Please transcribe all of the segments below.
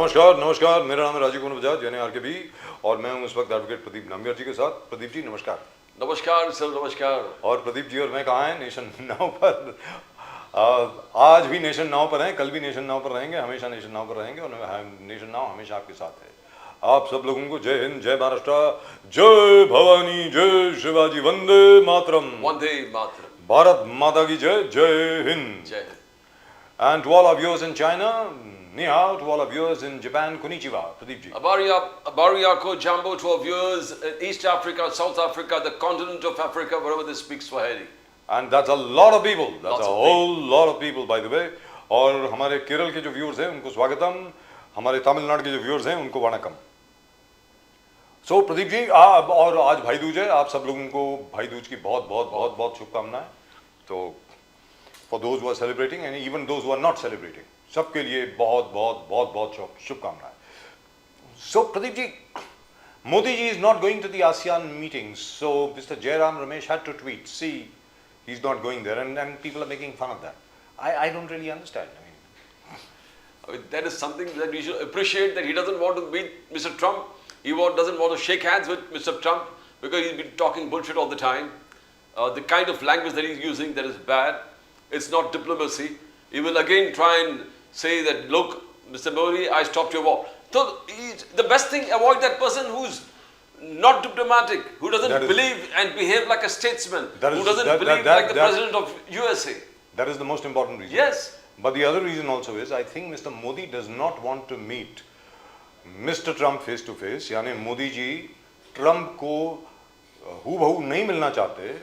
नमस्कार नमस्कार, मेरा नाम है राजीव कुमार बजाज यानी आरकेबी और मैं हूं इस वक्त एडवोकेट प्रदीप नाम्बियर जी के साथ। प्रदीप जी नमस्कार। नमस्कार सर, नमस्कार। और प्रदीप जी और मैं कहाँ हैं? नेशन नाउ पर। आज भी नेशन नाउ पर हैं, कल भी नेशन नाउ पर रहेंगे, हमेशा नेशन नाउ पर रहेंगे और नेशन नाउ हमेशा आपके साथ है। आप सब लोगों को जय हिंद, जय महाराष्ट्र, जय भवानी, जय शिवाजी, वंदे मातरम। वंदे मातरम। भारत माता की जय, जय हिंद। जय Hind. And to all our viewers in China, ni hao. To all our viewers in Japan, konnichiwa. Pradeep ji. Abariyako Jambo to our viewers in East Africa, South Africa, the continent of Africa, wherever they speak Swahili. And that's a lot of people. That's a whole lot of people, by the way. और हमारे केरल के जो viewers हैं उनको स्वागतम, हमारे तमिलनाडु के जो viewers हैं उनको वणकम। So प्रदीप जी, आप और आज भाई दूज है, आप सब लोगों को भाई दूज की बहुत बहुत बहुत बहुत शुभकामनाएं। तो for those who are celebrating and even those who are not celebrating, सबके लिए बहुत बहुत बहुत बहुत शुभकामनाएं। So Pradeep ji, Modi ji is not going to the ASEAN meetings, so Mr. Jairam Ramesh had to tweet, see, he's not going there, and people are making fun of that. I don't really understand. I mean, that is something that we should appreciate, that he doesn't want to meet Mr. Trump. He doesn't want to shake hands with Mr. Trump because he's been talking bullshit all the time. The kind of language that he's using, that is bad. It's not diplomacy. He will again try and say that, look, Mr. Modi, I stopped your war. So the best thing, avoid that person who's not diplomatic, who doesn't believe and behave like a statesman, who doesn't believe like the president of USA. That is the most important reason. Yes. But the other reason also is, I think Mr. Modi does not want to meet Mr. Trump face to face. यानी Modi ji Trump को हूबहू नहीं मिलना चाहते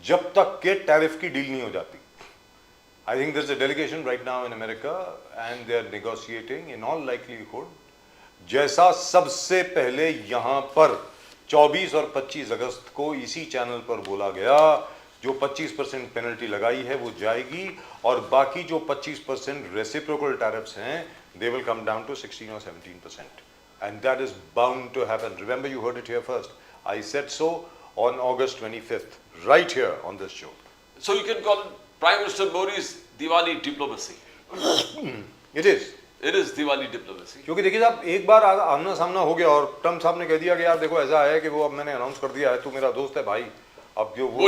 जब तक के tariff की डील नहीं हो जाती। I think there's a delegation right now in America and they are negotiating in all likelihood, जैसा सबसे पहले यहाँ पर 24 और 25 अगस्त को इसी चैनल पर बोला गया, जो 25% पेनल्टी लगाई है वो जाएगी और बाकी जो 25% रेसिप्रोकल टैरिफ्स हैं they will come down to 16 or 17%, and that is bound to happen. Remember, you heard it here first. I said so on August 25th, right here on this show. So you can call it Prime Minister Modi's Diwali diplomacy. It is. It is Diwali diplomacy. क्योंकि देखिए साहब, एक बार आमना सामना हो गया और Trump साहब ने कह दिया कि यार देखो ऐसा है कि वो अब मैंने अनाउंस कर दिया है, तू मेरा दोस्त है भाई, अब जो वो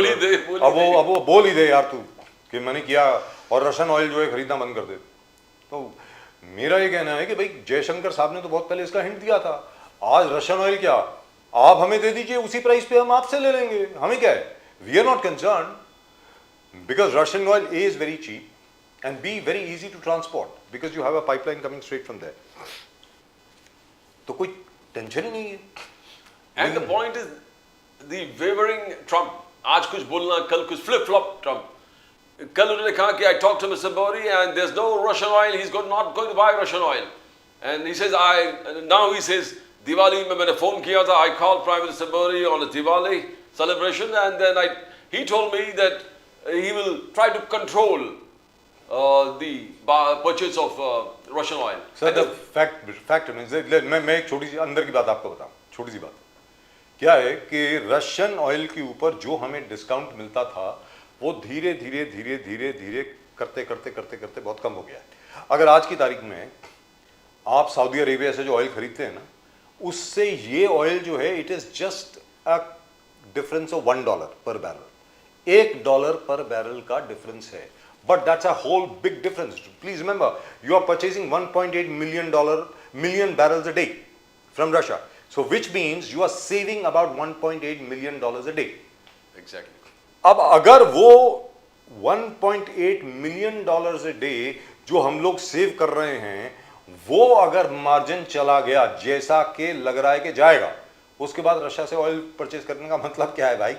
अब वो बोल ही दे यार तू कि मैंने किया, और रशियन ऑयल जो है खरीदना बंद कर दे। तो मेरा ये कहना है कि भाई जयशंकर साहब ने तो बहुत पहले इसका हिंट दिया था। आज रशियन ऑयल क्या आप हमें दे दीजिए, उसी प्राइस पे हम आपसे ले लेंगे, हमें क्या है, we are not concern because Russian oil a is very cheap and b very easy to transport because you have a pipeline coming straight from there. तो कोई टेंशन ही नहीं है। And the point is the wavering Trump, आज कुछ बोलना कल कुछ फ्लिप फ्लॉप ट्रम्प। कल उन्होंने कहा कि I talked to Mr. Modi and there's no Russian oil, he's not going to buy Russian oil, and he says now he says Diwali में मैंने फोन किया था, I called Prime Minister Modi on a Diwali celebration and then he told me that he will try to control the purchase of Russian oil. Sir, the fact means मैं एक छोटी सी अंदर की बात आपको बताऊं, छोटी सी बात क्या है कि रशियन ऑयल के ऊपर जो हमें डिस्काउंट मिलता था वो धीरे धीरे धीरे धीरे धीरे करते करते करते करते बहुत कम हो गया है। अगर आज की तारीख में आप सऊदी अरेबिया से जो ऑयल खरीदते हैं ना, उससे ये ऑयल जो है it is just a difference of $1 per barrel, $1 per barrel का डिफरेंस है, but that's a whole big difference. Please remember, you are purchasing $1.8 million barrels a day from Russia, so which means you are saving about $1.8 million a day. Exactly. अब अगर वो $1.8 million a day जो हम लोग save कर रहे हैं, वो अगर मार्जिन चला गया जैसा कि लग रहा है कि जाएगा, उसके बाद रशिया से ऑयल परचेज करने का मतलब क्या है भाई?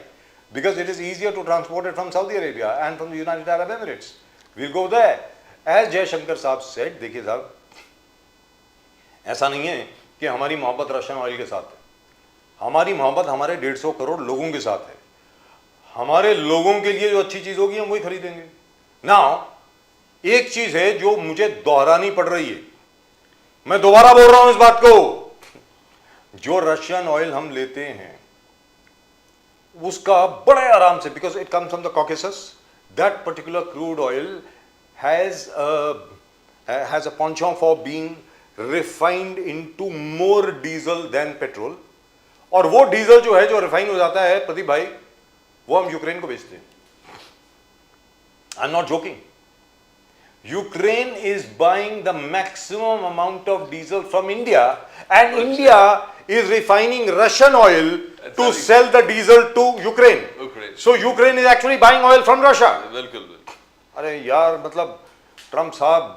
Because it is easier to transport it from Saudi Arabia and from the United Arab Emirates, will go there as Jaishankar साहब सेड। देखिए साहब, ऐसा नहीं है कि हमारी मोहब्बत रशियन ऑयल के साथ है, हमारी मोहब्बत हमारे 150 करोड़ लोगों के साथ है। हमारे लोगों के लिए जो अच्छी चीज होगी हम वही खरीदेंगे। नाउ एक चीज है जो मुझे दोहरानी पड़ रही है, मैं दोबारा बोल रहा हूं इस बात को, जो रशियन ऑयल हम लेते हैं उसका बड़े आराम से, because it comes from the Caucasus, that particular crude oil has a penchant for being refined into more diesel then petrol, और वो डीजल जो है जो रिफाइन हो जाता है प्रदीप भाई, वो हम यूक्रेन को बेचते हैं। आई am not joking. Ukraine is buying the maximum amount of diesel from India, and India is refining Russian oil to sell the diesel to Ukraine. So Ukraine is actually buying oil from Russia. बिल्कुल बिल्कुल। अरे यार, मतलब Trump साहब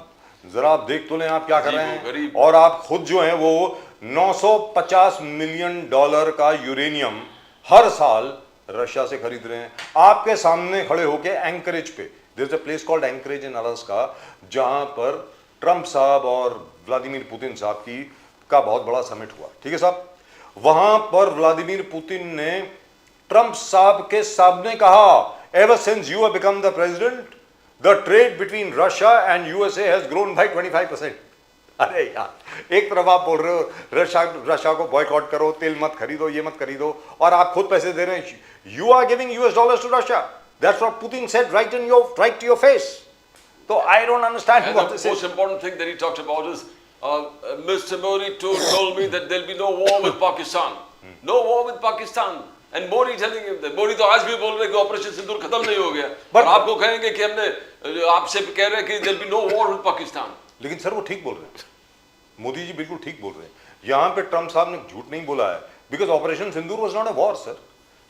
जरा आप देख तो लें आप क्या कर रहे हैं। गरीब। और आप खुद जो हैं वो 950 मिलियन डॉलर का यूरेनियम हर साल रशिया से खरीद रहे हैं, आपके सामने खड़े होके एंकरेज पे। There is a place called Anchorage in Alaska, जहां पर ट्रम्प साहब और व्लादिमीर पुतिन साहब का बहुत बड़ा समिट हुआ। ठीक है साहब, वहां पर व्लादिमीर पुतिन ने ट्रम्प साहब के सामने कहा, ever since you have become the president, the trade between Russia and USA has grown by 25%. अरे यार, एक तरफ आप बोल रहे हो रशिया को बॉयकॉट करो, तेल मत खरीदो, ये मत खरीदो, और आप खुद पैसे दे रहे हैं। You are giving US dollars to Russia. That's what Putin said right to your face. So I don't understand And what the this is. most important thing that he talked about is Mr. Modi told me that there'll be no war with Pakistan. No war with Pakistan. And Modi telling him that. Modi तो आज भी बोल रहे कि operation सिंदूर खत्म नहीं हो गया, और आपको कहेंगे कि हमने आपसे कह रहे हैं कि there'll be no war with Pakistan. लेकिन सर वो ठीक बोल रहे हैं, मोदी जी बिल्कुल ठीक बोल रहे हैं। यहाँ पे ट्रम्प साहब ने झूठ नहीं बोला है, because operation Sindoor was not a war sir.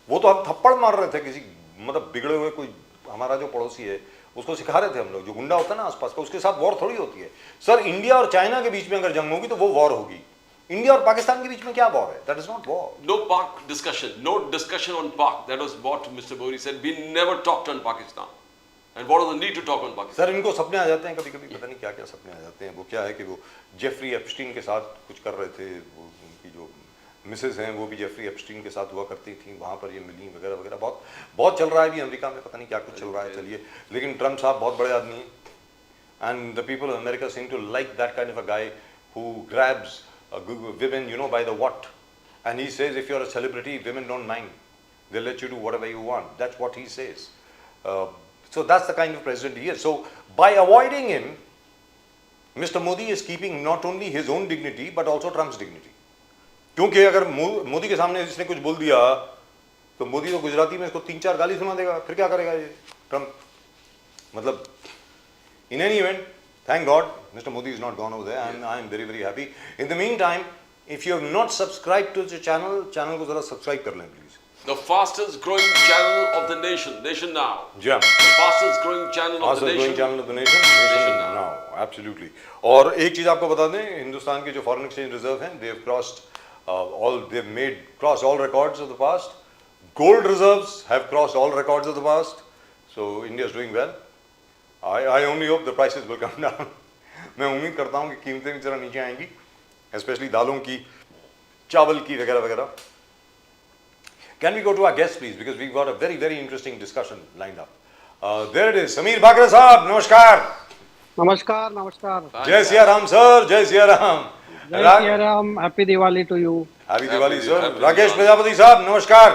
वो तो हम थप्पड़ मार रहे थे किसी, मतलब बिगड़े हुए कोई हमारा जो पड़ोसी है उसको सिखा रहे थे हम लोग, जो गुंडा होता है ना आसपास का, उसके साथ वॉर थोड़ी होती है सर। इंडिया और चाइना के बीच में अगर जंग होगी तो वो वॉर होगी। इंडिया और पाकिस्तान के बीच में क्या वॉर है? That is not war. No Pak discussion. No discussion on Pak. That was what Mr. Modi said. We never talked on Pakistan. And what was the need to talk on Pakistan? Sir इनको सपने आ जाते हैं कभी कभी, पता नहीं क्या क्या सपने आ जाते हैं। वो क्या है कि वो जेफरी एप्स्टीन के साथ कुछ कर रहे थे, वो उनकी जो मिसेज हैं वो भी जेफरी एप्स्टीन के साथ हुआ करती थी, वहाँ पर ये मिली वगैरह वगैरह। बहुत बहुत चल रहा है अभी अमेरिका में, पता नहीं क्या कुछ चल रहा है। चलिए, लेकिन ट्रम्प साहब बहुत बड़े आदमी हैं, and the people of America seem to like that kind of a guy who grabs women, you know, by the what, and he says if you're a celebrity, women don't mind, they'll let you do whatever you want. That's what he says. So that's the kind of president he is. So by avoiding him, Mr. Modi is keeping not only his own dignity but also Trump's dignity. क्योंकि अगर मोदी के सामने इसने कुछ बोल दिया तो मोदी तो गुजराती में इसको 3-4 गाली सुना देगा, फिर क्या करेगा ये ट्रम्प। मतलब in any event, thank God Mr. Modi is not gone over there, and I am very very happy. In the meantime, if you have not subscribed to the channel को जरा सब्सक्राइब कर लें please. The fastest growing channel of the nation now. जी हाँ, The fastest growing channel of the fastest growing nation. channel of the nation now, absolutely. और एक चीज आपको बता दें, हिंदुस्तान के जो फॉरेन एक्सचेंज रिजर्व हैं, they have crossed all records of the past. Gold reserves have crossed all records of the past. So India is doing well. I only hope the prices will come down. मैं उम्मीद करता हूँ कि कीमतें भी जरा नीचे आएंगी, स्पेशली दालों की, चावल की वगैरह वगैरह। Can we go to our guest please, because we've got a very very interesting discussion lined up. There it is, Sameer Bhakra साहब, नमस्कार। नमस्कार नमस्कार। जय सिया राम सर, जय सिया राम। जय Siya Ram, happy Diwali to you. Happy Diwali sir. Happy Rakesh Diwali. Prajapati साहब, नमस्कार।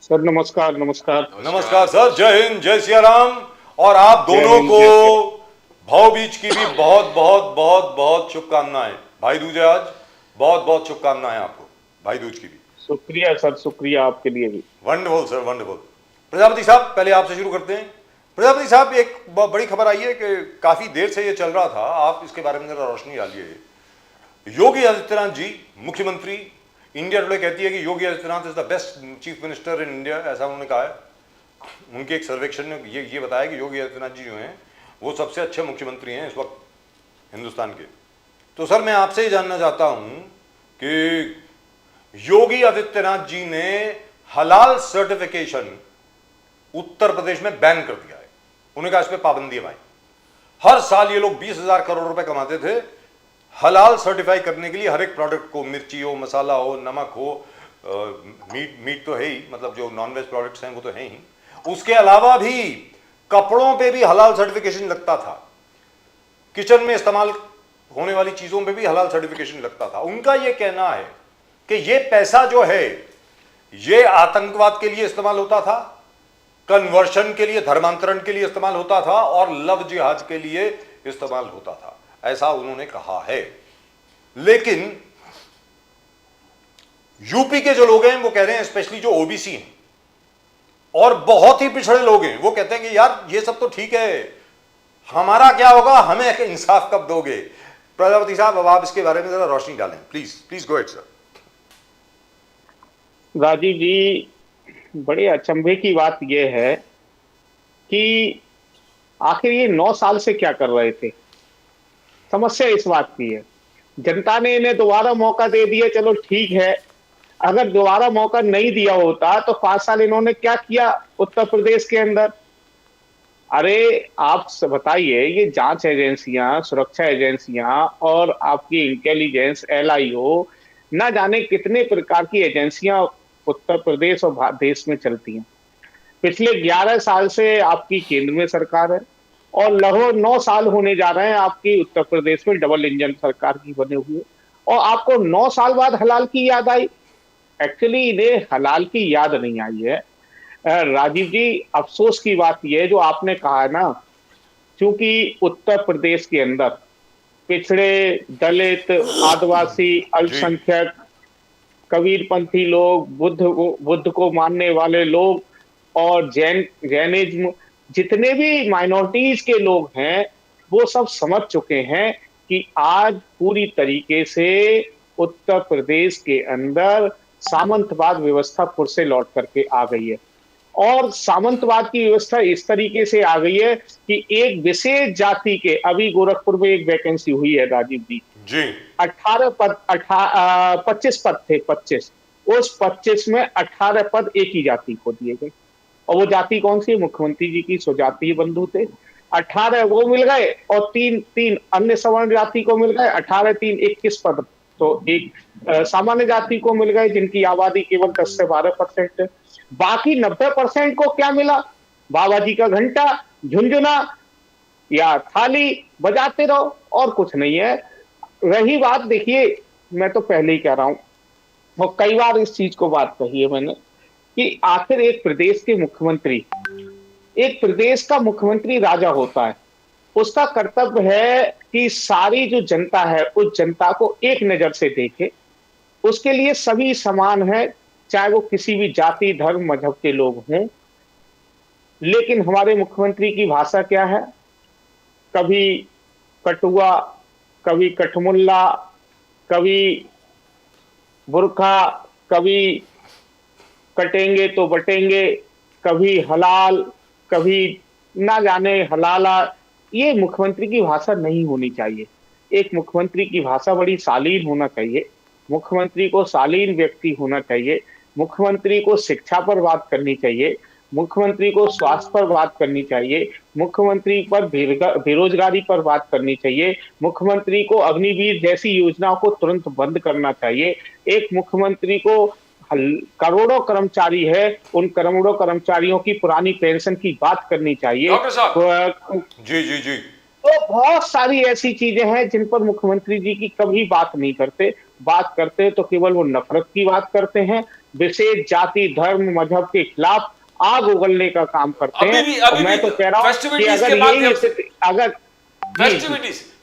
सर नमस्कार। नमस्कार नमस्कार सर, जय हिंद, जय सिया राम। और आप दोनों हिंद, को भाऊबीज की भी बहुत बहुत बहुत बहुत शुभकामनाएं। भाई दूज है आज, बहुत बहुत शुभकामनाएं आपको भाई दूज की भी। शुक्रिया सर, शुक्रिया आपके लिए भी। Wonderful sir, wonderful. प्रजापति साहब, पहले आपसे शुरू करते हैं। प्रजापति साहब, एक बड़ी खबर आई है कि काफी देर से ये चल रहा था, आप इसके बारे में जरा रोशनी डालिए। योगी आदित्यनाथ जी, मुख्यमंत्री, इंडिया टुडे कहती है कि Yogi Adityanath is the best chief minister in India, ऐसा उन्होंने कहा है। उनके एक सर्वेक्षण ने ये बताया कि योगी आदित्यनाथ जी जो हैं वो सबसे अच्छे मुख्यमंत्री हैं इस वक्त हिंदुस्तान के। तो सर मैं आपसे ही जानना चाहता हूं कि योगी आदित्यनाथ जी ने हलाल सर्टिफिकेशन उत्तर प्रदेश में बैन कर दिया है। उन्होंने कहा इस पर पाबंदी है भाई। हर साल ये लोग 20,000 करोड़ रुपए कमाते थे हलाल सर्टिफाई करने के लिए, हर एक प्रोडक्ट को, मिर्ची हो, मसाला हो, नमक हो, मीट तो है ही, मतलब जो नॉनवेज प्रोडक्ट्स हैं वो तो है ही, उसके अलावा भी कपड़ों पे भी हलाल सर्टिफिकेशन लगता था, किचन में इस्तेमाल होने वाली चीजों पे भी हलाल सर्टिफिकेशन लगता था। उनका ये कहना है कि ये पैसा जो है ये आतंकवाद के लिए इस्तेमाल होता था, कन्वर्शन के लिए, धर्मांतरण के लिए इस्तेमाल होता था और लव जिहाद के लिए इस्तेमाल होता था, ऐसा उन्होंने कहा है। लेकिन यूपी के जो लोग हैं वो कह रहे हैं, स्पेशली जो ओबीसी हैं और बहुत ही पिछड़े लोग हैं, वो कहते हैं कि यार ये सब तो ठीक है, हमारा क्या होगा, हमें इंसाफ कब दोगे। प्रजापति साहब, अब आप इसके बारे में जरा रोशनी डालें, please please go ahead sir. Rajiv ji, बड़े अचंभे की बात यह है कि आखिर ये 9 साल से क्या कर रहे थे। समस्या इस बात की है, जनता ने इन्हें दोबारा मौका दे दिया, चलो ठीक है। अगर दोबारा मौका नहीं दिया होता तो 5 साल इन्होंने क्या किया उत्तर प्रदेश के अंदर। अरे आप बताइए, ये जांच एजेंसियां, सुरक्षा एजेंसियां और आपकी इंटेलिजेंस, एलआईओ, ना जाने कितने प्रकार की एजेंसियां उत्तर प्रदेश और देश में चलती हैं। पिछले 11 साल से आपकी केंद्र में सरकार है और लगभग 9 साल होने जा रहे हैं आपकी उत्तर प्रदेश में डबल इंजन सरकार की बने हुए, और आपको 9 साल बाद हलाल की याद आई। एक्चुअली इन्हें हलाल की याद नहीं आई है। राजीव जी, अफसोस की बात यह है जो आपने कहा है ना, क्योंकि उत्तर प्रदेश के अंदर पिछड़े, दलित, आदिवासी, अल्पसंख्यक, कबीरपंथी लोग, बुद्ध को मानने वाले लोग और जैनिज्म, जितने भी माइनॉरिटीज के लोग हैं, वो सब समझ चुके हैं कि आज पूरी तरीके से उत्तर प्रदेश के अंदर सामंतवाद व्यवस्था फिर से लौट करके आ गई है। और सामंतवाद की व्यवस्था इस तरीके से आ गई है कि एक विशेष जाति के, अभी गोरखपुर में एक वैकेंसी हुई है राजीव जी, 18 पद, 25 पद थे, 25, उस 25 में 18 पद एक ही जाति को दिए गए। और वो जाति कौन सी? मुख्यमंत्री जी की स्वजातीय बंधु थे। 18 वो मिल गए और तीन अन्य सवर्ण जाति को मिल गए। 18 3 21 पद तो एक सामान्य जाति को मिल गए, जिनकी आबादी केवल 10 से 12% है। बाकी 90% को क्या मिला? बाबा जी का घंटा, झुंझुना या थाली बजाते रहो, और कुछ नहीं है। रही बात, देखिए मैं तो पहले ही कह रहा हूं और कई बार इस चीज को बात कही है मैंने, कि आखिर एक प्रदेश के मुख्यमंत्री, एक प्रदेश का मुख्यमंत्री राजा होता है। उसका कर्तव्य है कि सारी जो जनता है उस जनता को एक नजर से देखे, उसके लिए सभी समान है, चाहे वो किसी भी जाति, धर्म, मजहब के लोग हों। लेकिन हमारे मुख्यमंत्री की भाषा क्या है? कभी कटुआ, कभी कठमुल्ला, कभी बुरखा, कभी कटेंगे तो बटेंगे, कभी हलाल, कभी ना जाने हलाला। ये मुख्यमंत्री की भाषा नहीं होनी चाहिए। एक मुख्यमंत्री की भाषा बड़ी शालीन होना चाहिए। मुख्यमंत्री को शालीन व्यक्ति होना चाहिए। मुख्यमंत्री को शिक्षा पर बात करनी चाहिए, मुख्यमंत्री को स्वास्थ्य पर बात करनी चाहिए, मुख्यमंत्री पर बेरोजगारी पर बात करनी चाहिए, मुख्यमंत्री को अग्निवीर जैसी योजनाओं को तुरंत बंद करना चाहिए। एक मुख्यमंत्री को, करोड़ों कर्मचारी है, उन करोड़ों कर्मचारियों की पुरानी पेंशन की बात करनी चाहिए। डॉक्टर साहब, जी। तो बहुत सारी ऐसी चीजें हैं जिन पर मुख्यमंत्री जी की कभी बात नहीं करते। बात करते तो केवल वो नफरत की बात करते हैं, विशेष जाति, धर्म, मजहब के खिलाफ आग उगलने का काम करते हैं। अभी मैं तो कह रहा हूं कि अगर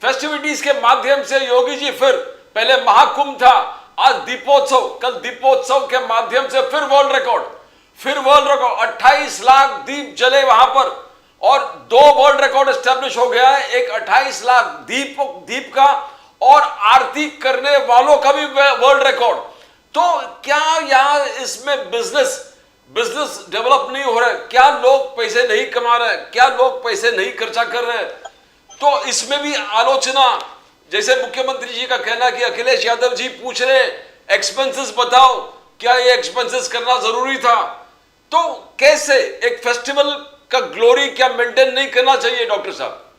फेस्टिविटीज के माध्यम से योगी जी, फिर पहले महाकुंभ था, आज दीपोत्सव, कल दीपोत्सव के माध्यम से फिर वर्ल्ड रिकॉर्ड, 28 लाख दीप जले वहां पर, और 2 वर्ल्ड रिकॉर्ड एस्टेब्लिश हो गया है, एक 28 लाख दीप का और आरती करने वालों का भी वर्ल्ड रिकॉर्ड। तो क्या यहाँ इसमें बिजनेस डेवलप नहीं हो रहा है? क्या लोग पैसे नहीं कमा रहे हैं? क्या लोग पैसे नहीं खर्चा कर रहे हैं? तो इसमें भी आलोचना, जैसे मुख्यमंत्री जी का कहना कि अखिलेश यादव जी पूछ रहे एक्सपेंसेस बताओ, क्या ये एक्सपेंसेस करना जरूरी था? तो कैसे एक फेस्टिवल का ग्लोरी क्या मेंटेन नहीं करना चाहिए? डॉक्टर साहब,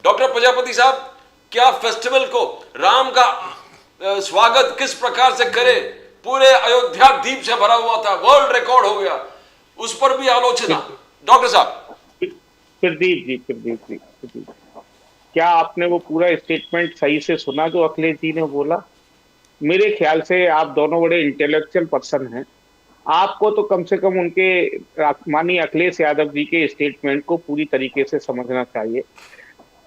डॉक्टर प्रजापति साहब, क्या फेस्टिवल को, राम का स्वागत किस प्रकार से करे? पूरे अयोध्या दीप से भरा हुआ था, वर्ल्ड रिकॉर्ड हो गया, उस पर भी आलोचना। डॉक्टर साहब, प्रदीप जी, क्या आपने वो पूरा स्टेटमेंट सही से सुना जो अखिलेश जी ने बोला? मेरे ख्याल से आप दोनों बड़े इंटेलेक्चुअल पर्सन हैं, आपको तो कम से कम उनके, माननीय अखिलेश यादव जी के स्टेटमेंट को पूरी तरीके से समझना चाहिए।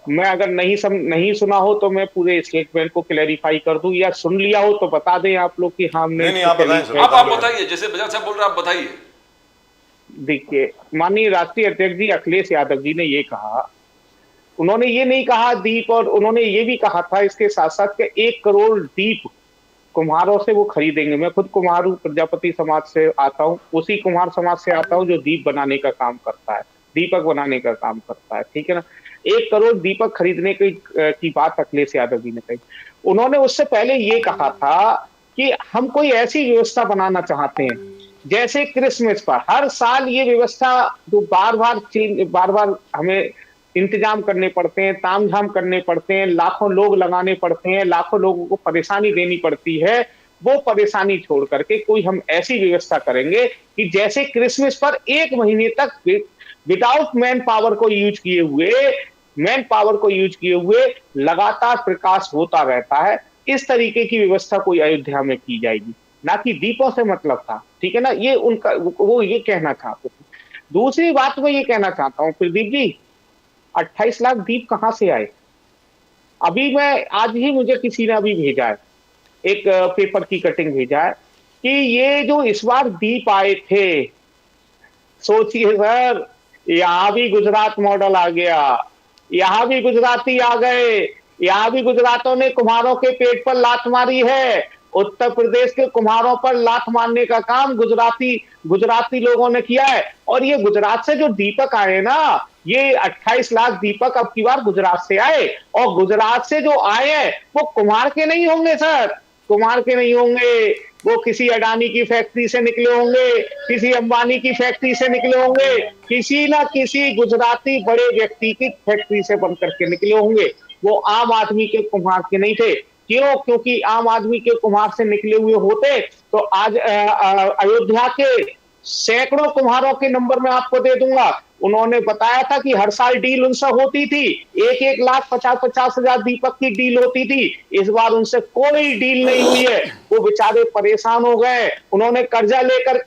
मैं अगर नहीं सुना हो तो मैं पूरे स्टेटमेंट को क्लेरिफाई कर दूं, या सुन लिया हो तो बता दें आप लोग कि हाँ हमने नहीं, आप बताएं सर। आप बताइए, जैसे बजाज साहब बोल रहे हैं आप बताइए। देखिए, माननीय राष्ट्रीय अध्यक्ष जी अखिलेश यादव जी ने ये कहा, उन्होंने ये नहीं कहा दीप, और उन्होंने ये भी कहा था इसके साथ साथ कि 1 करोड़ दीप कुम्हारों से वो खरीदेंगे। मैं खुद कुम्हार हूँ, प्रजापति समाज से आता हूँ, उसी कुम्हार समाज से आता हूँ जो दीप बनाने का काम करता है, दीपक बनाने का काम करता है, ठीक है ना। 1 करोड़ दीपक खरीदने की बात अखिलेश यादव जी ने कही। उन्होंने उससे पहले ये कहा था कि हम कोई ऐसी व्यवस्था बनाना चाहते हैं जैसे क्रिसमस पर हर साल ये व्यवस्था जो बार बार हमें इंतजाम करने पड़ते हैं, तामझाम करने पड़ते हैं, लाखों लोग लगाने पड़ते हैं, लाखों लोगों को परेशानी देनी पड़ती है, वो परेशानी छोड़ करके कोई हम ऐसी व्यवस्था करेंगे कि जैसे क्रिसमस पर 1 महीने तक विदाउट मैन पावर को यूज किए हुए लगातार प्रकाश होता रहता है। इस तरीके की व्यवस्था कोई अयोध्या में की जाएगी, ना कि दीपों से मतलब था, ठीक है ना। ये उनका वो ये कहना चाहते थे। दूसरी बात मैं ये कहना चाहता हूं प्रदीप जी, 28 लाख दीप कहां से आए? अभी मैं आज ही मुझे किसी ने अभी भेजा है, एक पेपर की कटिंग भेजा है कि ये जो इस बार दीप आए थे, सोचिए सर, यहां भी गुजरात मॉडल आ गया, यहां भी गुजराती आ गए, यहां भी गुजरातों ने कुम्हारों के पेट पर लात मारी है। उत्तर प्रदेश के कुम्हारों पर लात मारने का काम गुजराती लोगों ने किया है। और ये गुजरात से जो दीपक आए ना, ये 28 लाख दीपक अब की बार गुजरात से आए, और गुजरात से जो आए हैं वो कुम्हार के नहीं होंगे सर, कुम्हार के नहीं होंगे, वो किसी अडानी की फैक्ट्री से निकले होंगे, किसी अंबानी की फैक्ट्री से निकले होंगे, किसी ना किसी गुजराती बड़े व्यक्ति की फैक्ट्री से बनकर के निकले होंगे। वो आम आदमी के कुम्हार के नहीं थे। क्यों? क्योंकि आम आदमी के कुम्हार से निकले हुए होते तो आज अयोध्या के सैकड़ों कुम्हारों के नंबर मैं आपको दे दूंगा। उन्होंने बताया था कि हर साल डील उनसे होती थी, 1,50,000 दीपक की डील होती थी। इस बार उनसे कोई डील नहीं हुई है। वो बेचारे परेशान हो गए। उन्होंने कर्जा लेकर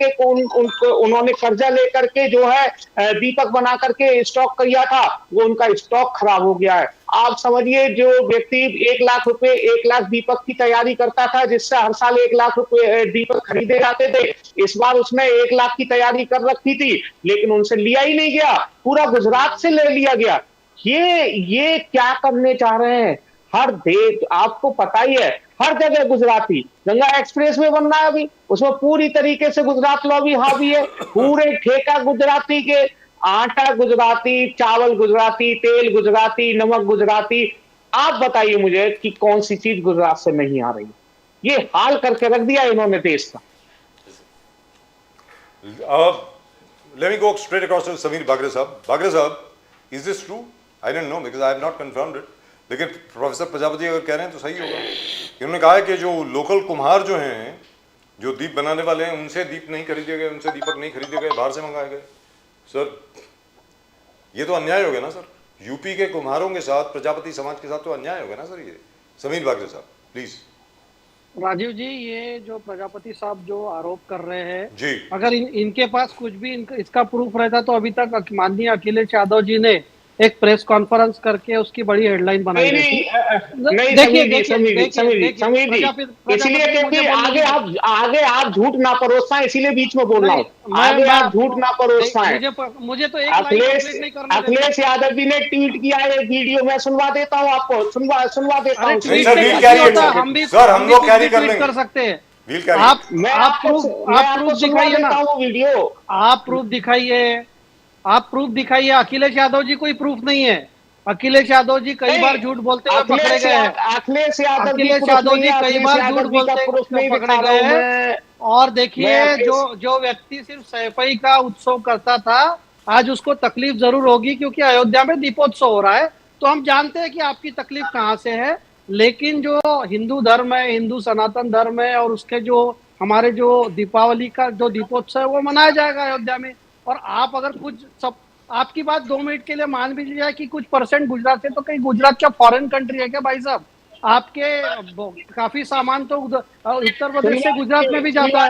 के जो है दीपक बना करके स्टॉक किया था, वो उनका स्टॉक खराब हो गया है। आप समझिए, जो व्यक्ति 1 लाख दीपक की तैयारी करता था, जिससे हर साल 1 लाख रुपए दीपक खरीदे जाते थे, इस बार उसने 1 लाख की तैयारी कर रखी थी, लेकिन उनसे लिया ही नहीं गया, पूरा गुजरात से ले लिया गया। ये क्या करने चाह रहे हैं? हर देश, आपको पता ही है, हर जगह गुजराती। गंगा एक्सप्रेस में बन रहा है अभी, उसमें पूरी तरीके से गुजरात लॉबी हावी है। पूरे ठेका गुजराती के, आटा गुजराती, चावल गुजराती, तेल गुजराती, नमक गुजराती। आप बताइए मुझे कि कौन सी चीज गुजरात से नहीं आ रही? ये हाल करके रख दिया इन्होंने देश का। Let me go straight across to Sameer Bagre sahab. Bagre sahab, is this true? I don't know because I have not confirmed it. लेकिन प्रोफेसर प्रजापति अगर कह रहे हैं तो सही होगा। इन्होंने कहा है कि जो लोकल कुम्हार जो हैं, जो दीप बनाने वाले हैं, उनसे दीप नहीं खरीदे गए, उनसे दीपक नहीं खरीदे गए, बाहर से मंगाए गए। सर, ये तो अन्याय हो गया ना सर। यूपी के कुम्हारों के साथ, प्रजापति समाज के साथ तो अन्याय हो गया ना सर ये। समीर बागरे साहब प्लीज। राजीव जी, ये जो प्रजापति साहब जो आरोप कर रहे हैं जी, अगर इनके पास कुछ भी इसका प्रूफ रहता तो अभी तक माननीय अखिलेश यादव जी ने एक प्रेस कॉन्फ्रेंस करके उसकी बड़ी हेडलाइन बनाई थी। देखिए समीर जी, इसलिए क्योंकि आगे आप झूठ ना परोसाएं, इसीलिए बीच में बोल रहा हूँ। आगे आप झूठ ना परोसाएं। मुझे तो अखिलेश यादव जी ने ट्वीट किया है वीडियो, में सुनवा देता हूँ आपको, सुनवा देता हूँ। सर हम लोग कैरी कर सकते हैं। आप प्रूफ दिखाइए ना, वीडियो आप प्रूफ दिखाइए, आप प्रूफ दिखाइए। अखिलेश यादव जी कोई प्रूफ नहीं है। अखिलेश यादव जी कई बार झूठ बोलते हुए पकड़े गए हैं। अखिलेश यादव जी कई बार झूठ बोलते हुए पकड़े गए हैं। और देखिए, जो व्यक्ति सिर्फ सैफई का उत्सव करता था, आज उसको तकलीफ जरूर होगी, क्योंकि अयोध्या में दीपोत्सव हो रहा है। तो हम जानते हैं कि आपकी तकलीफ कहाँ से है, लेकिन जो हिंदू धर्म है, हिंदू सनातन धर्म है, और उसके जो हमारे जो दीपावली का जो दीपोत्सव है वो मनाया जाएगा अयोध्या में। और आप अगर कुछ आपकी बात 2 मिनट के लिए मान भी ली जाए कि कुछ परसेंट गुजरात से, तो कहीं गुजरात क्या फॉरेन कंट्री है क्या भाई साहब? आपके काफी सामान तो उत्तर प्रदेश से गुजरात में भी जाता है।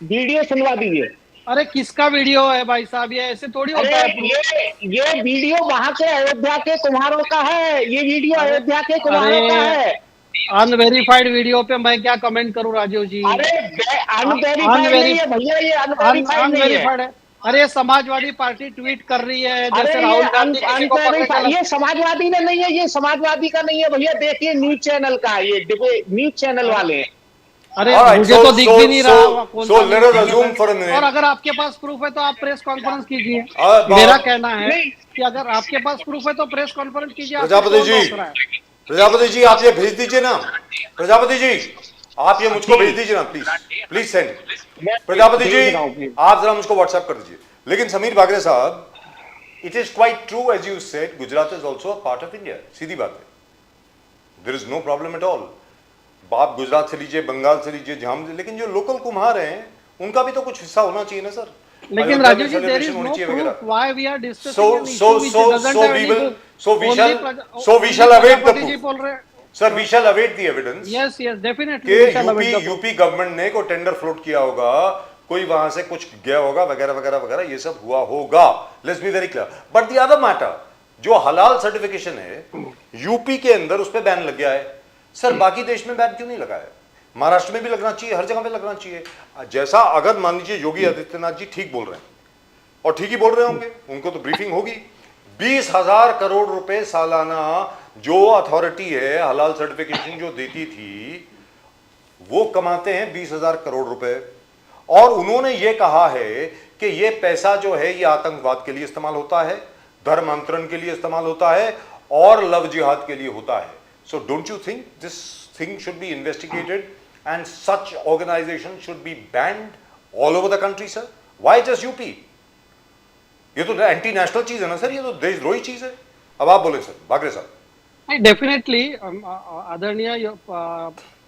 वीडियो सुनवा दीजिए। अरे किसका वीडियो है भाई साहब, ये ऐसे थोड़ी होता अरे है। ये वीडियो वहां के अयोध्या के कुम्हारों का है, ये वीडियो अरे अयोध्या के कुम्हारों का अरे है। अनवेरिफाइड वीडियो पे मैं क्या कमेंट करूं राजीव जी। अरे अनवेरीफाइड नहीं है भैया, ये अनवेरीफाइड नहीं है। अनवेरिफाइड है। अरे समाजवादी पार्टी ट्वीट कर रही है, अरे जैसे ये राहुल गांधी किसी को पकड़ के ये समाजवादी ने नहीं है, ये समाजवादी का नहीं है भैया, देखिए न्यूज चैनल का है, ये न्यूज चैनल वाले हैं। अरे All right, मुझे तो दिख भी नहीं रहा वहाँ कौन सा let us news assume for a channel है। minute. और अगर आपके पास प्रूफ है तो आप प्रेस कॉन्फ्रेंस कीजिए। बाप- मेरा कहना है नहीं। कि अगर आपके पास प्रूफ है तो प्रेस कॉन्फ्रेंस कीजिए। आपको प्रजापति कौन जी, रोक रहा है? प्रजापति जी आप ये भेज दीजिए ना, प्रजापति जी आप ये मुझको भेज दीजिए ना please, please send. Prajapati ji भेज रहा हूं, भेज। आप जरा मुझको व्हाट्सएप कर दीजिए। लेकिन समीर बागरे साहब, it is quite true as you said, Gujarat is also a part of India, सीधी बात है, there is no problem at all. आप गुजरात से लीजिए, बंगाल से लीजिए, जहां से, लेकिन जो लोकल कुम्हार हैं उनका भी तो कुछ हिस्सा होना चाहिए ना सर। लेकिन अयोध्या में Rajeev ji, there is celebration होनी नो चाहिए वगैरह। Proof why we are discussing So- an so- issue which so- doesn't so have we any will- proof। so we Only shall- Praja- so we only shall await the Prajapati ji proof. बोल रहे हैं। Sir we shall await the evidence yes yes definitely कि we shall UP await the UP government ने कोई tender float किया होगा, कोई वहां से कुछ गया होगा वगैरह वगैरह वगैरह, ये सब हुआ होगा। Let's be very clear. But the other matter, जो हलाल सर्टिफिकेशन है यूपी के अंदर उस पर बैन लग गया है सर, बाकी देश में बैन क्यों नहीं लगा है? महाराष्ट्र में भी लगना चाहिए, हर जगह पे लगना चाहिए। जैसा अगर मान लीजिए योगी आदित्यनाथ जी ठीक बोल रहे हैं, और ठीक ही बोल रहे होंगे, उनको तो ब्रीफिंग होगी, 20,000 करोड़ रुपए सालाना जो अथॉरिटी है हलाल सर्टिफिकेशन जो देती थी, वो कमाते हैं 20,000 करोड़ रुपए। और उन्होंने ये कहा है कि ये पैसा जो है ये आतंकवाद के लिए इस्तेमाल होता है, धर्मांतरण के लिए इस्तेमाल होता है, और लव जिहाद के लिए होता है। So don't you think this thing should be investigated and such organisation should be banned all over the country sir? Why just UP? ये तो एंटी नेशनल चीज है ना सर, ये तो देशद्रोही चीज है। अब आप बोले सर बागरे साहब। नहीं डेफिनेटली आदरणीय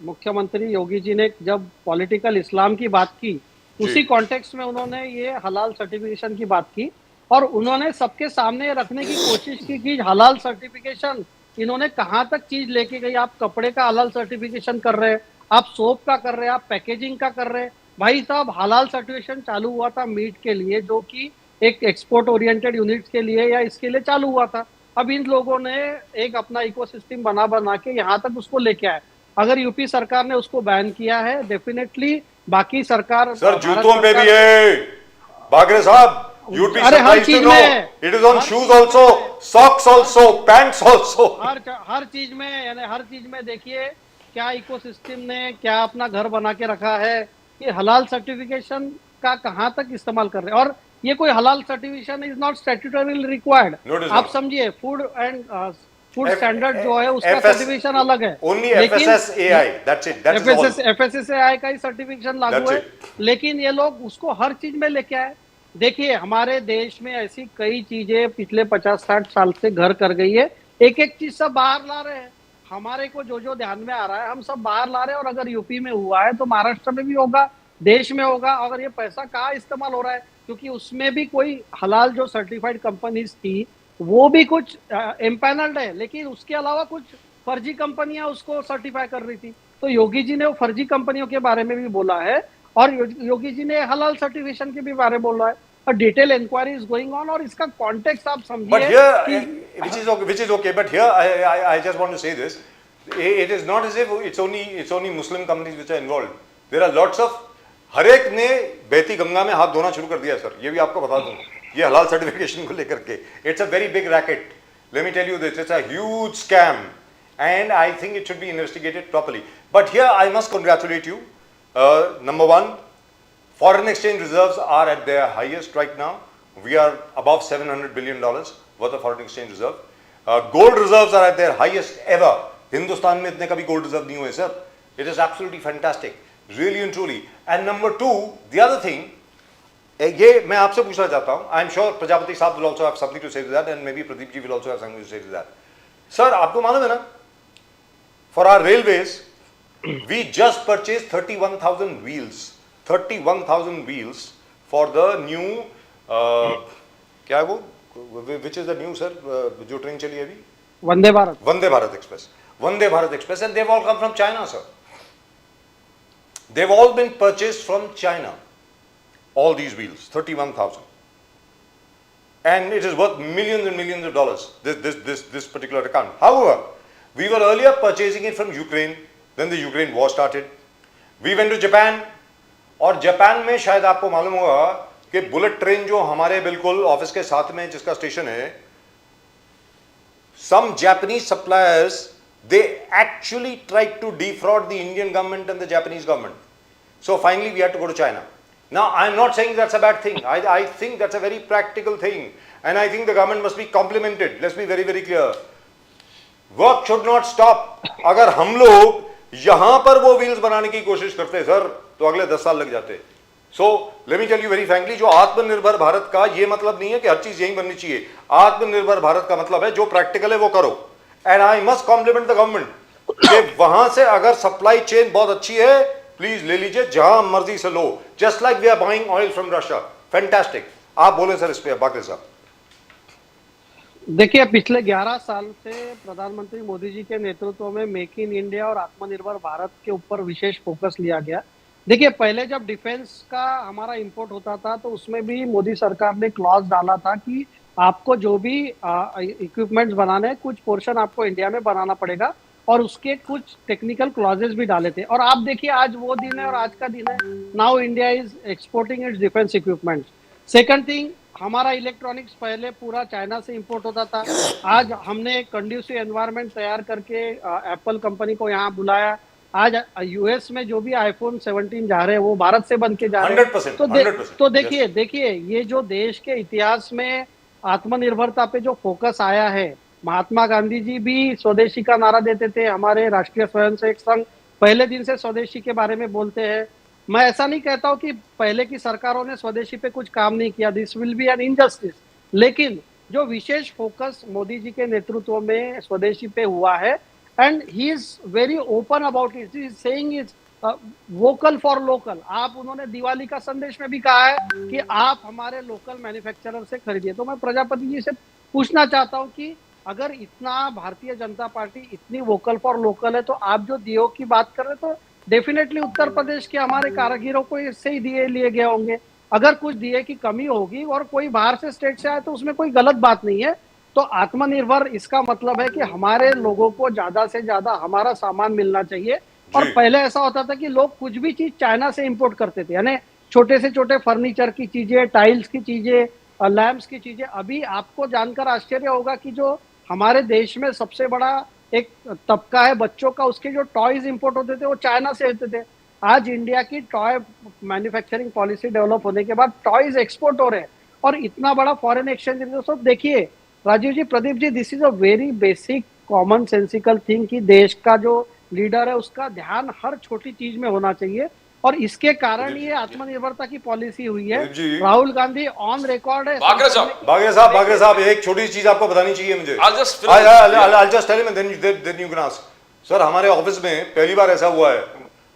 मुख्यमंत्री योगी जी ने जब पॉलिटिकल इस्लाम की बात की, उसी कॉन्टेक्स्ट में उन्होंने ये हलाल सर्टिफिकेशन की बात की, और उन्होंने सबके सामने रखने की कोशिश की कि हलाल सर्टिफिकेशन इन्होंने कहाँ तक चीज लेके गई। आप कपड़े का हलाल सर्टिफिकेशन कर रहे हैं, आप सोप का कर रहे हैं, आप पैकेजिंग का कर रहे हैं। भाई साहब हलाल सर्टिफिकेशन चालू हुआ था मीट के लिए, जो कि एक एक्सपोर्ट ओरिएंटेड यूनिट्स के लिए या इसके लिए चालू हुआ था। अब इन लोगों ने एक अपना इकोसिस्टम बना के यहाँ तक उसको लेके आए। अगर यूपी सरकार ने उसको बैन किया है, डेफिनेटली बाकी सरकार सर भारत जूतों पे सरकार- भी है बागरे साहब, you'd be अरे हर surprised to चीज know में, it is on her shoes चीज also, में। socks also, pants also। हर चीज में, यानी हर चीज में देखिए क्या इकोसिस्टम ने क्या अपना घर बना के रखा है कि हलाल सर्टिफिकेशन का कहाँ तक इस्तेमाल कर रहे हैं। और ये कोई हलाल certification is not statutory required. No, it is आप not. समझिए food and food F- standard जो है उसका FS सर्टिफिकेशन अलग है, Only FSSAI, that's it, that is all। FSSAI का ही सर्टिफिकेशन लागू That's है, it। लेकिन ये लोग उसको हर चीज में लेके आए। देखिए हमारे देश में ऐसी कई चीजें पिछले 50-60 साल से घर कर गई है, एक एक चीज सब बाहर ला रहे हैं। हमारे को जो जो ध्यान में आ रहा है हम सब बाहर ला रहे हैं, और अगर यूपी में हुआ है तो महाराष्ट्र में भी होगा, देश में होगा। अगर ये पैसा कहाँ इस्तेमाल हो रहा है, क्योंकि उसमें भी कोई हलाल जो सर्टिफाइड कंपनीज थी वो भी कुछ एम्पैनल्ड है, लेकिन उसके अलावा कुछ फर्जी कंपनियां उसको सर्टिफाई कर रही थी। तो योगी जी ने वो फर्जी कंपनियों के बारे में भी बोला है, और योगी जी ने हलाल सर्टिफिकेशन के भी बारे में बोला है, और detail inquiry is going on. और इसका कॉन्टेक्स्ट आप But समझिए here, कि which is okay. But here, I just want to say this: it is not as if it's only Muslim companies which are involved. There are lots of, हर एक ने बहती गंगा में हाथ धोना शुरू कर दिया सर, ये भी आपको बता दूं, ये हलाल सर्टिफिकेशन को लेकर के। It's a very big racket. Let me tell you this: it's a huge scam, and I think it should be investigated properly. But here, I must congratulate you. Number one, foreign exchange reserves are at their highest right now. We are above $700 billion worth of foreign exchange reserve. Gold reserves are at their highest ever. Hindustan में इतने कभी gold reserve नहीं हुए sir. It is absolutely fantastic, really and truly. And number two, the other thing, ये मैं आपसे पूछना चाहता हूँ. I'm sure प्रजापति साहब will also have something to say to that, and maybe Pradeep ji will also have something to say to that. Sir, आपको मालूम है ना? For our railways, we just purchased 31,000 wheels. 31,000 wheels for the new क्या है वो, which is the new sir, जो train चली है अभी, Vande Bharat Vande Bharat Express, and they've all come from China, sir. They've all been purchased from China. all these wheels, 31,000. And it is worth millions and millions of dollars, this particular account. However, we were earlier purchasing it from Ukraine, then the Ukraine war started. We went to Japan, और Japan में शायद आपको मालूम होगा कि bullet train जो हमारे बिल्कुल ऑफिस के साथ में जिसका स्टेशन है, some Japanese suppliers, they actually tried to defraud the Indian government and the Japanese government. So finally we had to go to China. Now I'm not saying that's a bad thing. I think that's a very practical thing, and I think the government must be complimented. Let's be very, very clear. Work should not stop. अगर हम लोग यहां पर वो wheels बनाने की कोशिश करते सर, तो अगले 10 साल लग जाते. So let me tell you very frankly, जो आत्मनिर्भर भारत का ये मतलब नहीं है कि हर चीज यहीं बननी चाहिए. आत्मनिर्भर भारत का मतलब है जो प्रैक्टिकल है वो करो. And I must compliment the government कि वहां से अगर सप्लाई चेन बहुत अच्छी है, प्लीज ले लीजिए, जहां मर्जी से लो. Just like we are buying oil from Russia. Fantastic. आप बोले सर इस पे बाकी साहब. देखिए, पिछले 11 साल से प्रधानमंत्री मोदी जी के नेतृत्व में मेक इन इंडिया और आत्मनिर्भर भारत के ऊपर विशेष फोकस लिया गया. देखिए, पहले जब डिफेंस का हमारा इंपोर्ट होता था तो उसमें भी मोदी सरकार ने क्लॉज डाला था कि आपको जो भी इक्विपमेंट्स बनाने हैं, कुछ पोर्शन आपको इंडिया में बनाना पड़ेगा, और उसके कुछ टेक्निकल क्लॉजेस भी डाले थे. और आप देखिए, आज वो दिन है और आज का दिन है. Now India is exporting it's defence equipments. Second thing, हमारा इलेक्ट्रॉनिक्स पहले पूरा चाइना से इंपोर्ट होता था. आज हमने एक कंड्यूसिव एनवायरनमेंट तैयार करके एप्पल कंपनी को यहाँ बुलाया. आज यूएस में जो भी आईफोन 17 जा रहे हैं वो भारत से बन के जा रहे हैं. 100%, तो 100%, देखिए ये जो देश के इतिहास में आत्मनिर्भरता पे जो फोकस आया है, महात्मा गांधी जी भी स्वदेशी का नारा देते थे. हमारे राष्ट्रीय स्वयंसेवक संघ पहले दिन से स्वदेशी के बारे में बोलते हैं. मैं ऐसा नहीं कहता हूं कि पहले की सरकारों ने स्वदेशी पे कुछ काम नहीं किया. This will be an injustice. लेकिन जो विशेष फोकस मोदी जी के नेतृत्व में स्वदेशी पे हुआ है, and he is very open about it. He is saying is vocal for local. आप उन्होंने दिवाली का संदेश में भी कहा है कि आप हमारे लोकल मैन्युफैक्चरर से खरीदिए. तो मैं प्रजापति जी से पूछना चाहता हूं कि अगर इतना भारतीय जनता पार्टी इतनी वोकल फॉर लोकल है, तो आप जो दियो की बात कर रहे हैं, तो डेफिनेटली उत्तर प्रदेश के हमारे कारीगरों को इससे ही दिए लिए गए होंगे. अगर कुछ दिए की कमी होगी और कोई बाहर से स्टेट से आए तो उसमें कोई गलत बात नहीं है. तो आत्मनिर्भर इसका मतलब है कि हमारे लोगों को ज्यादा से ज्यादा हमारा सामान मिलना चाहिए. और पहले ऐसा होता था कि लोग कुछ भी चीज चाइना से इंपोर्ट करते थे, यानी छोटे से छोटे फर्नीचर की चीजें, टाइल्स की चीजें, लैंप्स की चीजें. अभी आपको जानकर आश्चर्य होगा कि जो हमारे देश में सबसे बड़ा एक तबका है बच्चों का, उसके जो टॉयज इंपोर्ट होते थे वो चाइना से होते थे. आज इंडिया की टॉय मैन्युफैक्चरिंग पॉलिसी डेवलप होने के बाद टॉयज एक्सपोर्ट हो रहे हैं और इतना बड़ा फॉरेन एक्सचेंज. तो देखिए Rajiv ji, Pradeep ji, this is a very basic common sensical thing कि देश का जो लीडर है उसका ध्यान हर छोटी चीज में होना चाहिए. और इसके कारण ये आत्मनिर्भरता की पॉलिसी हुई है. राहुल गांधी ऑन रिकॉर्ड है. बागरे साहब, एक छोटी चीज आपको बतानी चाहिए मुझे. I'll just tell him and then you can ask. Sir, हमारे ऑफिस में पहली बार ऐसा हुआ है.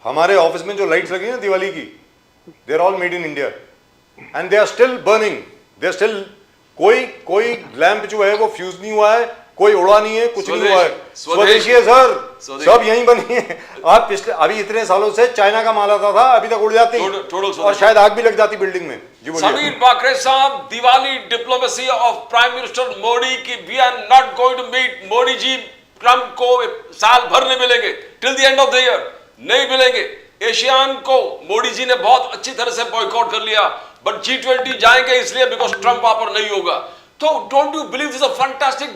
हमारे ऑफिस में जो लाइट्स लगी हैं दिवाली की, they are all made in India and they are still burning. They are still, कोई लैंप जो है वो फ्यूज नहीं हुआ है, कोई उड़ा नहीं है, कुछ नहीं हुआ है. स्वदेशी है सर, सब यहीं बनी है. आप पिछले अभी इतने सालों से चाइना का माल आता था, अभी तक उड़ जाती और शायद आग भी लग जाती बिल्डिंग में. जी बोलिए. समीर बाकरे साहब, Diwali diplomacy of prime minister Modi की we are not going to meet Modi ji. Trump को साल भर नहीं मिलेंगे, till the end of the year नहीं मिलेंगे. एशियान को मोदी जी ने बहुत अच्छी तरह से बॉयकॉट कर लिया, बट G20 जाएंगे इसलिए बिकॉज ट्रंप वहां पर नहीं होगा. तो don't you believe this a fantastic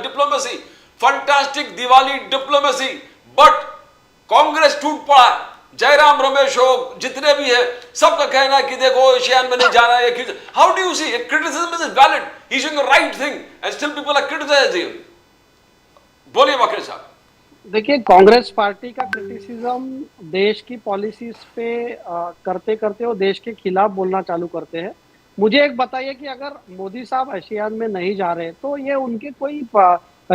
diplomacy, fantastic Diwali diplomacy. But Congress टूट पड़ा. जयराम रमेश हो, जितने भी है, सबका कहना है कि देखो एशियान में नहीं जाना है. How do you see criticism is valid, he is doing the right thing and still people are criticising. बोलिए बाकरे साहब. देखिए, कांग्रेस पार्टी का क्रिटिसिज्म देश की पॉलिसीज पे करते करते वो देश के खिलाफ बोलना चालू करते हैं. मुझे एक बताइए कि अगर मोदी साहब आसियान में नहीं जा रहे तो ये उनके कोई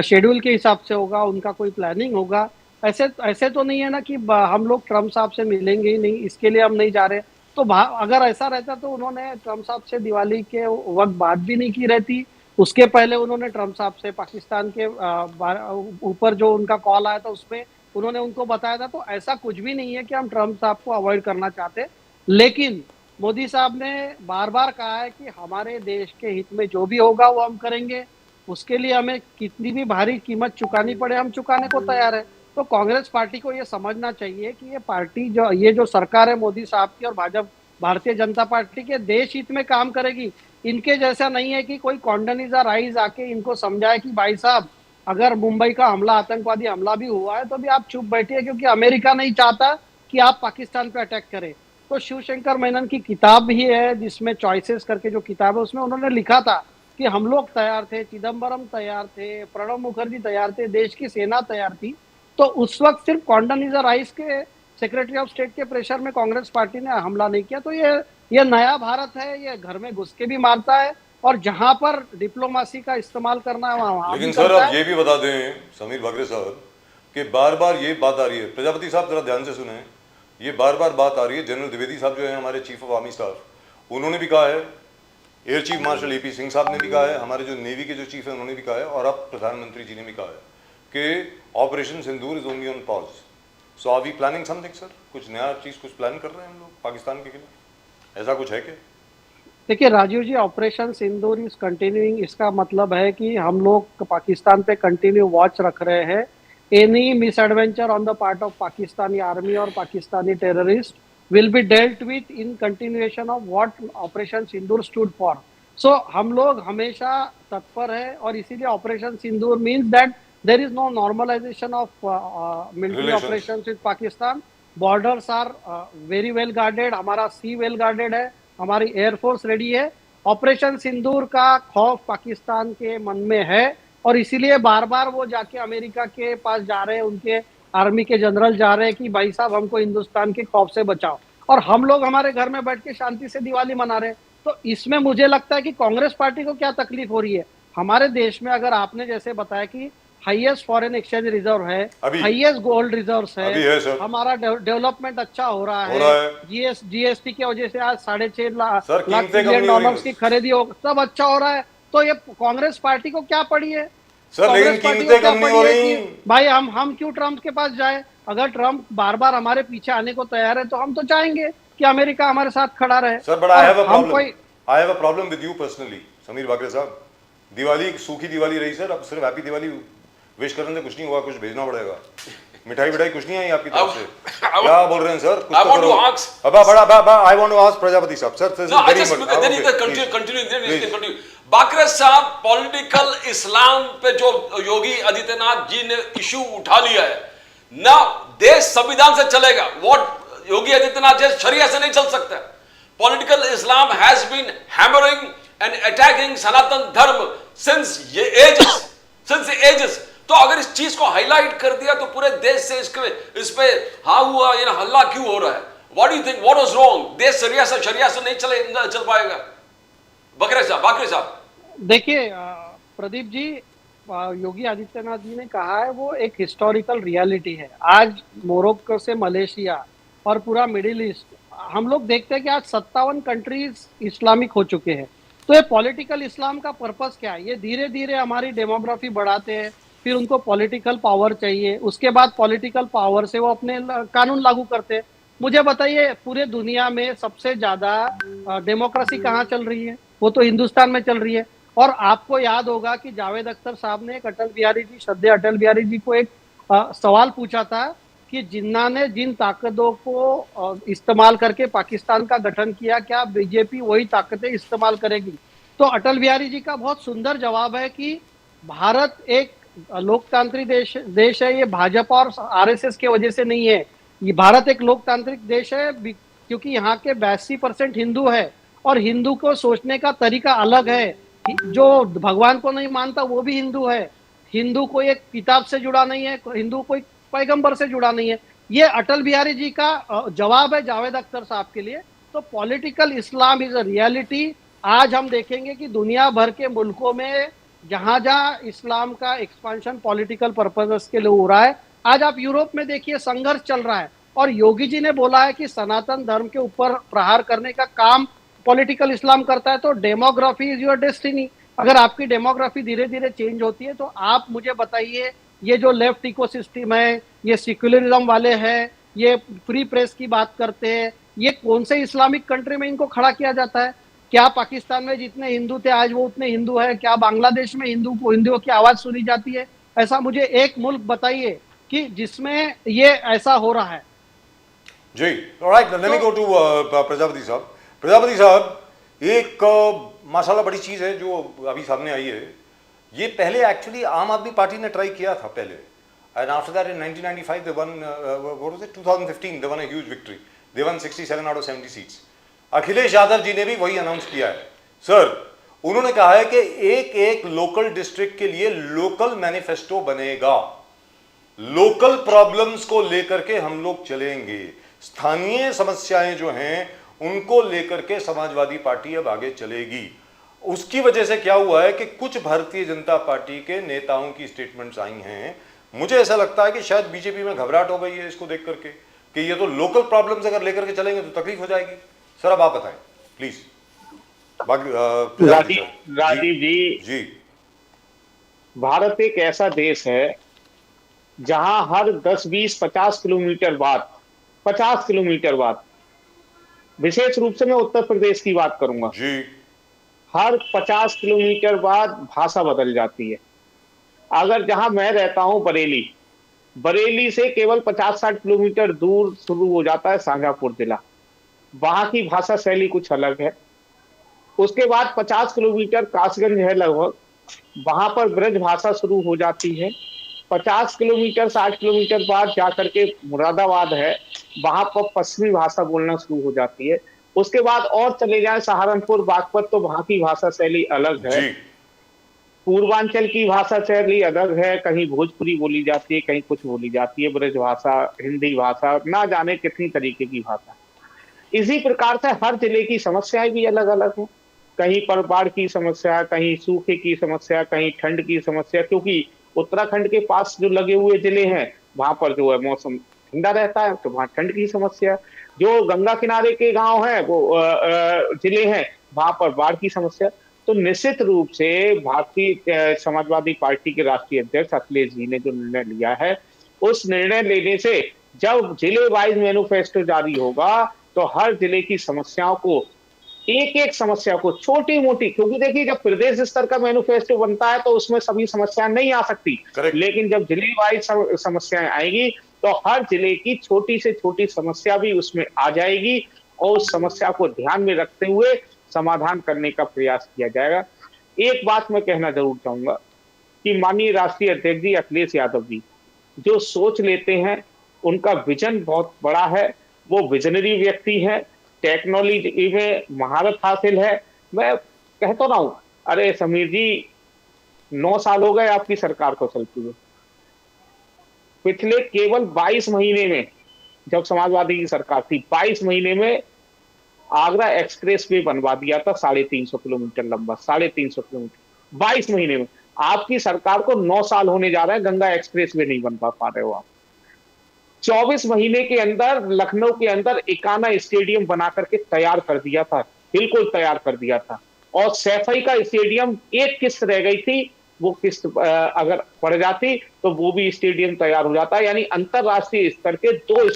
शेड्यूल के हिसाब से होगा, उनका कोई प्लानिंग होगा. ऐसे तो नहीं है ना कि हम लोग ट्रम्प साहब से मिलेंगे ही नहीं, इसके लिए हम नहीं जा रहे. तो अगर ऐसा रहता तो उन्होंने ट्रम्प साहब से दिवाली के वक्त बात भी नहीं की रहती. उसके पहले उन्होंने ट्रम्प साहब से पाकिस्तान के ऊपर जो उनका कॉल आया था उसमें उन्होंने उनको बताया था. तो ऐसा कुछ भी नहीं है कि हम ट्रम्प साहब को अवॉइड करना चाहते. लेकिन मोदी साहब ने बार बार कहा है कि हमारे देश के हित में जो भी होगा वो हम करेंगे, उसके लिए हमें कितनी भी भारी कीमत चुकानी पड़े हम चुकाने को तैयार है। तो कांग्रेस पार्टी को ये समझना चाहिए कि ये पार्टी ये जो सरकार है मोदी साहब की और भाजपा भारतीय जनता पार्टी के देश हित में काम करेगी। इनके जैसा नहीं है कि कोई कॉन्डोलीजा राइस आके इनको समझाए कि भाई साहब अगर मुंबई का हमला आतंकवादी हमला भी हुआ है तो भी आप चुप बैठिए, क्योंकि अमेरिका नहीं चाहता कि आप पाकिस्तान पे अटैक करें। तो शिवशंकर मेनन की किताब भी है जिसमें चॉइसेस करके जो किताब है उसमें उन्होंने लिखा था कि हम लोग तैयार थे, चिदम्बरम तैयार थे, प्रणब मुखर्जी तैयार थे, देश की सेना तैयार थी। तो उस वक्त सिर्फ कॉन्डोलीजा राइस के सेक्रेटरी ऑफ स्टेट के प्रेशर में कांग्रेस पार्टी ने हमला नहीं किया। तो ये नया भारत है, ये घर में घुस के भी मारता है और जहां पर डिप्लोमेसी का इस्तेमाल करना है वहां लेकिन सर अब ये भी बता दें समीर भाकरे साहब कि बार बार ये बात आ रही है, प्रजापति साहब जरा ध्यान से सुने, ये बार बार बात आ रही है, जनरल द्विवेदी साहब जो है हमारे चीफ ऑफ आर्मी स्टाफ, उन्होंने भी कहा है, air chief marshal AP Singh साहब ने भी कहा है, हमारे जो नेवी के जो चीफ है उन्होंने भी कहा है, और अब प्रधानमंत्री जी ने भी कहा है कि operation Sindoor is only on pause. So are we planning something sir? कुछ नया चीज कुछ प्लान कर रहे हैं हम लोग पाकिस्तान के खिलाफ, ऐसा कुछ है क्या? देखिए राजीव जी, ऑपरेशन सिंदूर इज कंटिन्यूइंग, इसका मतलब है कि हम लोग पाकिस्तान पे कंटिन्यू वॉच रख रहे हैं। Any misadventure on the part of Pakistani army और Pakistani terrorist will be dealt with in continuation of what operation Sindoor stood for. So हम लोग हमेशा तत्पर है और इसीलिए operation Sindoor means that there is no normalisation of military operation with Pakistan. Borders are very well guarded, हमारा sea well guarded है, हमारी एयरफोर्स रेडी है। ऑपरेशन सिंदूर का खौफ पाकिस्तान के मन में है और इसीलिए बार बार वो जाके अमेरिका के पास जा रहे हैं, उनके आर्मी के जनरल जा रहे हैं कि भाई साहब हमको हिंदुस्तान के खौफ से बचाओ, और हम लोग हमारे घर में बैठ के शांति से दिवाली मना रहे हैं। तो इसमें मुझे लगता है कि कांग्रेस पार्टी को क्या तकलीफ हो रही है। हमारे देश में अगर आपने जैसे बताया कि हाईएस्ट फॉरेन एक्सचेंज रिजर्व है, हाईएस्ट गोल्ड रिजर्व्स है, हमारा डेवलपमेंट अच्छा हो रहा है, जीएसटी की वजह से आज 6.5 लाख बिलियन डॉलर्स की खरीदी हो, सब अच्छा हो रहा है। तो ये कांग्रेस पार्टी को क्या पड़ी है सर? लेकिन कीमतें कम नहीं हो रही भाई। हम क्यों ट्रम्प के पास जाए? अगर ट्रम्प बार बार हमारे पीछे आने को तैयार है तो हम तो चाहेंगे कि अमेरिका हमारे साथ खड़ा रहे। Sir but I have a problem with you personally Sameer Bhakare साहब। दिवाली सूखी दिवाली रही सर, अब सिर्फ हैप्पी दिवाली विश करने से कुछ नहीं हुआ, कुछ भेजना पड़ेगा। मिठाई विठाई कुछ नहीं आई आपकी तरफ से? क्या बोल रहे हैं सर? कुछ तो करो। I want to ask Prajapati साहब सर। कंटिन्यू बाकरे साहब, पॉलिटिकल इस्लाम पे जो योगी आदित्यनाथ जी ने इशू उठा लिया है ना, देश संविधान से चलेगा। व्हाट योगी आदित्यनाथ जी शरिया से नहीं चल सकता। Political Islam has been hammering and attacking Sanatan Dharma since edges. तो अगर इस चीज को हाईलाइट कर दिया तो पूरे देश से इस पे हाँ हुआ ये हल्ला क्यों हो रहा है? What do you think, what was wrong? देश शरिया से नहीं चल पाएगा। बाकरे साहब देखिए प्रदीप जी, योगी आदित्यनाथ जी ने कहा है वो एक हिस्टोरिकल रियलिटी है। आज मोरक्को से मलेशिया और पूरा मिडिल ईस्ट, हम लोग देखते हैं कि आज 57 कंट्रीज इस्लामिक हो चुके हैं। तो ये पॉलिटिकल इस्लाम का पर्पस क्या है? ये धीरे धीरे हमारी डेमोग्राफी बढ़ाते हैं, फिर उनको पॉलिटिकल पावर चाहिए, उसके बाद पॉलिटिकल पावर से वो अपने कानून लागू करते हैं। मुझे बताइए पूरे दुनिया में सबसे ज्यादा डेमोक्रेसी कहाँ चल रही है? वो तो हिंदुस्तान में चल रही है। और आपको याद होगा कि जावेद अख्तर साहब ने अटल बिहारी जी को एक सवाल पूछा था कि जिन्ना ने जिन ताकतों को इस्तेमाल करके पाकिस्तान का गठन किया, क्या बीजेपी वही ताकतें इस्तेमाल करेगी? तो अटल बिहारी जी का बहुत सुंदर जवाब है कि भारत एक लोकतांत्रिक देश है। ये भाजपा और आरएसएस की वजह से नहीं है, ये भारत एक लोकतांत्रिक देश है क्योंकि यहाँ के 82% हिंदू है और हिंदू को सोचने का तरीका अलग है। जो भगवान को नहीं मानता वो भी हिंदू है। हिंदू कोई एक किताब से जुड़ा नहीं है, हिंदू कोई पैगंबर से जुड़ा नहीं है। ये अटल बिहारी जी का जवाब है जावेद अख्तर साहब के लिए। तो political Islam is a reality. आज हम देखेंगे कि दुनिया भर के मुल्कों में जहां जहां इस्लाम का एक्सपांशन पॉलिटिकल पर्पसेस के लिए हो रहा है, आज आप यूरोप में देखिए संघर्ष चल रहा है। और योगी जी ने बोला है कि सनातन धर्म के ऊपर प्रहार करने का काम पॉलिटिकल इस्लाम करता है। तो डेमोग्राफी इज योर डेस्टिनी। अगर आपकी डेमोग्राफी धीरे धीरे चेंज होती है तो आप मुझे बताइए, ये जो लेफ्ट इकोसिस्टम है, ये सेक्युलरिज्म वाले हैं, ये फ्री प्रेस की बात करते हैं, ये कौन से इस्लामिक कंट्री में इनको खड़ा किया जाता है? क्या पाकिस्तान में जितने हिंदू थे आज वो उतने हिंदू है? क्या बांग्लादेश में हिंदुओं की आवाज सुनी जाती है? ऐसा मुझे एक मुल्क बताइए कि जिसमें ये ऐसा हो रहा है। जी, alright, let me go to Prajapati साहब। प्रजापति साहब, एक माशाल्लाह बड़ी चीज़ है जो अभी सामने आई है। ये पहले एक्चुअली आम आदमी पार्टी ने ट्राई किया था पहले, and after that in 1995 they won, what was it, 2015 they won a huge victory, they won 67 out of 70 seats. Akhilesh Yadav ji ने भी वही अनाउंस किया है सर। उन्होंने कहा है कि एक एक लोकल डिस्ट्रिक्ट के लिए लोकल मैनिफेस्टो बनेगा, लोकल प्रॉब्लम्स को लेकर के हम लोग चलेंगे, स्थानीय समस्याएं जो हैं उनको लेकर के समाजवादी पार्टी अब आगे चलेगी। उसकी वजह से क्या हुआ है कि कुछ भारतीय जनता पार्टी के नेताओं की स्टेटमेंट्स आई हैं। मुझे ऐसा लगता है कि शायद बीजेपी में घबराहट हो गई है इसको देख करके कि ये तो लोकल प्रॉब्लम्स अगर लेकर के चलेंगे तो तकलीफ हो जाएगी। सर अब आप बताएं प्लीज। राजीव जी, जी, भारत एक ऐसा देश है जहां हर 10, 20, 50 किलोमीटर बाद, 50 किलोमीटर बाद, विशेष रूप से मैं उत्तर प्रदेश की बात करूंगा, जी, हर 50 किलोमीटर बाद भाषा बदल जाती है। अगर जहां मैं रहता हूं बरेली, बरेली से केवल 50-60 किलोमीटर दूर शुरू हो जाता है शाहजहांपुर जिला, वहां की भाषा शैली कुछ अलग है। उसके बाद 50 किलोमीटर कासगंज है लगभग, वहां पर ब्रज भाषा शुरू हो जाती है। 50 किलोमीटर 60 किलोमीटर बाद जाकर के मुरादाबाद है, वहां पर पश्चिमी भाषा बोलना शुरू हो जाती है। उसके बाद और चले जाए सहारनपुर, बागपत, तो वहां की भाषा शैली अलग है। जी, पूर्वांचल की भाषा शैली अलग है, कहीं भोजपुरी बोली जाती है, कहीं कुछ बोली जाती है, ब्रज भाषा, हिंदी भाषा, ना जाने कितनी तरीके की भाषा। इसी प्रकार से हर जिले की समस्याएं भी अलग अलग हैं। कहीं पर बाढ़ की समस्या, कहीं सूखे की समस्या, कहीं ठंड की समस्या, क्योंकि उत्तराखंड के पास जो लगे हुए जिले हैं वहां पर जो है मौसम ठंडा रहता है, तो वहां ठंड की समस्या। जो गंगा किनारे के गांव हैं वो जिले हैं, वहां पर बाढ़ की समस्या। तो निश्चित रूप से भारतीय समाजवादी पार्टी के राष्ट्रीय अध्यक्ष अखिलेश जी ने जो निर्णय लिया है, उस निर्णय लेने से जब जिले वाइज मैनिफेस्टो जारी होगा तो हर जिले की समस्याओं को, एक एक समस्या को, छोटी मोटी, क्योंकि देखिए जब प्रदेश स्तर का मैनिफेस्टो बनता है तो उसमें सभी समस्याएं नहीं आ सकती, Correct. लेकिन जब जिले वाइज समस्याएं आएगी तो हर जिले की छोटी से छोटी समस्या भी उसमें आ जाएगी और उस समस्या को ध्यान में रखते हुए समाधान करने का प्रयास किया जाएगा। एक बात मैं कहना जरूर चाहूंगा कि माननीय राष्ट्रीय अध्यक्ष जी अखिलेश यादव जी जो सोच लेते हैं, उनका विजन बहुत बड़ा है, वो विजनरी व्यक्ति है, टेक्नोलॉजी में महारत हासिल है। मैं कहता रहा हूं, अरे समीर जी 9 साल हो गए आपकी सरकार को चलती हुए, पिछले केवल 22 महीने में, जब समाजवादी की सरकार थी, 22 महीने में आगरा एक्सप्रेस वे बनवा दिया था 350 किलोमीटर लंबा, 350 किलोमीटर 22 महीने में। आपकी सरकार को 9 साल होने जा रहे हैं, गंगा एक्सप्रेस वे नहीं बनवा पा रहे हो आप। 24 महीने के अंदर लखनऊ के अंदर इकाना स्टेडियम बना करके तैयार कर दिया था, बिल्कुल तैयार कर दिया था। और सैफई का स्टेडियम एक किस्त रह गई थी, वो किस्त अगर पड़ जाती तो वो भी स्टेडियम तैयार हो जाता। यानी अंतरराष्ट्रीय स्तर के दो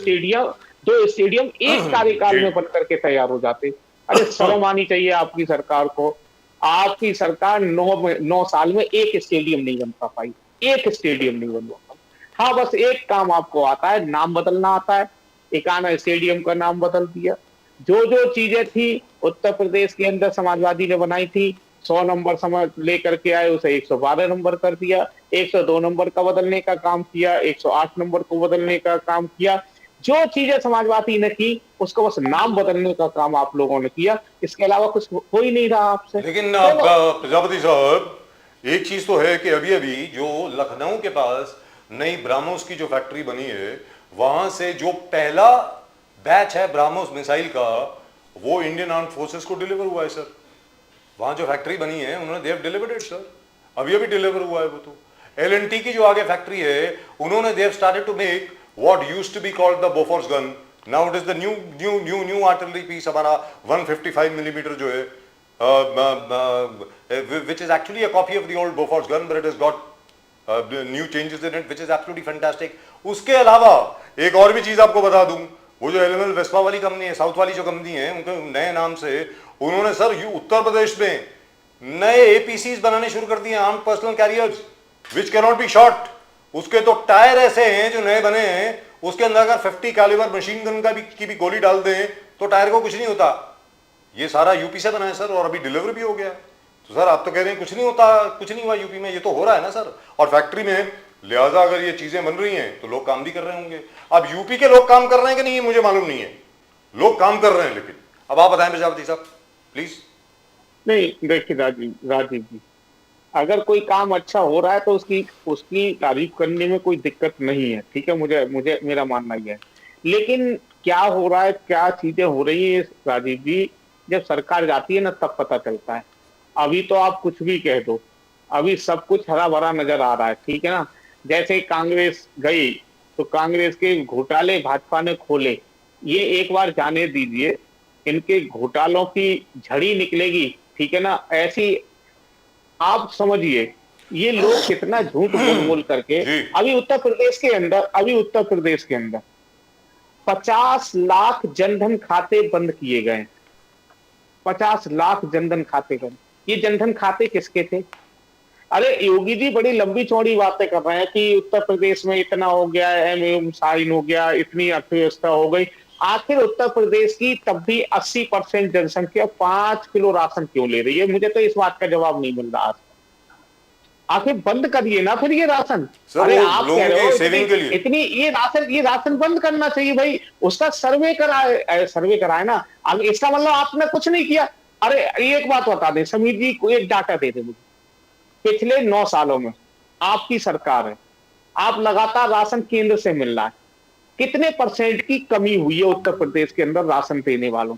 स्टेडियम एक कार्यकाल में बन करके तैयार हो जाते। अरे शर्म आनी चाहिए आपकी सरकार को। आपकी सरकार 9 साल में एक स्टेडियम नहीं बनता पाई, एक स्टेडियम नहीं बनवा पाई। हाँ, बस एक काम आपको आता है, नाम बदलना आता है। इकाना स्टेडियम का नाम बदल दिया। जो जो चीजें थी उत्तर प्रदेश के अंदर समाजवादी ने बनाई थी, 100 नंबर समझ लेकर के आए, उसे 112 नंबर कर दिया। 102 नंबर का बदलने का काम किया, 108 नंबर को बदलने का काम किया। जो चीजें समाजवादी ने की उसको बस नाम बदलने का काम आप लोगों ने किया, इसके अलावा कुछ हो ही नहीं रहा आपसे। लेकिन प्रजापति साहब, एक चीज तो है कि अभी अभी जो लखनऊ के पास नई ब्राह्मोस की जो फैक्ट्री बनी है, वहां से जो पहला बैच है ब्राह्मोस मिसाइल का, वो इंडियन आर्म फोर्सेस को डिलीवर हुआ है सर। वहां जो फैक्ट्री बनी है उन्होंने they have delivered it sir, अभी अभी डिलीवर हुआ है वो। तो L&T की जो आगे फैक्ट्री है, उन्होंने they have started to make what used to be called the Bofors gun, now it is the new artillery piece, हमारा 155 मिलीमीटर जो है, which is actually a copy of the old Bofors gun, but it has got new changes in it, which is absolutely fantastic. उसके अलावा एक और भी चीज आपको बता दूं, वो जो एलएमएल वेस्पा वाली कंपनी है, साउथ वाली जो कंपनी है, उनके नए नाम से उन्होंने सर उत्तर प्रदेश में नए एपीसीज बनाने शुरू कर दिए, armed personal carriers which can not be shot. उसके तो टायर ऐसे हैं जो नए बने हैं, उसके अंदर अगर 50 कैलिबर मशीन गन की भी गोली डाल दें तो टायर को कुछ नहीं होता। ये सारा यूपी से बना है सर, और अभी डिलीवर भी हो गया। तो सर आप तो कह रहे हैं कुछ नहीं होता, कुछ नहीं हुआ यूपी में, ये तो हो रहा है ना सर। और फैक्ट्री में लिहाजा अगर ये चीजें बन रही हैं तो लोग काम भी कर रहे होंगे। अब यूपी के लोग काम कर रहे हैं कि नहीं मुझे मालूम नहीं है, लोग काम कर रहे हैं। लेकिन अब आप बताएं प्रजापति साहब प्लीज। नहीं देखिए राजीव जी, अगर कोई काम अच्छा हो रहा है तो उसकी तारीफ करने में कोई दिक्कत नहीं है, ठीक है, मुझे मुझे मेरा मानना यह है। लेकिन क्या हो रहा है, क्या चीजें हो रही है राजीव जी, जब सरकार जाती है ना तब पता चलता है। अभी तो आप कुछ भी कह दो, अभी सब कुछ हरा भरा नजर आ रहा है, ठीक है ना। जैसे कांग्रेस गई तो कांग्रेस के घोटाले भाजपा ने खोले, ये एक बार जाने दीजिए, इनके घोटालों की झड़ी निकलेगी, ठीक है ना। ऐसी आप समझिए ये लोग कितना झूठ बोल बोल करके अभी उत्तर प्रदेश के अंदर 50 लाख जनधन खाते बंद किए गए। 50 लाख जनधन खाते बंद। ये जनधन खाते किसके थे? अरे योगी जी बड़ी लंबी चौड़ी बातें कर रहे हैं कि उत्तर प्रदेश में इतना हो गया, एमएम साइन हो गया, इतनी अर्थव्यवस्था हो गई। आखिर उत्तर प्रदेश की तब भी 80% जनसंख्या 5 किलो राशन क्यों ले रही है? मुझे तो इस बात का जवाब नहीं मिल रहा। आखिर बंद करिए ना फिर ये राशन। अरे आप कह रहे हो सेविंग के लिए इतनी ये राशन बंद करना चाहिए भाई। उसका सर्वे कराए ना। अब इसका मतलब आपने कुछ नहीं किया। अरे एक बात बता दें समीर जी, को एक डाटा दे दे मुझे, पिछले 9 सालों में आपकी सरकार है, आप लगातार राशन केंद्र से मिल रहा है, कितने % की कमी हुई है उत्तर प्रदेश के अंदर राशन देने वालों?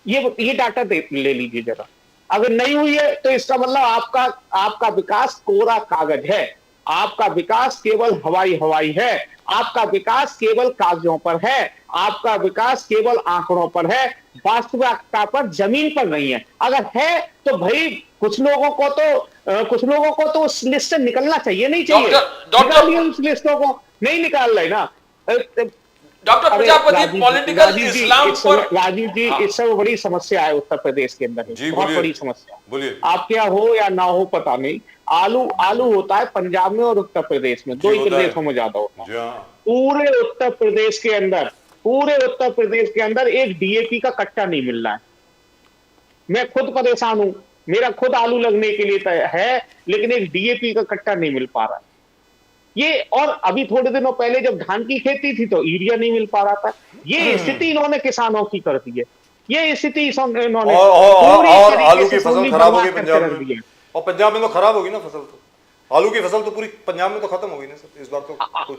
ये डाटा ले लीजिए जरा। अगर नहीं हुई है तो इसका मतलब आपका विकास कोरा कागज है, आपका विकास केवल हवाई है, आपका विकास केवल कागजों पर है, आपका विकास केवल आंकड़ों पर है, वास्तविकता पर जमीन पर नहीं है। अगर है तो भाई कुछ लोगों को तो उस लिस्ट से निकलना चाहिए, नहीं चाहिए? निकालिए उस लिस्टों को, नहीं निकाल रहे ना। डॉक्टर प्रजापति पॉलिटिकल इस्लाम पर राजीव जी इस समय बड़ी समस्या है उत्तर प्रदेश के अंदर, बहुत बड़ी समस्या। बोलिए। आप क्या हो या ना हो पता नहीं, आलू होता है पंजाब में और उत्तर प्रदेश में, 2 ही प्रदेशों में ज्यादा होता है। पूरे उत्तर प्रदेश के अंदर एक डीएपी का कट्टा नहीं मिल रहा है। मैं खुद परेशान हूं, मेरा खुद आलू लगने के लिए है, लेकिन एक डीएपी का कट्टा नहीं मिल पा रहा है ये। और अभी थोड़े दिनों पहले जब धान की खेती थी तो यूरिया नहीं मिल पा रहा था। ये स्थिति इन्होंने किसानों की कर दी है, ये स्थिति इन्होंने। और आलू की फसल खराब होगी पंजाब में, और पंजाब में तो खराब होगी ना फसल। तो आलू की फसल तो पूरी पंजाब में तो खत्म होगी ना सर इस बार तो।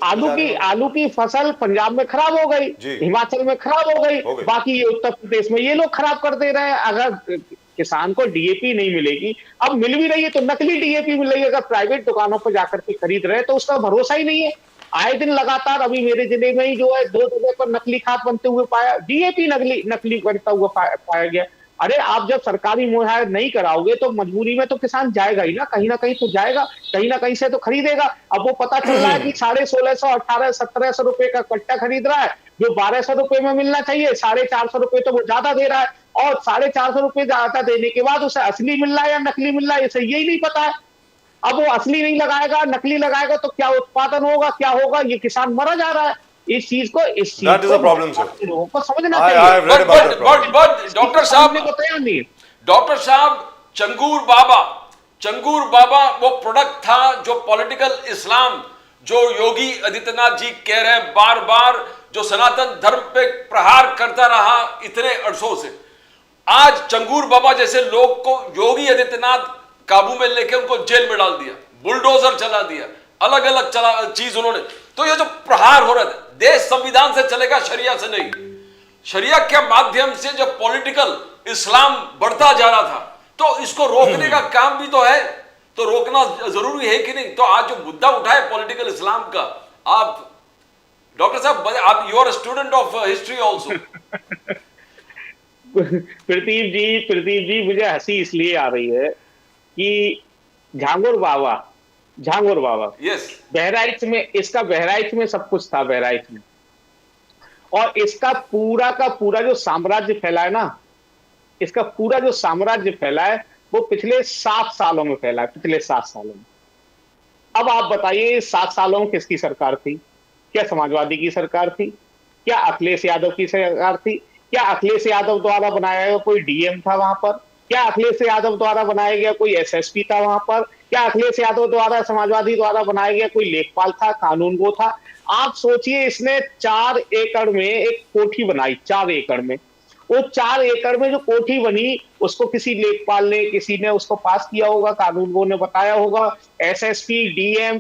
आलू की फसल पंजाब में खराब हो गई, हिमाचल में खराब हो गई, बाकी ये उत्तर प्रदेश में ये लोग खराब कर दे रहे हैं। अगर किसान को डीएपी नहीं मिलेगी, अब मिल भी रही है तो नकली डीएपी मिल रही है। अगर प्राइवेट दुकानों पर जाकर के खरीद रहे हैं तो उसका भरोसा ही नहीं है। आए दिन लगातार अभी मेरे जिले में ही जो है 2 जगह पर नकली खाद बनते हुए पाया, डीएपी नकली बनता हुआ पाया गया। अरे आप जब सरकारी मुहैया नहीं कराओगे तो मजबूरी में तो किसान जाएगा ही ना कहीं तो जाएगा, कहीं ना कहीं से तो खरीदेगा। अब वो पता चल रहा है कि 1650, 1800-1700 रुपए का कट्टा खरीद रहा है, जो 1200 रुपए में मिलना चाहिए, 450 रुपए तो वो ज्यादा दे रहा है। और 450 रुपए ज्यादा देने के बाद उसे असली मिल रहा है या नकली मिल रहा है, इसे यही नहीं पता है। अब वो असली नहीं लगाएगा, नकली लगाएगा तो क्या उत्पादन होगा, क्या होगा? ये किसान मरा जा रहा है। इस चीज को लोगों को समझना चाहिए। डॉक्टर साहब चंगूर बाबा वो प्रोडक्ट था जो पॉलिटिकल इस्लाम, जो योगी आदित्यनाथ जी कह रहे हैं बार बार, जो सनातन धर्म पे प्रहार करता रहा इतने अरसों से। आज चंगूर बाबा जैसे लोग को योगी आदित्यनाथ काबू में लेके उनको जेल में डाल दिया, बुलडोजर चला दिया, अलग अलग चीज उन्होंने। तो ये जो प्रहार हो रहा है, देश संविधान से चलेगा, शरिया से नहीं। शरिया के माध्यम से जब पॉलिटिकल इस्लाम बढ़ता जा रहा था तो इसको रोकने का काम भी तो है, तो रोकना जरूरी है कि नहीं? तो आज जो मुद्दा उठा है पॉलिटिकल इस्लाम का, आप डॉक्टर साहब आप you are student of history also. Pradeep ji मुझे हंसी इसलिए आ रही है कि झांगुर बाबा यस, बहराइच में सब कुछ था बहराइच में। और इसका पूरा का पूरा जो साम्राज्य फैला है ना, इसका पूरा जो साम्राज्य फैला है वो पिछले 7 सालों में फैला है, पिछले 7 सालों में। अब आप बताइए 7 सालों में किसकी सरकार थी? क्या समाजवादी की सरकार थी? क्या अखिलेश यादव की सरकार थी? क्या अखिलेश यादव द्वारा बनाया गया कोई डीएम था वहां पर? क्या अखिलेश यादव द्वारा बनाया गया कोई एसएसपी था वहां पर? क्या अखिलेश यादव द्वारा, समाजवादी द्वारा बनाया गया कोई लेखपाल था, कानून गो था? आप सोचिए, इसने 4 एकड़ में एक कोठी बनाई, 4 एकड़ में। वो 4 एकड़ में जो कोठी बनी, उसको किसी लेखपाल ने, किसी ने उसको पास किया होगा, कानूनगो ने बताया होगा, एसएसपी, डीएम,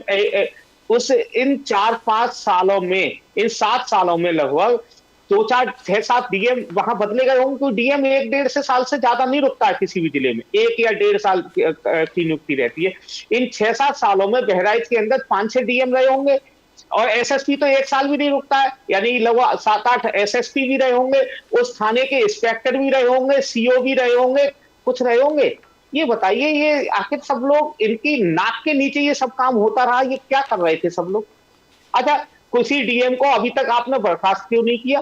उस इन 4-5 सालों में, इन 7 सालों में लगभग 2-4-6-7 डीएम वहां बदले गए होंगे। क्योंकि डीएम 1-1.5 से ज्यादा नहीं रुकता है किसी भी जिले में, 1 या 1.5 साल की नियुक्ति रहती है। इन 6-7 सालों में बहराइच के अंदर 5-6 डीएम रहे होंगे, और एसएसपी तो 1 साल भी नहीं रुकता है, यानी लगभग 7-8 एसएसपी भी रहे होंगे, उस थाने के इंस्पेक्टर भी रहे होंगे, सीओ भी रहे होंगे, कुछ रहे होंगे। ये बताइए, ये आखिर सब लोग, इनकी नाक के नीचे ये सब काम होता रहा, ये क्या कर रहे थे सब लोग? अच्छा, किसी डीएम को अभी तक आपने बर्खास्त क्यों नहीं किया?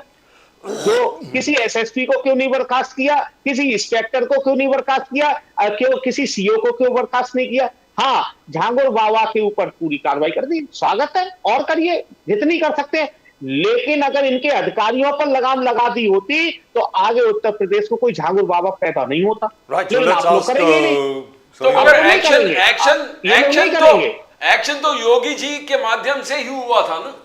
जो किसी एसएसपी को क्यों नहीं बर्खास्त किया? किसी इंस्पेक्टर को क्यों नहीं बर्खास्त किया? क्यों किसी सीओ को क्यों बर्खास्त नहीं किया? हाँ, झांगुर बाबा के ऊपर पूरी कार्रवाई कर दी, स्वागत है, और करिए जितनी कर सकते हैं। लेकिन अगर इनके अधिकारियों पर लगाम लगा दी होती तो आगे उत्तर प्रदेश में कोई झांगुर बाबा पैदा नहीं होता। Right, so लेकिन let's आप लोग ask, करेंगे नहीं। तो Sunil अगर Bhai. नहीं एक्शन करेंगे। एक्शन ये लोग नहीं एक्शन करेंगे। तो एक्शन तो योगी जी के माध्यम से ही हुआ था ना।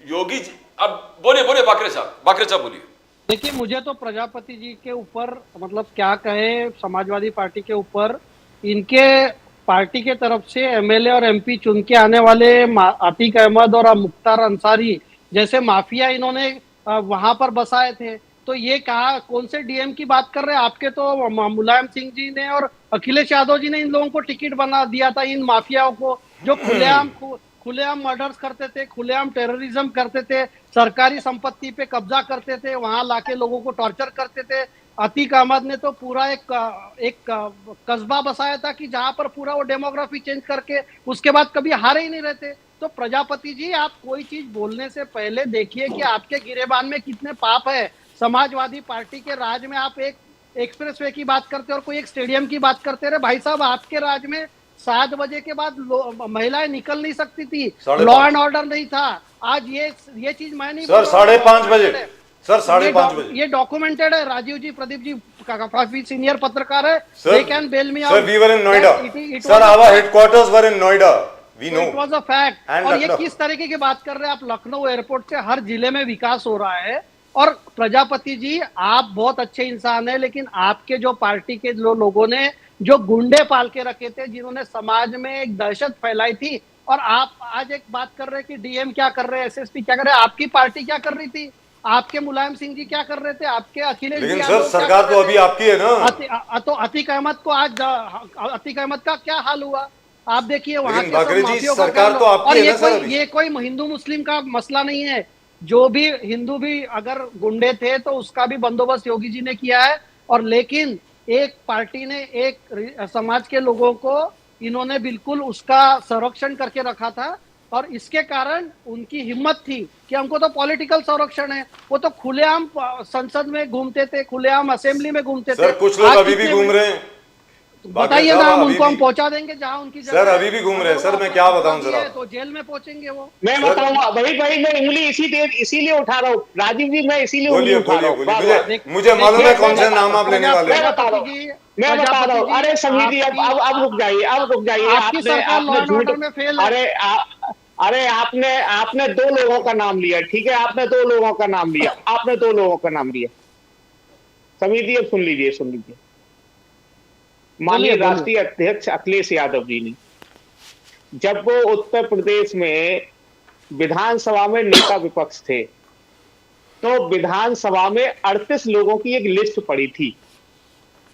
योगी जी, अब बोलिए बोलिए बाकरे साहब बोलिए। देखिए, मुझे तो प्रजापति जी के ऊपर, मतलब क्या कहे, समाजवादी पार्टी के ऊपर, इनके पार्टी के तरफ से एमएलए और एमपी चुन के आने वाले अतीक अहमद और मुख्तार अंसारी जैसे माफिया इन्होंने वहां पर बसाए थे। तो ये कहा, कौन से डीएम की बात कर रहे हैं? आपके तो मुलायम सिंह जी ने और अखिलेश यादव जी ने इन लोगों को टिकट बना दिया था, इन माफियाओं को, जो खुलेआम मर्डर्स करते थे, खुलेआम टेररिज्म करते थे, सरकारी संपत्ति पे कब्जा करते थे, वहां लाके लोगों को टॉर्चर करते थे। अतीक अहमद ने तो पूरा एक कस्बा बसाया था कि जहां पर पूरा वो डेमोग्राफी चेंज करके उसके बाद कभी हारे ही नहीं रहते। तो प्रजापति जी, आप कोई चीज बोलने से पहले देखिए कि आपके गिरेबान में कितने पाप है। समाजवादी पार्टी के राज में आप एक एक्सप्रेसवे की बात करते और कोई एक स्टेडियम की बात करते रहे। भाई साहब, आपके राज में 7 बजे के बाद महिलाएं निकल नहीं सकती थी, लॉ एंड ऑर्डर नहीं था। आज ये चीज मैं नहीं सर 5:30 बजे, सर 5:30 बजे ये डॉक्यूमेंटेड है। राजीव जी, प्रदीप जी काफी सीनियर पत्रकार है, Sir, they can bail me out. sir, we were in Noida. It Sir, was a our fact. headquarters were in Noida. We know. It was a fact. And और ये Lucknow. किस तरीके की बात कर रहे हैं आप? लखनऊ एयरपोर्ट से हर जिले में विकास हो रहा है। और प्रजापति जी, आप बहुत अच्छे इंसान हैं, लेकिन आपके जो पार्टी के जो लोगों ने जो गुंडे पाल के रखे थे, जिन्होंने समाज में एक दहशत फैलाई थी, और आप आज एक बात कर रहे हैं कि डीएम क्या कर रहे हैं, एसएसपी क्या कर रहे हैं। आपकी पार्टी क्या कर रही थी? आपके मुलायम सिंह जी क्या कर रहे थे? आपके अखिलेश लेकिन जी सर यादव क्या सरकार कर तो रहे अभी थे? आपकी है ना। तो अतीक अहमद को आज अतीक अहमद का क्या हाल हुआ? आप देखिए वहां लेकिन के सब बाकरे जी, माफियों का सरकार क्या। तो आपकी और है ना सर अभी। ये कोई हिंदू मुस्लिम का मसला नहीं है। जो भी हिंदू भी अगर गुंडे थे तो उसका भी बंदोबस्त योगी जी ने किया है। और लेकिन एक पार्टी ने, एक समाज के लोगों को इन्होंने बिल्कुल उसका संरक्षण करके रखा था, और इसके कारण उनकी हिम्मत थी कि हमको तो पॉलिटिकल संरक्षण है। वो तो खुलेआम संसद में घूमते थे, खुलेआम असेंबली में घूमते थे। सर कुछ लोग आज अभी भी कितने घूम रहे हैं। बताइए बाकी ना, साहब हम उनको अभी हम भी- पहुंचा देंगे जहां उनकी जगह सर है। अभी भी घूम रहे हैं। अगर सर वो मैं अपना क्या अपराधी बताऊं है जरा। तो जेल में पहुंचेंगे वो। मैं सर- बताऊंगा भाई, मैं उंगली इसीलिए उठा रहा हूँ राजीव जी, मैं इसीलिए उंगली बोलिए उठा रहा बोलिए हूँ। बोलिए, बार बार। मुझे मालूम है कौन से मैं नाम आप लेने वाले मैं हैं। बता रहा हूँ, मैं बता रहा हूँ। अरे समीर जी, अब रुक जाइए, अब रुक जाइए। आपकी सरकार लॉ आपने एंड झूठ, ऑर्डर में फेल है। अरे आपने 2 लोगों का नाम लिया, ठीक है? आपने 2 लोगों का नाम लिया, आपने 2 लोगों का नाम लिया। समीर जी, अब सुन लीजिए। माननीय बोलिए। राष्ट्रीय अध्यक्ष अखिलेश यादव जी ने, जब वो उत्तर प्रदेश में विधानसभा में नेता विपक्ष थे, तो विधानसभा में 38 लोगों की एक लिस्ट पड़ी थी,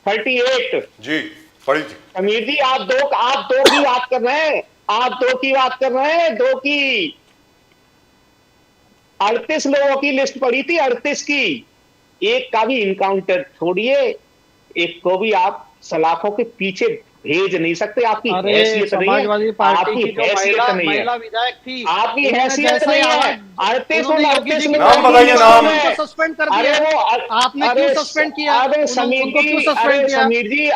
38। जी पढ़ी थी। समीर जी, आप दो की बात कर रहे हैं, आप 2 की बात कर रहे हैं, 2 की 38 लोगों की लिस्ट पड़ी थी, 38 की। एक का भी इनकाउंटर छोड़िए, एक को भी आप सलाखों के पीछे भेज नहीं सकते, आपकी अरे हैसियत नहीं है, समाजवादी पार्टी आपकी की जो हैसियत नहीं है, महिला विधायक थी, आपकी उन्होंने हैसियत जैसा ही नहीं है। आवाज, 38 उन्होंने योगी जी की नाम पार्टी बताइए, के नाम। उनको सस्पेंड कर अरे दिया। वो आपने क्यों सस्पेंड किया? अरे समीर उनको क्यों जी, सस्पेंड अरे किया? समीर जी,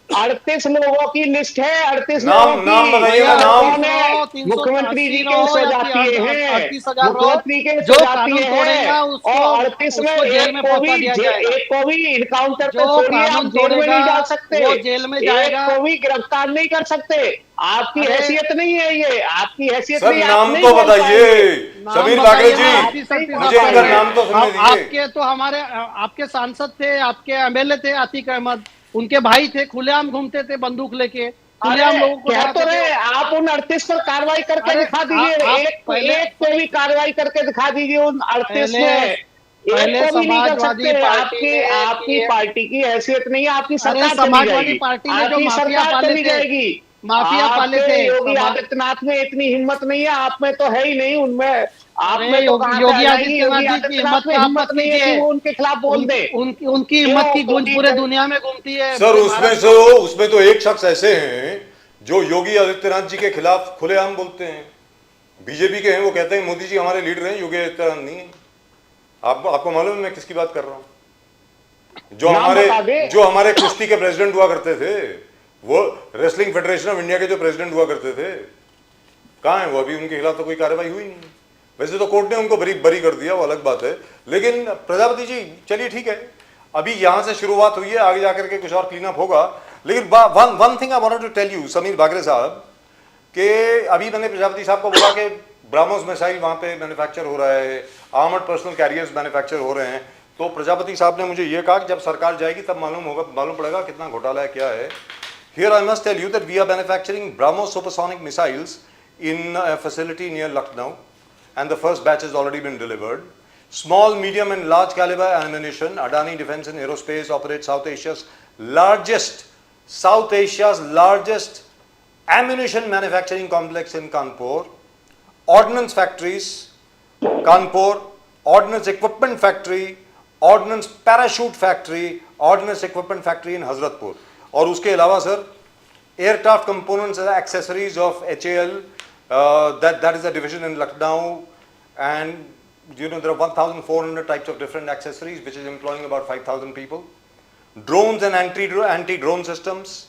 38 लोगों की लिस्ट है, 38 लोगों नाम की। नाम बताइएगा, भैया और नाम। 38 कौन न है? हो, मुख्यमंत्री 380 जी न के हो, या स्वजातीय हैं, 38,000 रहो, मुख्यमंत्री के जो स्वजातीय कानून तोड़ेगा हैं। उसको और 38 में उसको जेल में पहुंचा दिया जाएगा। एक को भी इनकाउंटर पे जो छोड़िए, आप कानून जेल में तोड़ेगा नहीं डाल सकते, वो जेल में एक जाएगा। को भी गिरफ्तार नहीं कर सकते। आपकी अरे हैसियत नहीं है, ये आपकी हैसियत सर नहीं, आप नाम नहीं तो बोल बताइए, पाएंगे, नाम समीर बागरे बताइए ना, जी, आप नहीं 38-38 बोल मुझे इनका बताइए। पाएंगे। नाम तो सुनने दीजिए। आपके तो हमारे आपके सांसद थे, आपके एमएलए थे आतिक अहमद, उनके भाई थे, खुलेआम घूमते थे बंदूक लेके, खुलेआम अरे लोगों को कह तो डराते थे। रहे, आप उन 38 पर कार्रवाई करके अरे दिखा दीजिए, आप एक पहले एक पे भी कार्रवाई करके दिखा दीजिए उन 38 पहले में, एक पहले को भी नहीं कर समाजवादी सकते। पार्टी आपकी ने आपकी किए। पार्टी की हैसियत नहीं है, आपकी अरे सरकार चली समाजवादी जाएगी, पार्टी ने जो आपकी माफिया सरकार पाले चली थे, जाएगी। माफिया पाले आपके थे योगी आदित्यनाथ में इतनी हिम्मत नहीं है, आप में तो है ही नहीं, उनमें आप अरे में तो कहां से आ योगी जाएगी। आदित्यनाथ योगी जी की हिम्मत आदित्यनाथ में का आप हिम्मत मत नहीं है कि कीजिए। वो उनके खिलाफ बोल दे। उनकी हिम्मत क्यों? की गूंज क्योंकि पूरे दुनिया में घूमती है, सर पूरे उसमें भारत से में। उसमें तो एक शख्स ऐसे हैं जो योगी आदित्यनाथ जी के खिलाफ खुलेआम बोलते हैं, बीजेपी के हैं, वो कहते हैं मोदी जी हमारे लीडर हैं, योगी आदित्यनाथ नहीं है। आपको मालूम है मैं किसकी बात कर रहा हूं? नाम बता दे। जो हमारे कुश्ती के प्रेसिडेंट हुआ करते थे, वो रेसलिंग फेडरेशन ऑफ इंडिया के जो प्रेसिडेंट हुआ करते थे, कहाँ है वो? अभी उनके खिलाफ तो कोई कार्रवाई हुई नहीं। वैसे तो कोर्ट ने उनको बरी कर दिया, वो अलग बात है, लेकिन प्रजापति जी चलिए ठीक है, अभी यहां से शुरुआत हुई है, आगे जाकर के कुछ और क्लीन अप होगा। लेकिन one thing I wanted to tell you Sameer Bagre साहब, कि अभी मैंने प्रजापति साहब को बोला कि ब्राह्मोस मिसाइल वहां पे मैन्युफैक्चर हो रहा है, आर्मर्ड पर्सनल कैरियर्स मैन्युफैक्चर हो रहे हैं, तो प्रजापति साहब ने मुझे ये कहा कि जब सरकार जाएगी तब मालूम पड़ेगा कितना घोटाला है, क्या है। Here I must tell you that we are manufacturing BrahMos supersonic missiles in a facility near Lucknow, and the first batch has already been delivered. Small, medium and large caliber ammunition, Adani Defence and Aerospace operates South Asia's largest ammunition manufacturing complex in Kanpur. Ordnance factories, Kanpur, ordnance equipment factory, ordnance parachute factory, ordnance equipment factory in Hazratpur. और उसके अलावा sir aircraft components and accessories of HAL, that is a division in Lucknow, and you know there are 1,400 types of different accessories which is employing about 5,000 people. Drones and anti-drone systems,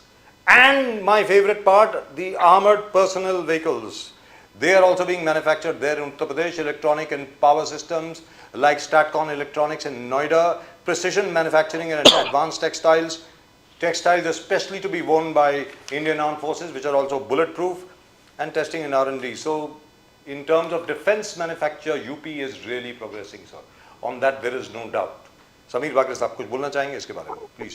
and my favorite part, the armored personnel vehicles. They are also being manufactured there in Uttar Pradesh. Electronic and power systems like Statcon Electronics in Noida, precision manufacturing and advanced textiles especially to be worn by Indian Armed Forces, which are also bulletproof, and testing in R&D. So in terms of defense manufacture, UP is really progressing, sir. On that there is no doubt. Sameer Bagre साहब कुछ बोलना चाहेंगे इसके बारे में, please.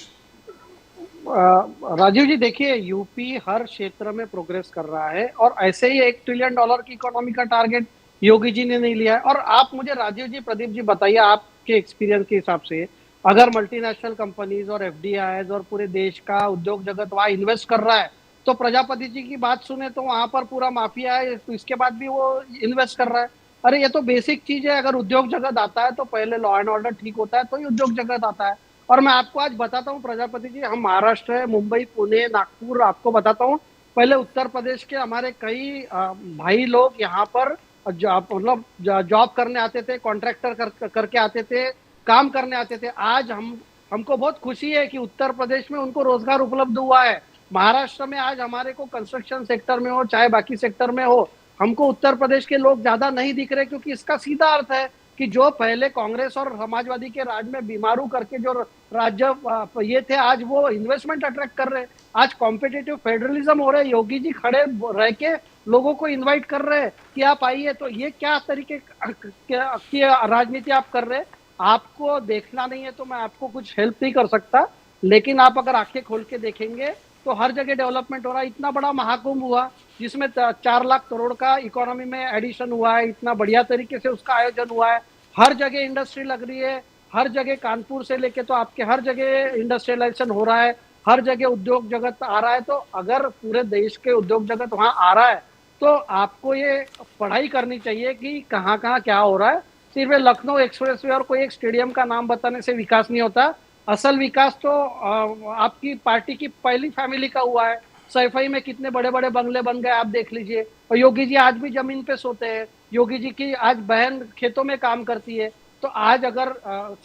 Rajiv जी देखिए, UP हर क्षेत्र में प्रोग्रेस कर रहा है, और ऐसे ही $1 ट्रिलियन की इकोनॉमी का टारगेट योगी जी ने नहीं लिया है। और आप मुझे राजीव जी, प्रदीप जी बताइए, आपके एक्सपीरियंस के हिसाब से अगर मल्टीनेशनल कंपनीज और एफडीआईज और पूरे देश का उद्योग जगत वहां इन्वेस्ट कर रहा है, तो प्रजापति जी की बात सुने तो वहां पर पूरा माफिया है, तो इसके बाद भी वो इन्वेस्ट कर रहा है। अरे ये तो बेसिक चीज है, अगर उद्योग जगत आता है तो पहले लॉ एंड ऑर्डर ठीक होता है तो ही उद्योग जगत आता है। और मैं आपको आज बताता हूँ प्रजापति जी, हम महाराष्ट्र है, मुंबई, पुणे, नागपुर, आपको बताता हूँ, पहले उत्तर प्रदेश के हमारे कई भाई लोग यहाँ पर मतलब जॉब करने आते थे, कॉन्ट्रैक्टर करके आते थे, काम करने आते थे। आज हमको बहुत खुशी है कि उत्तर प्रदेश में उनको रोजगार उपलब्ध हुआ है। महाराष्ट्र में आज हमारे को कंस्ट्रक्शन सेक्टर में हो चाहे बाकी सेक्टर में हो, हमको उत्तर प्रदेश के लोग ज्यादा नहीं दिख रहे, क्योंकि इसका सीधा अर्थ है कि जो पहले कांग्रेस और समाजवादी के राज में बीमारू करके जो राज्य ये थे, आज वो इन्वेस्टमेंट अट्रैक्ट कर रहे हैं। आज कॉम्पिटिटिव फेडरलिज्म हो रहा है, योगी जी खड़े रह के लोगों को इन्वाइट कर रहे हैं कि आप आइए। तो ये क्या तरीके की राजनीति आप कर रहे हैं? आपको देखना नहीं है तो मैं आपको कुछ हेल्प नहीं कर सकता, लेकिन आप अगर आंखें खोल के देखेंगे तो हर जगह डेवलपमेंट हो रहा है। इतना बड़ा महाकुंभ हुआ जिसमें 4 लाख करोड़ का इकोनॉमी में एडिशन हुआ है, इतना बढ़िया तरीके से उसका आयोजन हुआ है, हर जगह इंडस्ट्री लग रही है, हर जगह कानपुर से लेके तो आपके हर जगह इंडस्ट्रियलाइजेशन हो रहा है, हर जगह उद्योग जगत आ रहा है। तो अगर पूरे देश के उद्योग जगत वहां आ रहा है तो आपको ये पढ़ाई करनी चाहिए कि कहाँ कहाँ क्या हो रहा है। सिर्फ लखनऊ एक्सप्रेस वे और कोई एक स्टेडियम का नाम बताने से विकास नहीं होता। असल विकास तो आपकी पार्टी की पहली फैमिली का हुआ है। सैफई में कितने बड़े बड़े बंगले बन गए आप देख लीजिए। और योगी जी आज भी जमीन पे सोते हैं। योगी जी की आज बहन खेतों में काम करती है। तो आज अगर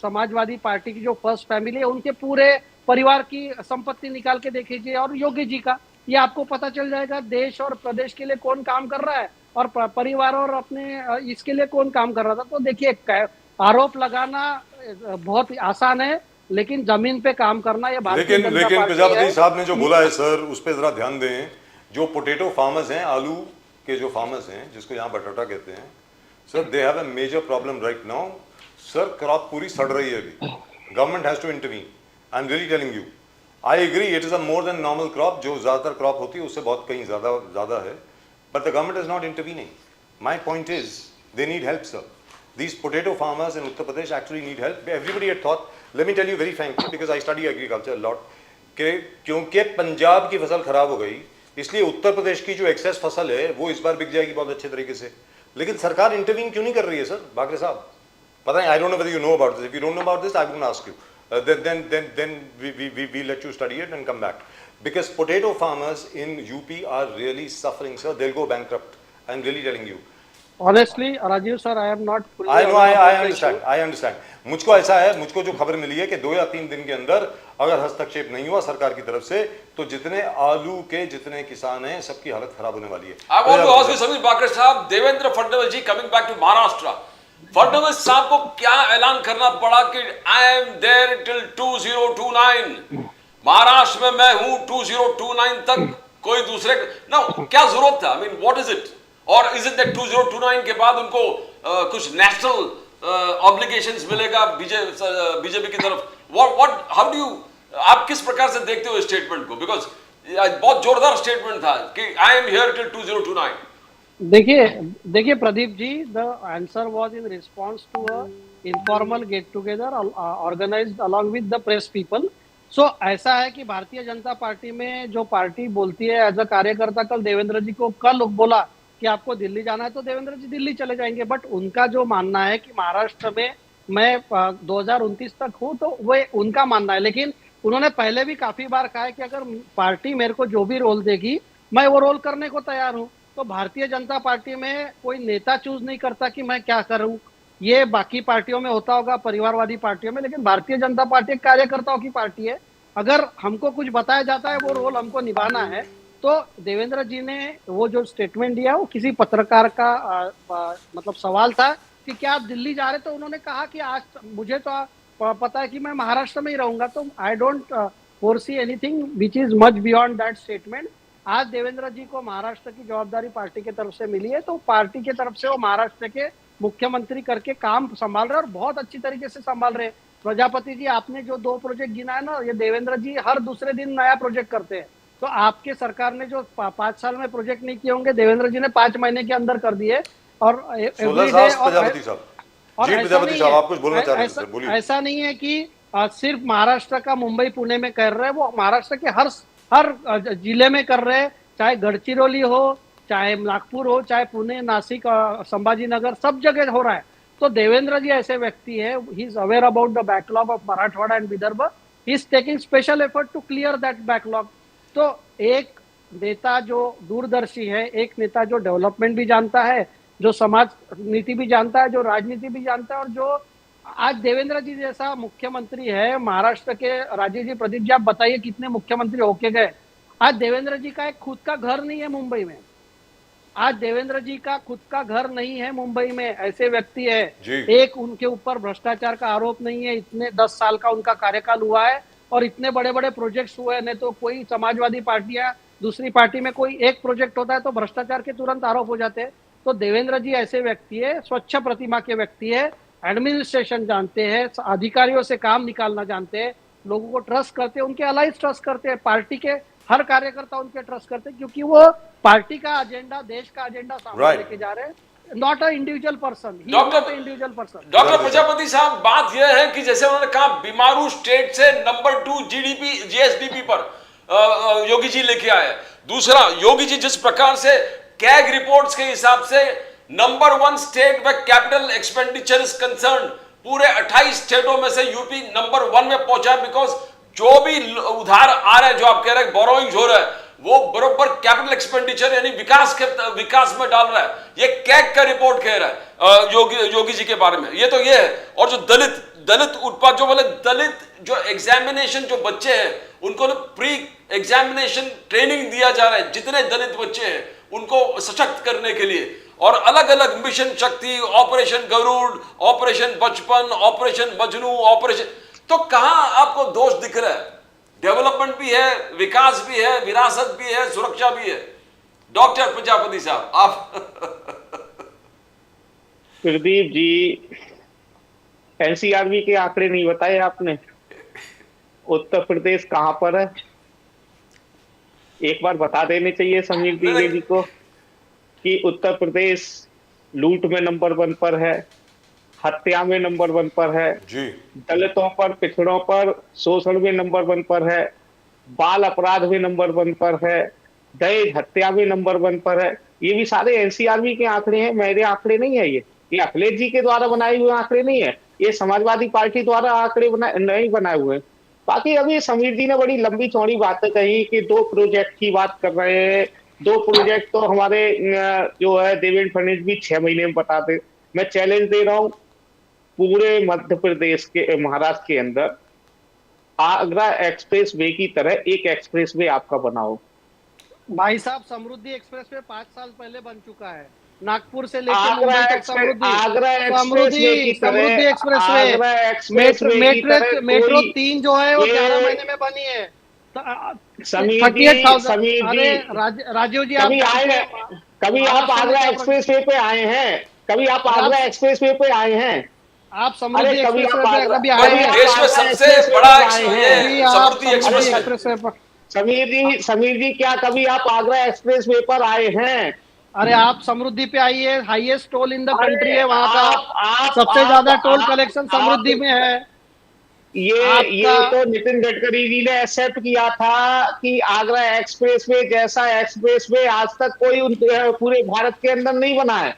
समाजवादी पार्टी की जो फर्स्ट फैमिली है उनके पूरे परिवार की संपत्ति निकाल के देख लीजिए और योगी जी का, ये आपको पता चल जाएगा देश और प्रदेश के लिए कौन काम कर रहा है और परिवार और अपने इसके लिए कौन काम कर रहा था। तो देखिए, आरोप लगाना बहुत आसान है, लेकिन जमीन पे काम करना ये भारतीय लेकिन जनता लेकिन पार्टी प्रजापति है। साहब ने जो बोला है सर, उस पर जरा ध्यान दें। जो पोटैटो फार्मर्स हैं, आलू के जो फार्मर्स हैं, जिसको यहाँ बटाटा कहते हैं sir, they have a major problem right now sir. Crop पूरी सड़ रही है अभी, government has to intervene. I am really telling you, I agree it is a more than normal crop. जो ज्यादातर क्रॉप होती है उससे बहुत कहीं ज्यादा है, but the government is not intervening. My point is they need help sir. These potato farmers in Uttar Pradesh actually need help. Everybody had thought, let me tell you very frankly, because I study agriculture a lot, कि क्योंकि पंजाब की फसल खराब हो गई, इसलिए उत्तर प्रदेश की जो एक्सेस फसल है वो इस बार बिक जाएगी बहुत अच्छे तरीके से। लेकिन सरकार इंटरवीन क्यों नहीं कर रही है सर? बाकरे साहब पता नहीं, I don't know whether you know about this. If you don't know about this, I would ask you, then we let you study it and come back, because potato farmers in UP are really suffering sir. They'll go bankrupt. I'm really telling you. Honestly Rajeev sir, I am not fully I know, I understand. मुझको ऐसा है, मुझको जो खबर मिली है कि 2 या 3 दिन के अंदर अगर हस्तक्षेप नहीं हुआ सरकार की तरफ से, तो जितने आलू के जितने किसान हैं सबकी हालत खराब होने वाली है। I want to ask you something, Bakre साहब, देवेंद्र फडणवीस जी coming back to Maharashtra, Fadnavis साहब को क्या ऐलान करना पड़ा कि I am there till 2029, Maharashtra में मैं हूं 2029 तक, कोई दूसरे ना, क्या जरूरत था? I mean what is it? और इज इट दैट 2029 के बाद उनको कुछ नेशनल ऑब्लिगेशंस मिलेगा बीजेपी की तरफ? व्हाट हाउ डू यू, आप किस प्रकार से देखते हो इस स्टेटमेंट को? बिकॉज बहुत जोरदार स्टेटमेंट था कि आई एम हियर टिल 2029। देखिए Pradeep ji, the answer was in response to a informal get together organised along with the press people. So ऐसा है कि भारतीय जनता पार्टी में जो पार्टी बोलती है, एज अ कार्यकर्ता कल देवेंद्र जी को कल बोला कि आपको दिल्ली जाना है तो देवेंद्र जी दिल्ली चले जाएंगे। बट उनका जो मानना है कि महाराष्ट्र में मैं 2029 तक हूं, तो वो उनका मानना है। लेकिन उन्होंने पहले भी काफी बार कहा है कि अगर पार्टी मेरे को जो भी रोल देगी मैं वो रोल करने को तैयार हूं। तो भारतीय जनता पार्टी में कोई नेता चूज नहीं करता कि मैं क्या करूं। ये बाकी पार्टियों में होता होगा, परिवारवादी पार्टियों में, लेकिन भारतीय जनता पार्टी कार्यकर्ताओं की पार्टी है। अगर हमको कुछ बताया जाता है वो रोल हमको निभाना है। तो देवेंद्र जी ने वो जो स्टेटमेंट दिया वो किसी पत्रकार का मतलब सवाल था कि क्या आप दिल्ली जा रहे, तो उन्होंने कहा कि आज मुझे तो पता है कि मैं महाराष्ट्र में ही रहूंगा। तो I don't foresee anything which is much beyond that statement. आज देवेंद्र जी को महाराष्ट्र की जवाबदारी पार्टी की तरफ से मिली है, तो पार्टी की तरफ से वो महाराष्ट्र के मुख्यमंत्री करके काम संभाल रहे हैं और बहुत अच्छी तरीके से संभाल रहे हैं। प्रजापति जी, आपने जो 2 प्रोजेक्ट गिना है ना, ये देवेंद्र जी हर दूसरे दिन नया प्रोजेक्ट करते हैं। तो आपके सरकार ने जो 5 साल में प्रोजेक्ट नहीं किए होंगे, देवेंद्र जी ने 5 महीने के अंदर कर दिए। और प्रजापति साहब, जी प्रजापति साहब, आप कुछ बोलना चाह रहे हैं? बोलिए। ऐसा नहीं है कि सिर्फ महाराष्ट्र का मुंबई पुणे में कर रहे हैं, वो महाराष्ट्र के हर जिले में कर रहे हैं, चाहे गढ़चिरौली हो, चाहे नागपुर हो, चाहे पुणे, नासिक, संभाजीनगर, सब जगह हो रहा है। तो देवेंद्र जी ऐसे व्यक्ति है, he is aware about the backlog of Marathwada and Vidarbha, he is taking special effort to clear that backlog. तो एक नेता जो दूरदर्शी है, एक नेता जो डेवलपमेंट भी जानता है, जो समाज नीति भी जानता है, जो राजनीति भी जानता है, और जो आज देवेंद्र जी जैसा मुख्यमंत्री है महाराष्ट्र के। राजीव जी, प्रदीप जी, आप बताइए कितने मुख्यमंत्री होके गए। आज देवेंद्र जी का एक खुद का घर नहीं है मुंबई में। आज देवेंद्र जी का खुद का घर नहीं है मुंबई में। ऐसे व्यक्ति है, एक उनके ऊपर भ्रष्टाचार का आरोप नहीं है। इतने 10 साल का उनका कार्यकाल हुआ है और इतने बड़े बड़े प्रोजेक्ट्स हुए हैं। नहीं तो कोई समाजवादी पार्टी या दूसरी पार्टी में कोई एक प्रोजेक्ट होता है तो भ्रष्टाचार के तुरंत आरोप हो जाते हैं। तो देवेंद्र जी ऐसे व्यक्ति है, स्वच्छ प्रतिमा के व्यक्ति है, एडमिनिस्ट्रेशन जानते हैं, अधिकारियों से काम निकालना जानते हैं, लोगों को ट्रस्ट करते हैं, उनके अलाइज ट्रस्ट करते हैं, पार्टी के हर कार्यकर्ता उनके ट्रस्ट करते हैं, क्योंकि वो पार्टी का एजेंडा, देश का एजेंडा सामने लेके जा रहे हैं, not a individual person. Doctor Prajapati साहब, बात यह है कि जैसे उन्होंने कहा बीमारू स्टेट से नंबर 2 जीडीपी जीएसडीपी पर योगी जी लेके आए। दूसरा, योगी जी जिस प्रकार से कैग रिपोर्ट्स के हिसाब से नंबर 1 स्टेट में कैपिटल एक्सपेंडिचर इज कंसर्न, पूरे 28 स्टेटों में से यूपी नंबर 1 में पहुंचा है, बिकॉज जो भी उधार आ रहा है, जो आप कह रहे हैं बोरोइंग हो रहा है, वो बरोबर कैपिटल एक्सपेंडिचर यानी विकास में डाल रहा है। ये कैग का रिपोर्ट कह रहा है योगी जी के बारे में। ये तो ये है। और जो दलित उत्पाद, जो बोले दलित जो एग्जामिनेशन, जो बच्चे हैं उनको प्री एग्जामिनेशन ट्रेनिंग दिया जा रहा है, जितने दलित बच्चे हैं उनको सशक्त करने के लिए, और अलग अलग मिशन शक्ति, ऑपरेशन गरुड़, ऑपरेशन बचपन, ऑपरेशन मजनू, ऑपरेशन, तो कहां आपको दोष दिख रहा है? डेवलपमेंट भी है, विकास भी है, विरासत भी है, सुरक्षा भी है। डॉक्टर प्रजापति साहब, आप प्रदीप जी, एनसीआरबी के आंकड़े नहीं बताए आपने। उत्तर प्रदेश कहां पर है, एक बार बता देने चाहिए समीर द्विवेदी को कि उत्तर प्रदेश लूट में नंबर 1 पर है, हत्या में नंबर 1 पर है जी, दलितों पर, पिछड़ों पर शोषण में नंबर 1 पर है, बाल अपराध में नंबर 1 पर है, दहेज हत्या में नंबर 1 पर है। ये भी सारे एनसीआरबी के आंकड़े हैं, मेरे आंकड़े नहीं है। ये अखिलेश जी के द्वारा बनाए हुए आंकड़े नहीं है, ये समाजवादी पार्टी द्वारा आंकड़े नहीं बनाए हुए। बाकी अभी समीर जी ने बड़ी लंबी चौड़ी बातें कही कि 2 प्रोजेक्ट की बात कर रहे हैं। 2 प्रोजेक्ट तो हमारे जो है देवेंद्र फडणवीस भी 6 महीने में बता दे। मैं चैलेंज दे रहा हूं, पूरे मध्य प्रदेश के, महाराष्ट्र के अंदर आगरा एक्सप्रेस वे की तरह एक एक्सप्रेस वे आपका बनाओ। भाई साहब, समृद्धि एक्सप्रेस वे 5 साल पहले बन चुका है। नागपुर से लेकर मुंबई तक समृद्धि एक्सप्रेस, मेट्रो 3 जो है वो 11 महीने में बनी है। 38,000। अरे राजीव जी, कभी आए हैं, कभी आप आगरा एक्सप्रेस वे पे आए हैं, कभी आप आगरा एक्सप्रेस वे पे आए हैं? आप समृद्धि एक्सप्रेस वे कभी आए भाई, हैं? देश में सबसे बड़ा समृद्धि एक्सप्रेस वे। समीर जी, क्या कभी आप आगरा एक्सप्रेस वे पर आए हैं? अरे आप समृद्धि पे आइए, highest toll in the country है वहां का, सबसे ज्यादा टोल कलेक्शन समृद्धि में है। ये तो नितिन गडकरी जी ने एक्सेप्ट किया था कि आगरा एक्सप्रेसवे जैसा एक्सप्रेसवे आज तक कोई पूरे भारत के अंदर नहीं बना है।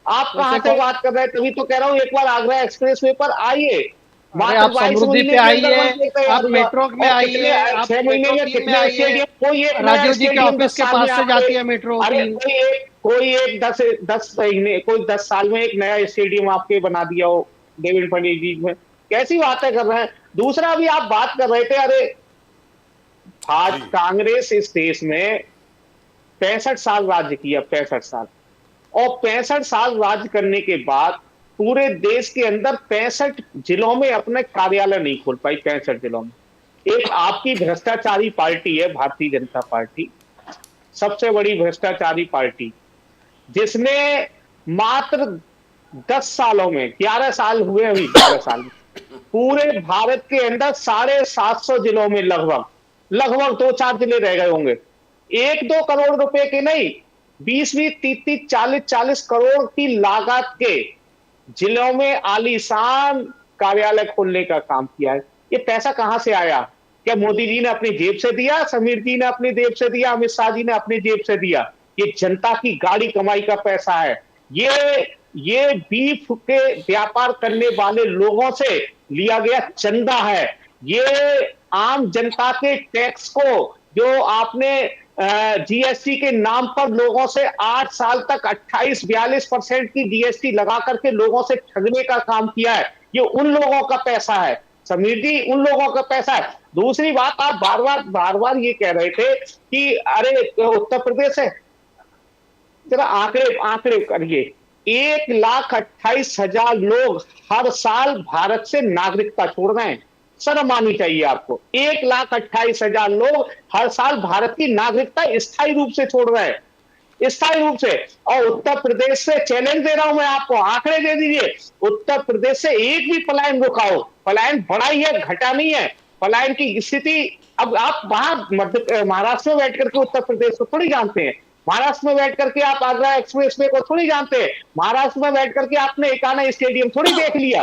आप कहां से बात कर रहे हैं? तभी तो कह रहा हूं, एक बार आगरा एक्सप्रेसवे पर आइए, आप समृद्धि पे आइए, आप मेट्रो में आइए, आप 6 महीने में कितने स्टेडियम, कोई एक राजीव जी के ऑफिस के पास से जाती है मेट्रो। कोई एक 10 महीने, कोई 10 साल में एक नया स्टेडियम आपके बना दिया हो देवेंद्र फडणवीस जी में? कैसी बातें कर रहे हैं? दूसरा भी आप बात कर रहे थे, अरे आज कांग्रेस इस देश में 65 साल राज्य किया, 65 साल, और 65 साल राज्य करने के बाद पूरे देश के अंदर 65 जिलों में अपने कार्यालय नहीं खोल पाई। 65 जिलों में एक आपकी भ्रष्टाचारी पार्टी है भारतीय जनता पार्टी, सबसे बड़ी भ्रष्टाचारी पार्टी, जिसने मात्र 10 सालों में, 11 साल हुए अभी, 11 साल में पूरे भारत के अंदर 750 जिलों में लगभग 2-4 जिले रह गए होंगे, 1-2 करोड़ रुपए के नहीं, 20-20, 30-30, 40-40 करोड़ की लागत के जिलों में आलीशान कार्यालय खोलने का काम किया है। ये पैसा कहां से आया? क्या मोदी जी ने अपनी जेब से दिया, समीर जी ने अपनी जेब से दिया, अमित शाह जी ने अपनी जेब से दिया? ये जनता की गाड़ी कमाई का पैसा है। ये बीफ के व्यापार करने वाले लोगों से लिया गया चंदा है। ये आम जनता के टैक्स को, जो आपने जीएसटी के नाम पर लोगों से 8 साल तक 28-42% की जीएसटी लगा करके लोगों से ठगने का काम किया है, ये उन लोगों का पैसा है समीर जी, उन लोगों का पैसा है। दूसरी बात, आप बार बार ये कह रहे थे कि अरे उत्तर प्रदेश है, जरा आंकड़े करिए। 1,28,000 लोग हर साल भारत से नागरिकता छोड़ रहे हैं। शर्म आनी चाहिए आपको। 1,28,000 लोग हर साल भारत की नागरिकता स्थायी रूप से छोड़ रहे हैं, स्थायी रूप से। और उत्तर प्रदेश से चैलेंज दे रहा हूं मैं आपको, आंकड़े दे दीजिए, उत्तर प्रदेश से एक भी पलायन रुकाओ। पलायन बढ़ा ही है, घटा नहीं है। पलायन की स्थिति, अब आप वहां महाराष्ट्र में बैठ करके उत्तर प्रदेश को थोड़ी जानते हैं, महाराष्ट्र में बैठ करके आप आगरा एक्सप्रेस वे को थोड़ी जानते हैं, महाराष्ट्र में बैठ करके आपने एकाना स्टेडियम थोड़ी देख लिया।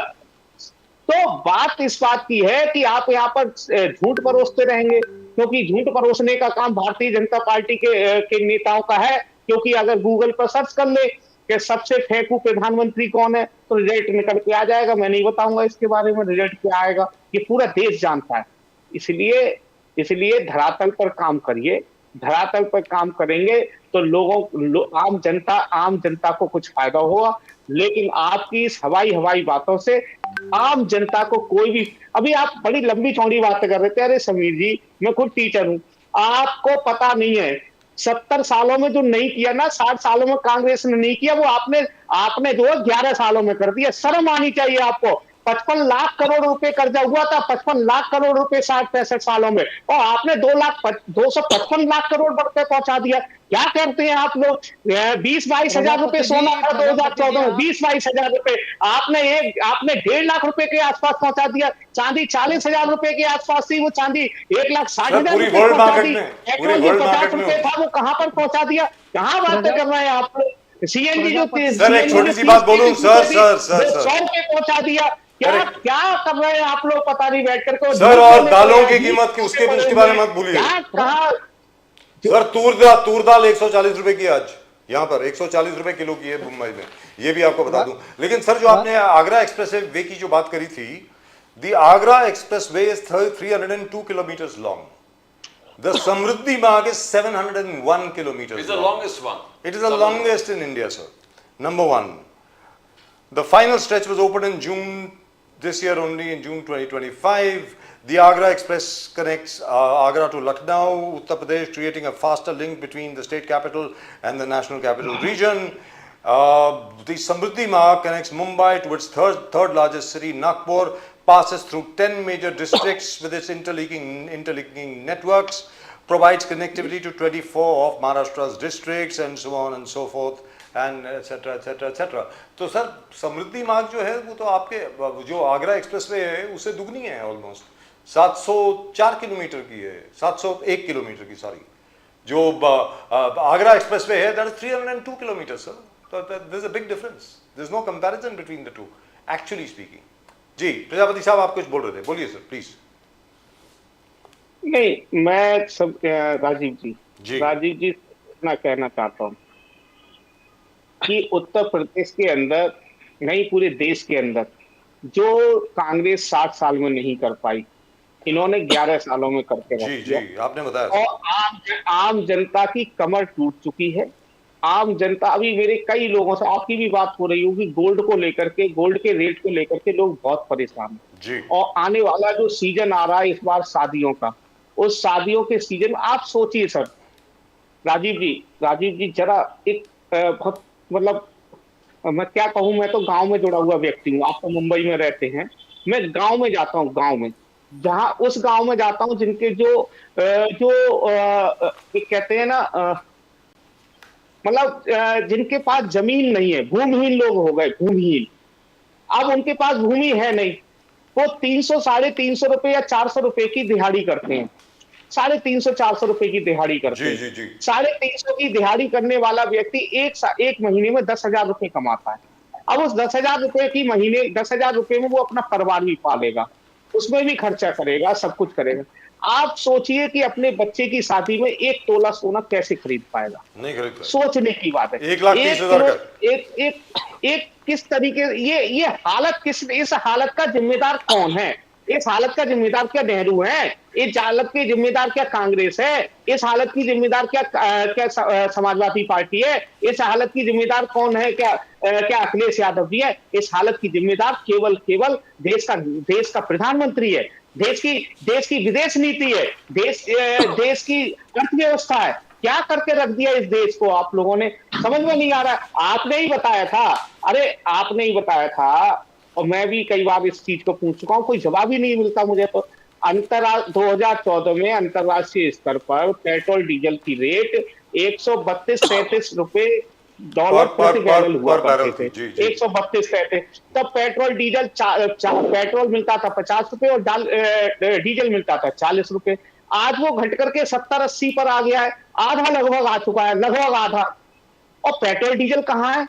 तो बात इस बात की है कि आप यहाँ पर झूठ परोसते रहेंगे, क्योंकि झूठ परोसने का काम भारतीय जनता पार्टी के नेताओं का है। क्योंकि अगर गूगल पर सर्च कर ले कि सबसे फेंकू प्रधानमंत्री कौन है, तो रिजल्ट निकल के आ जाएगा। मैं नहीं बताऊंगा इसके बारे में रिजल्ट क्या आएगा, ये पूरा देश जानता है। इसलिए इसलिए धरातल पर काम करिए, धरातल पर काम करेंगे तो आम जनता को कुछ फायदा होगा। लेकिन आपकी इस हवाई हवाई बातों से आम जनता को कोई भी, अभी आप बड़ी लंबी चौड़ी बातें कर रहे थे। अरे समीर जी, मैं खुद टीचर हूं, आपको पता नहीं है 70 सालों में जो नहीं किया ना, 60 सालों में कांग्रेस ने नहीं किया, वो आपने आपने जो 11 सालों में कर दिया। शर्म आनी चाहिए आपको। 55 लाख करोड़ रुपए कर्जा हुआ था, 55 लाख करोड़ रुपए 60-65 सालों में, और आपने 255 लाख करोड़ रुपए पहुंचा दिया। क्या करते हैं आप लोग? 20-22 हजार रुपए सोना था 2014 में, 20-22 हजार रुपए आपने 1.5 लाख रुपए के आसपास पहुंचा दिया। चांदी 40 हजार रुपए के आसपास थी, वो चांदी 1,60,000 पूरी रुपए वर्ल्ड पहुंचा मार्केट दी। में, पूरी पेट्रोल जो वर्ल्ड 50 मार्केट में रुपए था, वो कहां पर पहुंचा दिया? कहां बातें कर रहे हैं आप लोग? सीएनजी जो सर, एक छोटी सी बात बोलूं, सर 100 रुपए पहुंचा दिया। क्या Correct. क्या कर रहे हैं आप लोग, पता नहीं बैठ करके। सर, और दालों की कीमत की, उसके बारे में मत भूलिए। कहा सर, तूर दाल 140 रुपए की आज यहाँ पर 140 रुपए किलो की है मुंबई में, ये भी आपको बता दूं। लेकिन सर, जो आपने आगरा एक्सप्रेस वे की जो बात करी थी, the Agra expressway is 302 kilometres long, the Samriddhi Marg is 701 kilometres. It's the longest one. It is the longest in India, sir. Number one. The final stretch was opened in June this year, only in June 2025. The Agra Express connects Agra to Lucknow, Uttar Pradesh, creating a faster link between the state capital and the national capital region. The Samruddhi Marg connects Mumbai to its third largest city, Nagpur, passes through 10 major districts with its interlinking networks, provides connectivity to 24 of Maharashtra's districts, and so on and so forth, and etc etc etc. तो sir, समृद्धि मार्ग जो है वो तो आपके जो Agra expressway है उससे दुगनी है, ऑलमोस्ट 704 किलोमीटर की है, 701 किलोमीटर की, सॉरी। जो आगरा एक्सप्रेसवे है दैट इज 302 किलोमीटर, सर। तो there is a big difference, there is no comparison between the two, actually speaking. जी प्रजापति साहब, आप कुछ बोल रहे थे, बोलिए सर प्लीज। नहीं, मैं सब राजीव जी। जी इतना कहना चाहता हूँ कि उत्तर प्रदेश के अंदर, नहीं पूरे देश के अंदर, जो कांग्रेस 60 साल में नहीं कर पाई, इन्होंने 11 सालों में करके रख दिया। जी, आपने बताया। और आम जनता की कमर टूट चुकी है। आम जनता, अभी मेरे कई लोगों से, आपकी भी बात हो रही होगी, गोल्ड के रेट को लेकर के लोग बहुत परेशान हैं जी। और आने वाला जो सीजन आ रहा है इस बार शादियों का, उस शादियों के सीजन में आप सोचिए सर, राजीव जी जरा एक बहुत, मतलब मैं क्या कहूं, मैं तो गांव में जुड़ा हुआ व्यक्ति हूं, आप तो मुंबई में रहते हैं, मैं गांव में जाता हूं, गांव में, जहां उस गांव में जाता हूं जिनके जो कहते हैं ना, मतलब जिनके पास जमीन नहीं है, भूमिहीन लोग हो गए, भूमिहीन। अब उनके पास भूमि है नहीं, वो 300, 350 रुपए या 400 रुपए की दिहाड़ी करते हैं, 350, 400 रुपए की दिहाड़ी करते हैं। 350 की दिहाड़ी करने वाला व्यक्ति एक महीने में 10,000 रुपए कमाता है। अब उस 10,000 रुपए की महीने 10,000 रुपए में वो अपना परिवार भी पालेगा, उसमें भी खर्चा करेगा, सब कुछ करेगा। आप सोचिए कि अपने बच्चे की शादी में 1 तोला सोना कैसे खरीद पाएगा? नहीं खरीद पाएगा। सोचने की बात है। 1,30,000 का। एक किस तरीके, ये हालत इस हालत का जिम्मेदार कौन है? इस हालत का जिम्मेदार क्या नेहरू है? इस हालत की जिम्मेदार क्या कांग्रेस है? इस हालत की जिम्मेदार क्या समाजवादी पार्टी है? इस हालत की जिम्मेदार कौन है? क्या अखिलेश यादव जी है? इस हालत की जिम्मेदार केवल देश का प्रधानमंत्री है, देश की विदेश नीति है, देश की अर्थव्यवस्था है। क्या करके रख दिया इस देश को आप लोगों ने, समझ में नहीं आ रहा। आपने ही बताया था, आपने ही बताया था, और मैं भी कई बार इस चीज को पूछ चुका हूं, कोई जवाब ही नहीं मिलता मुझे। तो 2014 में अंतरराष्ट्रीय स्तर पर पेट्रोल डीजल की रेट 132-33 रुपए डॉलर प्रति बैरल हुआ करते थे, 132-33। तब पेट्रोल डीजल पेट्रोल मिलता था 50 रुपए और डीजल मिलता था 40 रुपए। आज वो घट करके 70-80 पर आ गया है, आधा लगभग आ चुका है, लगभग आधा। और पेट्रोल डीजल कहाँ है?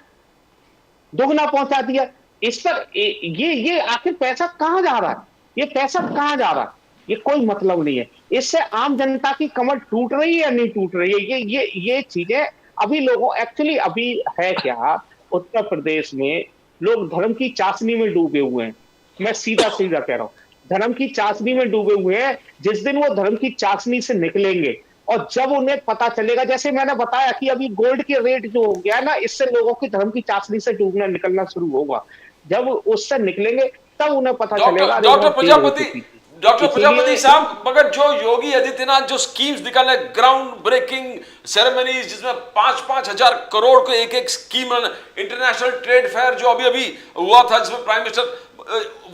दुगना पहुंचा दिया। इस पर ये आखिर पैसा कहां जा रहा है? ये पैसा कहां जा रहा है? ये कोई मतलब नहीं है। इससे आम जनता की कमर टूट रही है या नहीं टूट रही है? ये चीजें अभी लोगों, एक्चुअली अभी है क्या, उत्तर प्रदेश में लोग धर्म की चाशनी में डूबे हुए हैं। मैं सीधा सीधा कह रहा हूं, धर्म की चाशनी में डूबे हुए हैं। जिस दिन वो धर्म की चाशनी से निकलेंगे और जब उन्हें पता चलेगा, जैसे मैंने बताया कि अभी गोल्ड के रेट जो हो गया ना, इससे लोगों की धर्म की चाशनी से डूबना निकलना शुरू होगा। जब उससे निकलेंगे तब उन्हें पता चलेगा डॉक्टर अरे डॉक्टर बहुत देर हो प्रजापति चुकी थी। डॉक्टर प्रजापति इसीलिए साहब, मगर जो योगी आदित्यनाथ जो स्कीम्स निकाले, ग्राउंड ब्रेकिंग सेरेमनीज, जिसमें 5,000 करोड़ को एक एक स्कीम, इंटरनेशनल ट्रेड फेयर जो अभी अभी हुआ था, जिसमें prime minister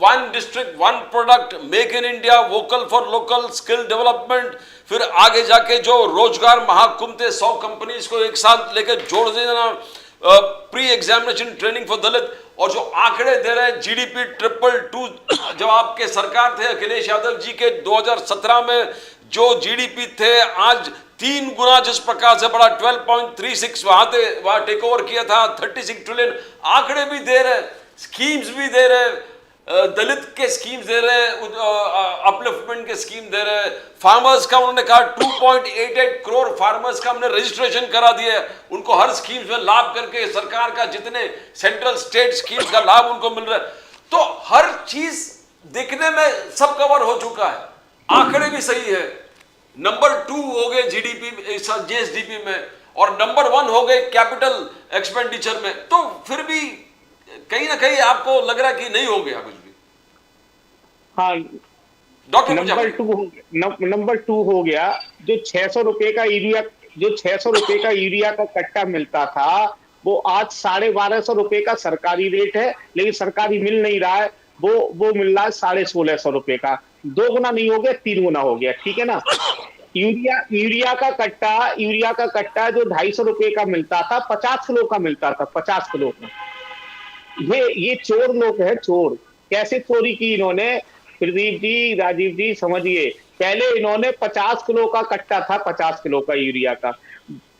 one district one product, make in India, vocal for local, skill development, फिर आगे जाके जो रोजगार महाकुंभ थे, 100 कंपनीज को एक साथ लेकर जोड़ देना, प्री एग्जामिनेशन ट्रेनिंग फॉर दलित, और जो आंकड़े दे रहे हैं जीडीपी 222, जब आपके सरकार थे अखिलेश यादव जी के 2017 में जो जीडीपी थे, आज 3 गुना जिस प्रकार से बड़ा 12.36 वहां टेक ओवर किया था, 36 ट्रिलियन आंकड़े भी दे रहे, स्कीम्स भी दे रहे, दलित के स्कीम्स दे रहे, अपलिफ्टमेंट के स्कीम दे रहे, फार्मर्स का उन्होंने कहा 2.88 करोड़ फार्मर्स का हमने रजिस्ट्रेशन करा दिया है, उनको हर स्कीम्स में लाभ करके सरकार का जितने सेंट्रल स्टेट स्कीम्स का लाभ उनको मिल रहा है। तो हर चीज देखने में सब कवर हो चुका है, आंकड़े भी सही है, नंबर 2 हो गए जीडीपी जीएसडीपी में, और नंबर 1 हो गए कैपिटल एक्सपेंडिचर में। तो फिर भी कहीं ना कहीं आपको लग रहा कि नहीं हो गया कुछ भी? हाँ, डॉक्टर नंबर 2 हो गया। जो 600 रुपए का यूरिया, जो 600 रुपए का यूरिया का कट्टा मिलता था, वो आज 1250 रुपए का सरकारी रेट है, लेकिन सरकारी मिल नहीं रहा है, वो मिल रहा है 1650 रुपए का। 2 गुना नहीं हो गया, 3 गुना हो गया, ठीक है ना। यूरिया का कट्टा जो 250 रुपए का मिलता था, 50 किलो का मिलता था, 50 किलो का। ये चोर लोग हैं, चोर। कैसे चोरी की इन्होंने, प्रदीप जी, राजीव जी, समझिए। पहले इन्होंने 50 किलो का कट्टा था, 50 किलो का यूरिया का,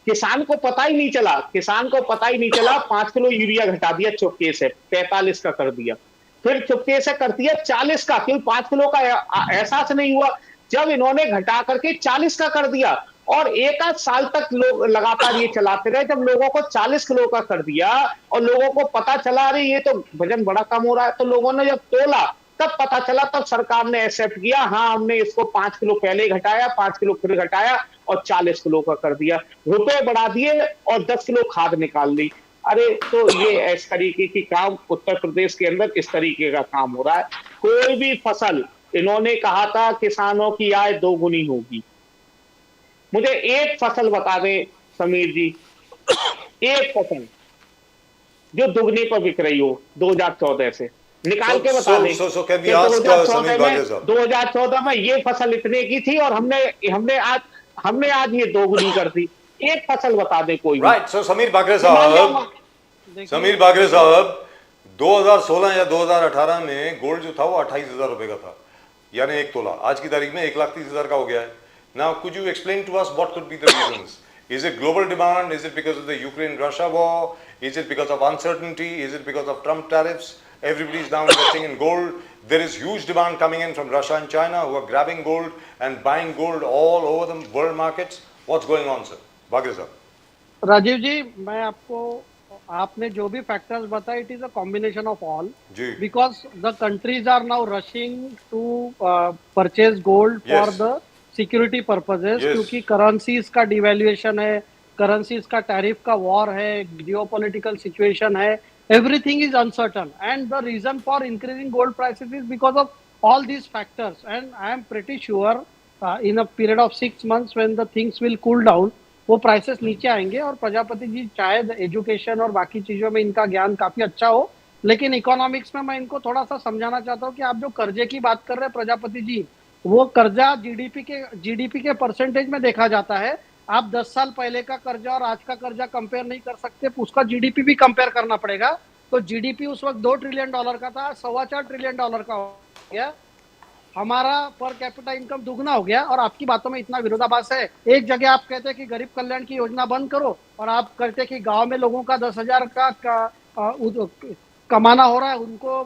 किसान को पता ही नहीं चला, 5 किलो यूरिया घटा दिया चुपके से, 45 का कर दिया, फिर चुपके से कर दिया 40 का, क्यों 5 किलो का एहसास नहीं हुआ। जब इन्होंने घटा करके 40 का कर दिया, और 1 आध साल तक लोग लगातार ये चलाते रहे, जब लोगों को 40 किलो का कर दिया और लोगों को पता चला अरे ये तो वजन बड़ा कम हो रहा है, तो लोगों ने जब तोला तब पता चला, तब सरकार ने एक्सेप्ट किया, हाँ हमने इसको 5 किलो पहले घटाया, 5 किलो फिर घटाया और 40 किलो का कर दिया, रुपए बढ़ा दिए और 10 किलो खाद निकाल ली। अरे तो ये इस तरीके की काम उत्तर प्रदेश के अंदर इस तरीके का काम हो रहा है। कोई भी फसल, इन्होंने कहा था किसानों की आय 2 गुनी होगी, मुझे एक फसल बता दें समीर जी, एक फसल जो दुगने पर बिक रही हो 2014 से, निकाल के बता दें। 2014 में ये फसल इतने की थी और हमने आज ये 2 गुनी कर दी। एक फसल बता दें कोई। राइट। सो समीर बागरे साहब 2016 या 2018 में गोल्ड जो था वो 28,000 रुपए का था, यानी 1 तोला। आज की तारीख में 1,30,000 का हो गया है। Now, could you explain to us what could be the reasons? Is it global demand? Is it because of the Ukraine-Russia war? Is it because of uncertainty? Is it because of Trump tariffs? Everybody is now investing in gold. There is huge demand coming in from Russia and China, who are grabbing gold and buying gold all over the world markets. What's going on, sir? Bagre sir. Rajiv जी, मैं आपको, आपने जो भी factors बताए, it is a combination of all, because the countries are now rushing to purchase gold for the security purposes, क्योंकि currencies का devaluation है, currencies का टैरिफ का वॉर है, जियोपॉलिटिकल सिचुएशन है, everything is uncertain, and the reason for increasing gold prices is because of all these factors, and I am pretty sure in a period of 6 months when the things will cool down, वो prices नीचे आएंगे। और प्रजापति जी शायद education और बाकी चीजों में इनका ज्ञान काफी अच्छा हो, लेकिन इकोनॉमिक्स में मैं इनको थोड़ा सा समझाना चाहता हूँ कि आप जो कर्जे की बात कर रहे हैं प्रजापति जी, वो कर्जा जीडीपी के परसेंटेज में देखा जाता है। आप 10 साल पहले का कर्जा और आज का कर्जा कंपेयर नहीं कर सकते, उसका जीडीपी भी कंपेयर करना पड़ेगा। तो जीडीपी उस वक्त $2 ट्रिलियन का था, $4.25 ट्रिलियन का हो गया, हमारा पर कैपिटा इनकम दुगना हो गया। और आपकी बातों में इतना विरोधाभास है, एक जगह आप कहते हैं कि गरीब कल्याण की योजना बंद करो, और आप कहते हैं कि गांव में लोगों का 10,000 का कमाना हो रहा है, उनको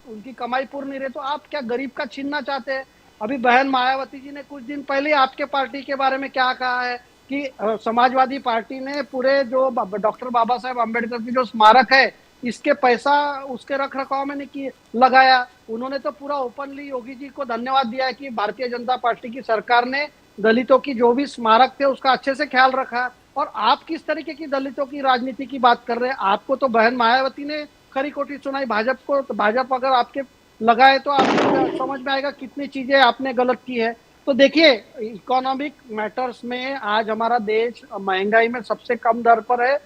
उनकी कमाई पूरी नहीं रही, तो आप क्या गरीब का छीनना चाहते हैं? अभी बहन मायावती जी ने कुछ दिन पहले आपके पार्टी के बारे में क्या कहा है कि समाजवादी पार्टी ने पूरे जो डॉक्टर बाबा साहेब अम्बेडकर की जो स्मारक है इसके पैसा उसके रख रखाव में नहीं किए लगाया। उन्होंने तो पूरा ओपनली योगी जी को धन्यवाद दिया है कि भारतीय जनता पार्टी की सरकार ने दलितों की जो भी स्मारक थे उसका अच्छे से ख्याल रखा। और आप किस तरीके की दलितों की राजनीति की बात कर रहे हैं? आपको तो बहन मायावती ने खरी खोटी सुनाई भाजपा को, तो भाजपा अगर आपके लगाए तो आपको समझ में आएगा कितनी चीजें आपने गलत की है। तो देखिए, इकोनॉमिक मैटर्स में आज हमारा देश महंगाई में सबसे कम दर पर है।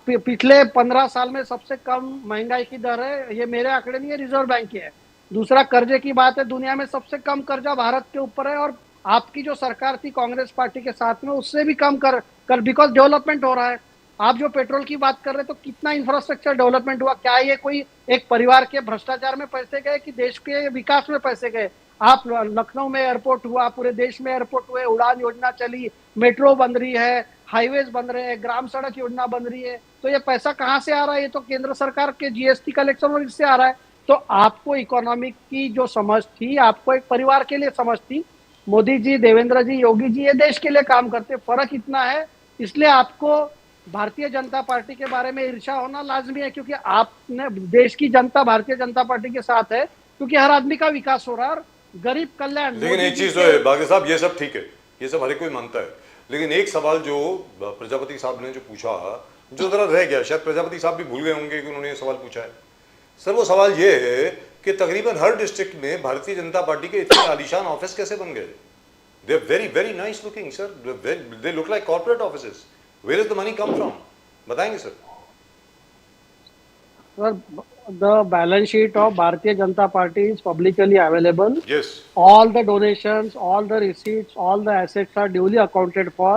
पिछले 15 साल में सबसे कम महंगाई की दर है, ये मेरे आंकड़े नहीं है, रिजर्व बैंक की है। दूसरा, कर्जे की बात है, दुनिया में सबसे कम कर्जा भारत के ऊपर है। और आपकी जो सरकार थी कांग्रेस पार्टी के साथ में उससे भी कम कर बिकॉज डेवलपमेंट हो रहा है। आप जो पेट्रोल की बात कर रहे हैं तो कितना इंफ्रास्ट्रक्चर डेवलपमेंट हुआ? क्या ये कोई एक परिवार के भ्रष्टाचार में पैसे गए कि देश के विकास में पैसे गए? आप लखनऊ में एयरपोर्ट हुआ, पूरे देश में एयरपोर्ट हुए, उड़ान योजना चली, मेट्रो बन रही है, हाईवेज बन रहे हैं, ग्राम सड़क योजना बन रही है। तो ये पैसा कहाँ से आ रहा है? ये तो केंद्र सरकार के जीएसटी कलेक्शन और इससे आ रहा है। तो आपको इकोनॉमिक की जो समझ थी, आपको एक परिवार के लिए समझ थी। मोदी जी, देवेंद्र जी, योगी जी ये देश के लिए काम करते, फर्क इतना है। इसलिए आपको भारतीय जनता पार्टी के बारे में ईर्ष्या होना लाजमी है, क्योंकि आपने देश की जनता भारतीय जनता पार्टी के साथ है, क्योंकि हर आदमी का विकास हो रहा है और गरीब कल्याण। लेकिन एक चीज तो है बाकी साहब, ये सब ठीक है, ये सब हर एक कोई मानता है, लेकिन एक सवाल जो प्रजापति साहब ने जो पूछा, जो जरा रह गया, शायद प्रजापति साहब भी भूल गए होंगे कि उन्होंने ये सवाल पूछा है। सर वो सवाल ये है कि तकरीबन हर डिस्ट्रिक्ट में भारतीय जनता पार्टी के इतने आलीशान ऑफिस कैसे बन गए? They are very very nice looking sir, they look like corporate offices. Where is the money come from? बताएंगे sir? Sir, the balance sheet of Bharatiya Janata Party is publicly available. Yes. All the donations, all the receipts, all the assets are duly accounted for.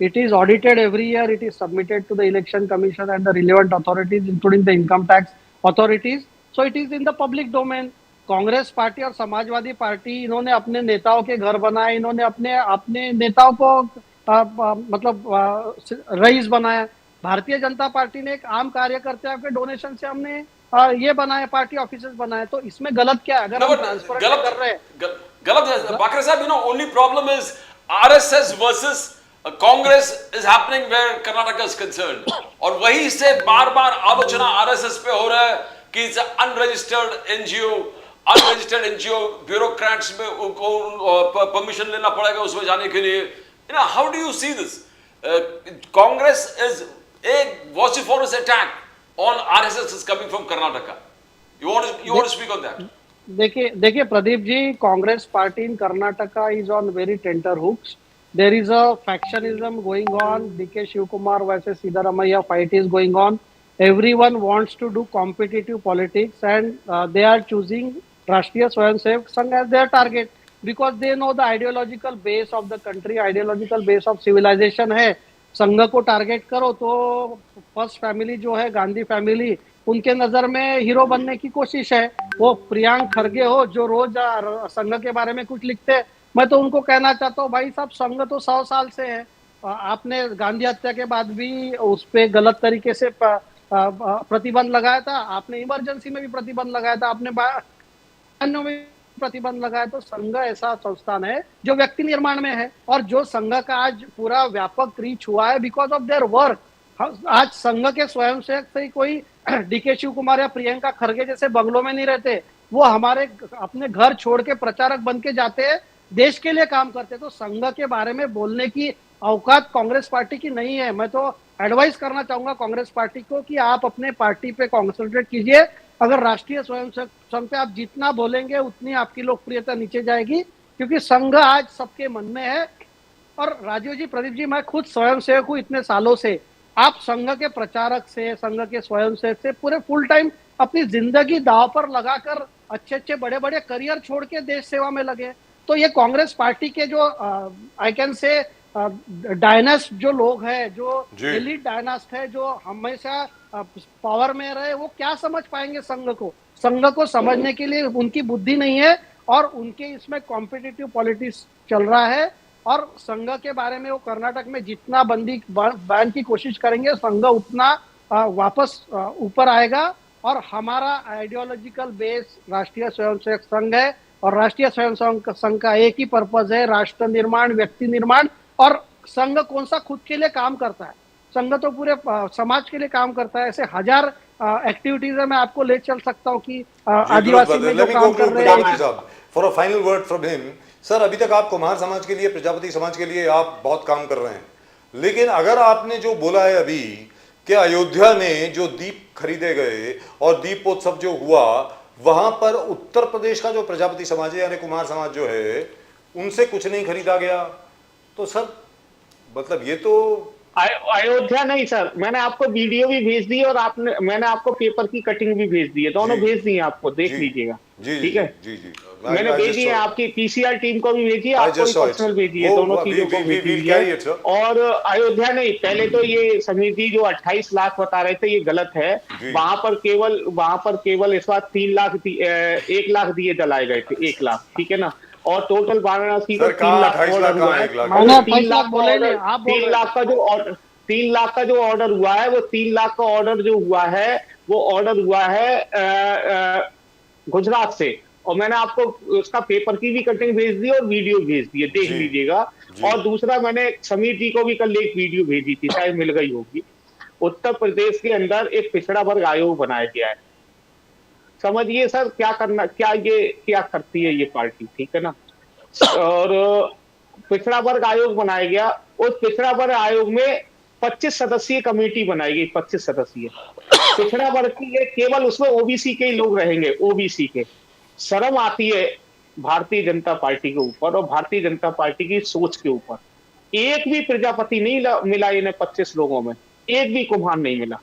It is audited every year. It is submitted to the Election Commission and the relevant authorities, including the income tax authorities. So it is in the public domain. Congress party और Samajwadi party, इन्होंने अपने नेताओं के घर बनाए, इन्होंने अपने अपने नेताओं को मतलब रईस बनाया। भारतीय जनता पार्टी ने एक आम कार्यकर्ता के डोनेशन से हमने ये बनाए, पार्टी ऑफिसेस बनाए। तो इसमें गलत क्या है? अगर हम ट्रांसपेरेंट कर रहे हैं, गलत है बाकरे साहब। Only problem is RSS versus Congress is happening where Karnataka is concerned, और वही से बार-बार आलोचना आरएसएस पे हो रहा है कि it's unregistered NGO, unregistered NGO, bureaucrats में उनको परमिशन लेना पड़ेगा उसमें जाने के लिए। How do you see this? Congress is a vociferous attack on RSS is coming from Karnataka. You want to speak on that? देखिए Pradeep ji, Congress party in Karnataka is on very tenterhooks. There is a factionism going on. DK Shivkumar versus Siddharamaiah fight is going on. Everyone wants to do competitive politics, and they are choosing Rashtriya Swayamsevak Sangh as their target because they know the ideological base of the country, ideological base of civilization है. संघ को target करो तो first family जो है, Gandhi family, उनके नजर में हीरो बनने की कोशिश है। वो प्रियांक खरगे हो जो रोज संघ के बारे में कुछ लिखते हैं, मैं तो उनको कहना चाहता हूँ, भाई साहब संघ तो 100 साल से है। आपने गांधी हत्या के बाद भी उस पर गलत तरीके से प्रतिबंध लगाया था, आपने इमरजेंसी में भी प्रतिबंध लगाया था, आपने में प्रतिबंध लगाया। तो संघ ऐसा संस्थान है जो व्यक्ति निर्माण में है, और जो संघ का आज पूरा व्यापक रीच हुआ है बिकॉज ऑफ देयर वर्क। आज संघ के स्वयंसेवक से कोई डीके शिव कुमार या प्रियंका खरगे जैसे बंगलों में नहीं रहते, वो हमारे अपने घर छोड़ के प्रचारक बन के जाते हैं, देश के लिए काम करते। तो संघ के बारे में बोलने की औकात कांग्रेस पार्टी की नहीं है। मैं तो एडवाइस करना चाहूंगा कांग्रेस पार्टी को कि आप अपने पार्टी पे कॉन्सेंट्रेट कीजिए। अगर राष्ट्रीय स्वयंसेवक संघ पे आप जितना बोलेंगे उतनी आपकी लोकप्रियता नीचे जाएगी, क्योंकि संघ आज सबके मन में है। और राजीव जी, प्रदीप जी, मैं खुद स्वयंसेवक हूँ इतने सालों से। आप संघ के प्रचारक से, संघ के स्वयंसेवक से पूरे फुल टाइम अपनी जिंदगी दांव पर लगाकर अच्छे अच्छे बड़े बड़े करियर छोड़ के देश सेवा में लगे। तो ये कांग्रेस पार्टी के जो आई कैन से डायनास्ट जो लोग हैं, जो एलिट डायनास्ट है, जो हमेशा पावर में रहे, वो क्या समझ पाएंगे संघ को? संघ को समझने के लिए उनकी बुद्धि नहीं है, और उनके इसमें कॉम्पिटिटिव पॉलिटिक्स चल रहा है। और संघ के बारे में वो कर्नाटक में जितना बंदी बैन की कोशिश करेंगे, संघ उतना वापस ऊपर आएगा। और हमारा आइडियोलॉजिकल बेस राष्ट्रीय स्वयंसेवक संघ है, और राष्ट्रीय स्वयंसेवक संघ का एक ही पर्पज है, राष्ट्र निर्माण, व्यक्ति निर्माण और संघ कौन सा खुद के लिए काम करता है? संघ तो पूरे समाज के लिए काम करता है। ऐसे हजार एक्टिविटीज है, मैं आपको ले चल सकता हूँ कि आदिवासी में जो काम कर रहे हैं। साहब for a final word from him. Sir, अभी तक आप कुम्हार समाज के लिए, प्रजापति समाज के लिए आप बहुत काम कर रहे हैं, लेकिन अगर आपने जो बोला है अभी कि अयोध्या में जो दीप खरीदे गए और दीपोत्सव जो हुआ, वहां पर उत्तर प्रदेश का जो प्रजापति समाज है यानी कुम्हार समाज जो है, उनसे कुछ नहीं खरीदा गया, तो सर मतलब ये तो अयोध्या नहीं सर, मैंने आपको वीडियो भी भेज दी और मैंने आपको पेपर की कटिंग भी भेज दी है, दोनों भेज दी है आपको, देख लीजिएगा। ठीक है, जी जी, मैंने भेजी है, आपकी पीसीआर टीम को भी भेजी है, आपको भी पर्सनल भेजी है, दोनों चीजों को भेजी है। और अयोध्या नहीं, पहले तो ये समीर जी जो 28 लाख बता रहे थे ये गलत है। वहां पर केवल इस बार 1 लाख दिए जलाए गए थे, 1 लाख, ठीक है ना। और टोटल वाराणसी को 3 लाख ऑर्डर हुआ है। 3 लाख का जो ऑर्डर 3 लाख का जो ऑर्डर हुआ है, वो 3 लाख का ऑर्डर जो हुआ है वो ऑर्डर हुआ है गुजरात से। और मैंने आपको उसका पेपर की भी कटिंग भेज दी और वीडियो भेज दी है, देख लीजिएगा। और दूसरा, मैंने समीर जी को भी कल एक वीडियो भेजी थी, शायद मिल गई होगी। उत्तर प्रदेश के अंदर एक पिछड़ा वर्ग आयोग बनाया गया है। समझिए सर क्या करती है ये पार्टी, ठीक है ना। और पिछड़ा वर्ग आयोग बनाया गया, उस पिछड़ा वर्ग आयोग में 25 सदस्यीय कमेटी बनाई गई, 25 सदस्यीय पिछड़ा वर्ग की है, केवल उसमें ओबीसी के ही लोग रहेंगे, ओबीसी के। शर्म आती है भारतीय जनता पार्टी के ऊपर और भारतीय जनता पार्टी की सोच के ऊपर। एक भी प्रजापति नहीं मिला इन्हें 25 लोगों में, एक भी कुम्हार नहीं मिला,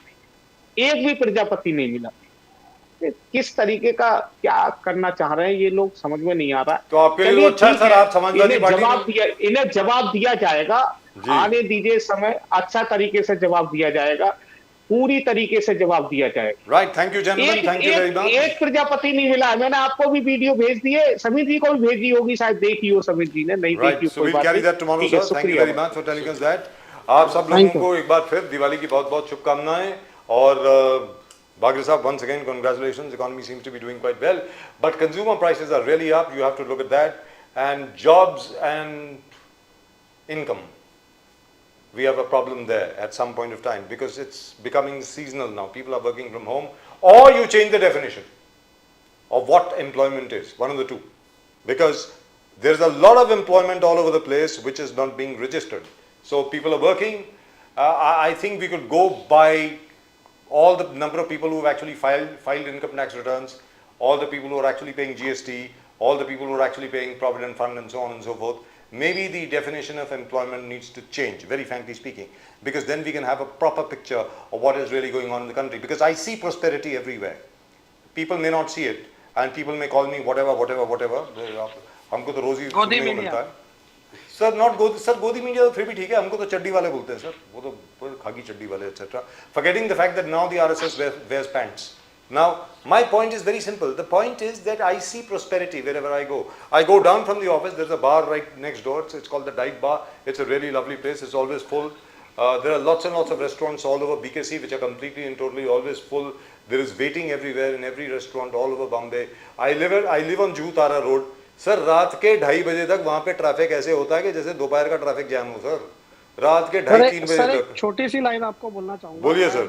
एक भी प्रजापति नहीं मिला। किस तरीके का क्या करना चाह रहे हैं ये लोग, समझ में नहीं आ रहा। तो आपके लिए अच्छा सर, आप समाजवादी पार्टी इन्हें जवाब दिया जाएगा, आने दीजिए समय, अच्छा तरीके से जवाब दिया जाएगा, पूरी तरीके से जवाब दिया जाएगा। Right, thank you gentleman, thank you very much. एक प्रजापति नहीं मिला, मैंने आपको भी वीडियो भेज दिए, समीर जी को भी भेजी होगी, शायद देखी हो समीर जी ने, नहीं देखी हो कोई बात नहीं। आप सब लोगों को एक बार फिर दिवाली की बहुत बहुत शुभकामनाएं। और Bagri Saab, once again, congratulations. The economy seems to be doing quite well, but consumer prices are really up. You have to look at that. And jobs and income, we have a problem there at some point of time because it's becoming seasonal now. People are working from home, or you change the definition of what employment is, one of the two. Because there's a lot of employment all over the place which is not being registered. So people are working. I think we could go by all the number of people who have actually filed income tax returns, all the people who are actually paying GST, all the people who are actually paying Provident Fund and so on and so forth. Maybe the definition of employment needs to change, very frankly speaking, because then we can have a proper picture of what is really going on in the country. Because I see prosperity everywhere. People may not see it, and people may call me whatever. हमको तो रोज ही सुनने को मिलता है। Sir not गोदी, sir गोदी media तो फिर भी ठीक है, हमको तो चड्डी वाले बोलते हैं सर, वो तो खाकी चड्डी वाले etcetera, forgetting the fact that now the RSS wears pants. Now my point is very simple. The point is that I see prosperity wherever I go. I go down from the office, there's a bar right next door, it's called the Dive Bar. It's a really lovely place, it's always full. There are lots and lots of restaurants all over BKC which are completely and totally always full. There is waiting everywhere in every restaurant all over Bombay. I live on Juhu Tara Road. Sir रात के 2:30 बजे तक वहां पे traffic ऐसे होता है कि जैसे दोपहर का ट्रैफिक जैम हो सर, रात के 2:30-3 बजे तक। छोटी सी लाइन आपको बोलना चाहूंगा। बोलिए sir.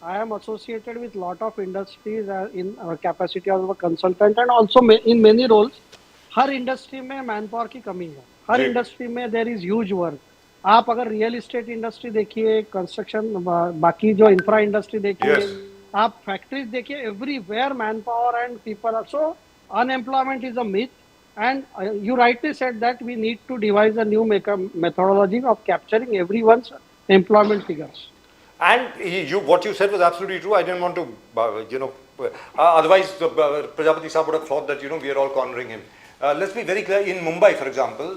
I am associated with lot of industries in capacity of a consultant and also in many roles. हर इंडस्ट्री में मैन पावर की कमी है, हर इंडस्ट्री में देयर इज ह्यूज वर्क। आप अगर रियल एस्टेट इंडस्ट्री देखिए, कंस्ट्रक्शन, बाकी जो इंफ्रा इंडस्ट्री देखिए, आप फैक्ट्रीज देखिए, everywhere manpower and people are so unemployment is a myth. And you rightly said that we need to devise a new methodology of capturing everyone's employment figures. And what you said was absolutely true. I didn't want to, otherwise Prajapati Saab would have thought that, we are all cornering him. Let's be very clear. In Mumbai, for example,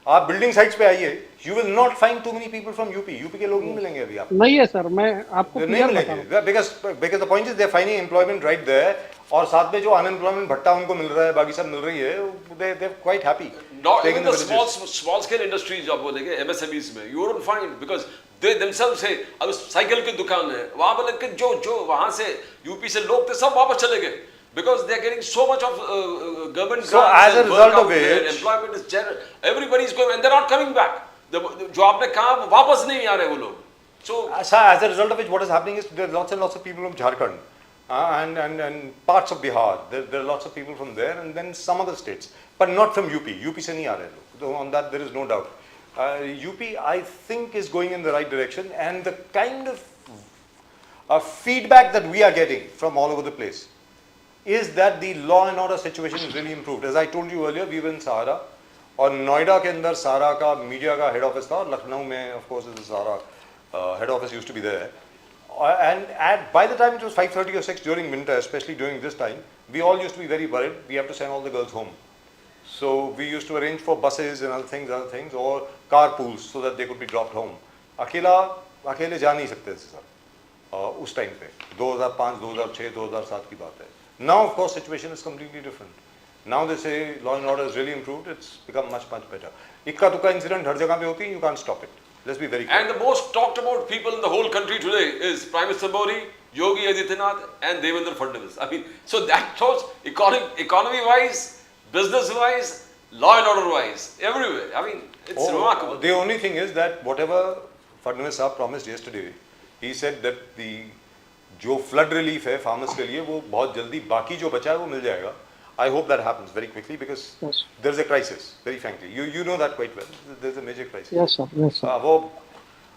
आप building sites पे आइए, you will not find too many people from UP. UP के लोग नहीं मिलेंगे अभी आपको। नहीं है सर, मैं आपको नहीं मिलेंगे, because the point is they're finding employment right there. और साथ में जो अनएम्प्लॉयमेंट भट्टा उनको मिल रहा है, बाकी सब मिल रही है, they're quite happy. Not even the small scale industries आप बोलेंगे MSMEs में, you won't find because they themselves say, अब साइकिल की दुकान है, वहाँ बोले कि जो वहाँ से यूपी से लोग थे सब वापस चले गए. Because they are getting so much of government grants, as a result of which, employment is general, everybody is going and they are not coming back. जो आपने कहा वो वापस नहीं आ रहे वो लोग. So As a result of which, what is happening is there are lots and lots of people from Jharkhand and parts of Bihar. There are lots of people from there and then some other states, but not from UP. UP se nahi aa rahe log. So on that there is no doubt. UP, I think, is going in the right direction, and the kind of feedback that we are getting from all over the place is that the law and order situation is really improved. As I told you earlier, we were in Sahara, और नोएडा के अंदर सारा का media का head office था, और लखनऊ में of course सारा head office used to be there. And by the time it was 5:30 or 6 during winter, especially during this time, we all used to be very worried. We have to send all the girls home. So we used to arrange for buses and other things, or carpools so that they could be dropped home. अकेले जा नहीं सकते थे sir उस time पे 2005, 2006, 2007 की बात है. Now of course situation is completely different. Now they say law and order is really improved. It's become much better. इक्का दुक्का इंसिडेंट हर जगह पे होती है. You can't stop it. Let's be very clear. And the most talked about people in the whole country today is Prime Minister Modi, Yogi Adityanath, and Devendra Fadnavis. I mean, so that shows economy-wise, business-wise, law and order-wise, everywhere. I mean, it's remarkable. The only thing is that whatever Fadnavis saab promised yesterday, he said that the जो flood relief है farmers के लिए वो बहुत जल्दी बाकी जो बचा है वो मिल जाएगा. I hope that happens very quickly because there's a crisis. Very frankly, you know that quite well. There's a major crisis. Yes, sir. Yes, sir.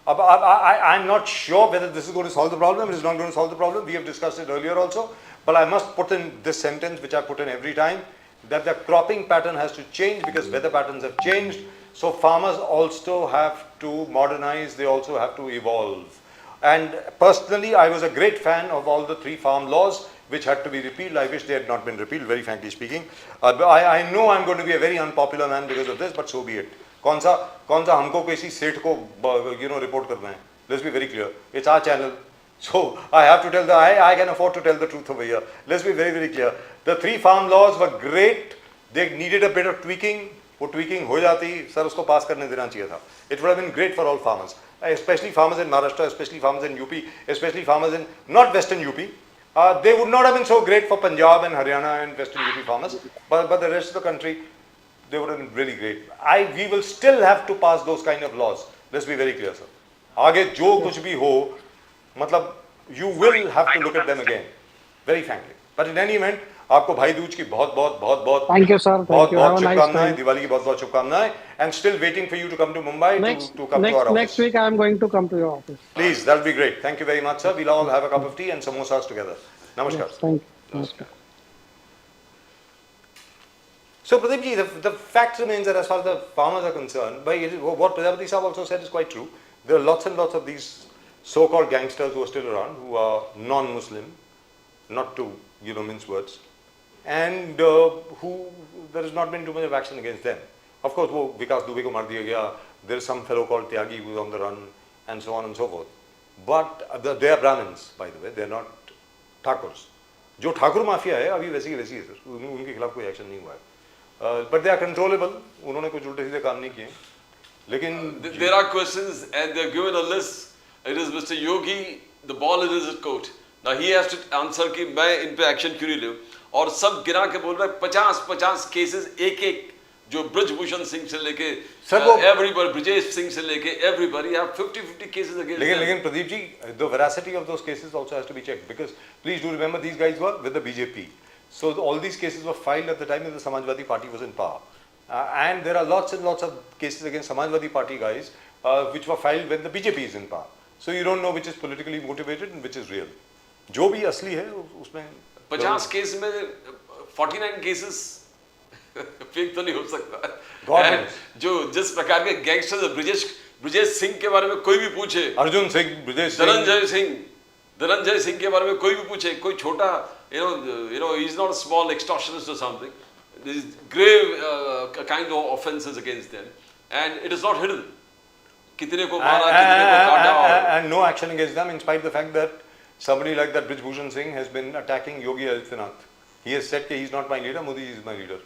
I'm not sure whether this is going to solve the problem. It is not going to solve the problem. We have discussed it earlier also. But I must put in this sentence, which I put in every time, that the cropping pattern has to change because weather patterns have changed. So farmers also have to modernize. They also have to evolve. And personally, I was a great fan of all the 3 farm laws which had to be repealed. I wish they had not been repealed, very frankly speaking. I know I'm going to be a very unpopular man because of this, but so be it. कौन सा हमको किसी सेठ को report करना है? Let's be very clear. It's our channel. So I have to tell I can afford to tell the truth over here. Let's be very, very clear. The 3 farm laws were great. They needed a bit of tweaking. वो tweaking हो जाती, sir उसको पास करने देना चाहिए था. It would have been great for all farmers, especially farmers in Maharashtra, especially farmers in UP, especially farmers in not Western UP. They would not have been so great for Punjab and Haryana and Western UP farmers, but the rest of the country, they would have been really great. We will still have to pass those kind of laws. Let's be very clear, sir. आगे जो कुछ भी हो, मतलब you will have to look at them again, very frankly. But in any event, आपको भाई दूज की बहुत Thank you, sir. Thank you. Have a nice शुभकामनाएं, time. दिवाली की बहुत शुभकामनाएं, and still waiting for you to come to Mumbai to come to our office. Next week I am going to come to your office. Please, that'll be great. Thank you very much, sir. We'll all have a cup of tea and samosas together. Namaskar. Yes, thank you. Namaskar. So, Pradeep ji, the fact remains that as far as the farmers are concerned, what Prajapati Sahab also said is quite true. There are lots and lots of these so-called gangsters who are still around, who are non-Muslim, not to mince words, and who there has not been too much of action against them. Of course, वो विकास दुबे को मार दिया गया. There is some fellow called Tyagi who is on the run, and so on and so forth. But they are Brahmins, by the way. They are not Thakurs. जो Thakur mafia है अभी वैसी की वैसी है सर. उनके खिलाफ कोई एक्शन नहीं हुआ है. But they are controllable. उन्होंने कुछ उल्टे सीधे काम नहीं किए. लेकिन there are questions and they are given a list. It is Mr. Yogi. The ball is in his court. Now he has to answer कि मैं इन पे एक्शन क्यों नहीं लूँ. और सब गिरा के बोल रहा है 50 केसेस एक जो ब्रजभूषण सिंह से लेके everybody, ब्रजेश सिंह से लेके everybody have 50 cases against them. लेकिन Pradeep ji, the veracity of those cases also has to be checked because please do remember these guys were with the BJP. So all these cases were filed at the time that the Samajwadi Party was in power. And there are lots and lots of cases against Samajwadi Party guys which were filed when the BJP is in power. So you don't know which is politically motivated and which is real. जो भी असली है उसमें 50 case में 49 cases fake तो नहीं हो सकता. जो जिस प्रकार के गैंगस्टर्स ब्रजेश सिंह के बारे में कोई भी पूछे, अर्जुन सिंह, ब्रजेश धनंजय सिंह के बारे में कोई भी पूछे, कोई छोटा he is not a small extortionist or something. There is grave kind of offenses against them and it is not hidden. कितने को मारा, कितने को काटा, and no action against them in spite of the fact that somebody like that Brajbhushan Singh has been attacking Yogi Adityanath. He has said that he is not my leader, Modi is my leader.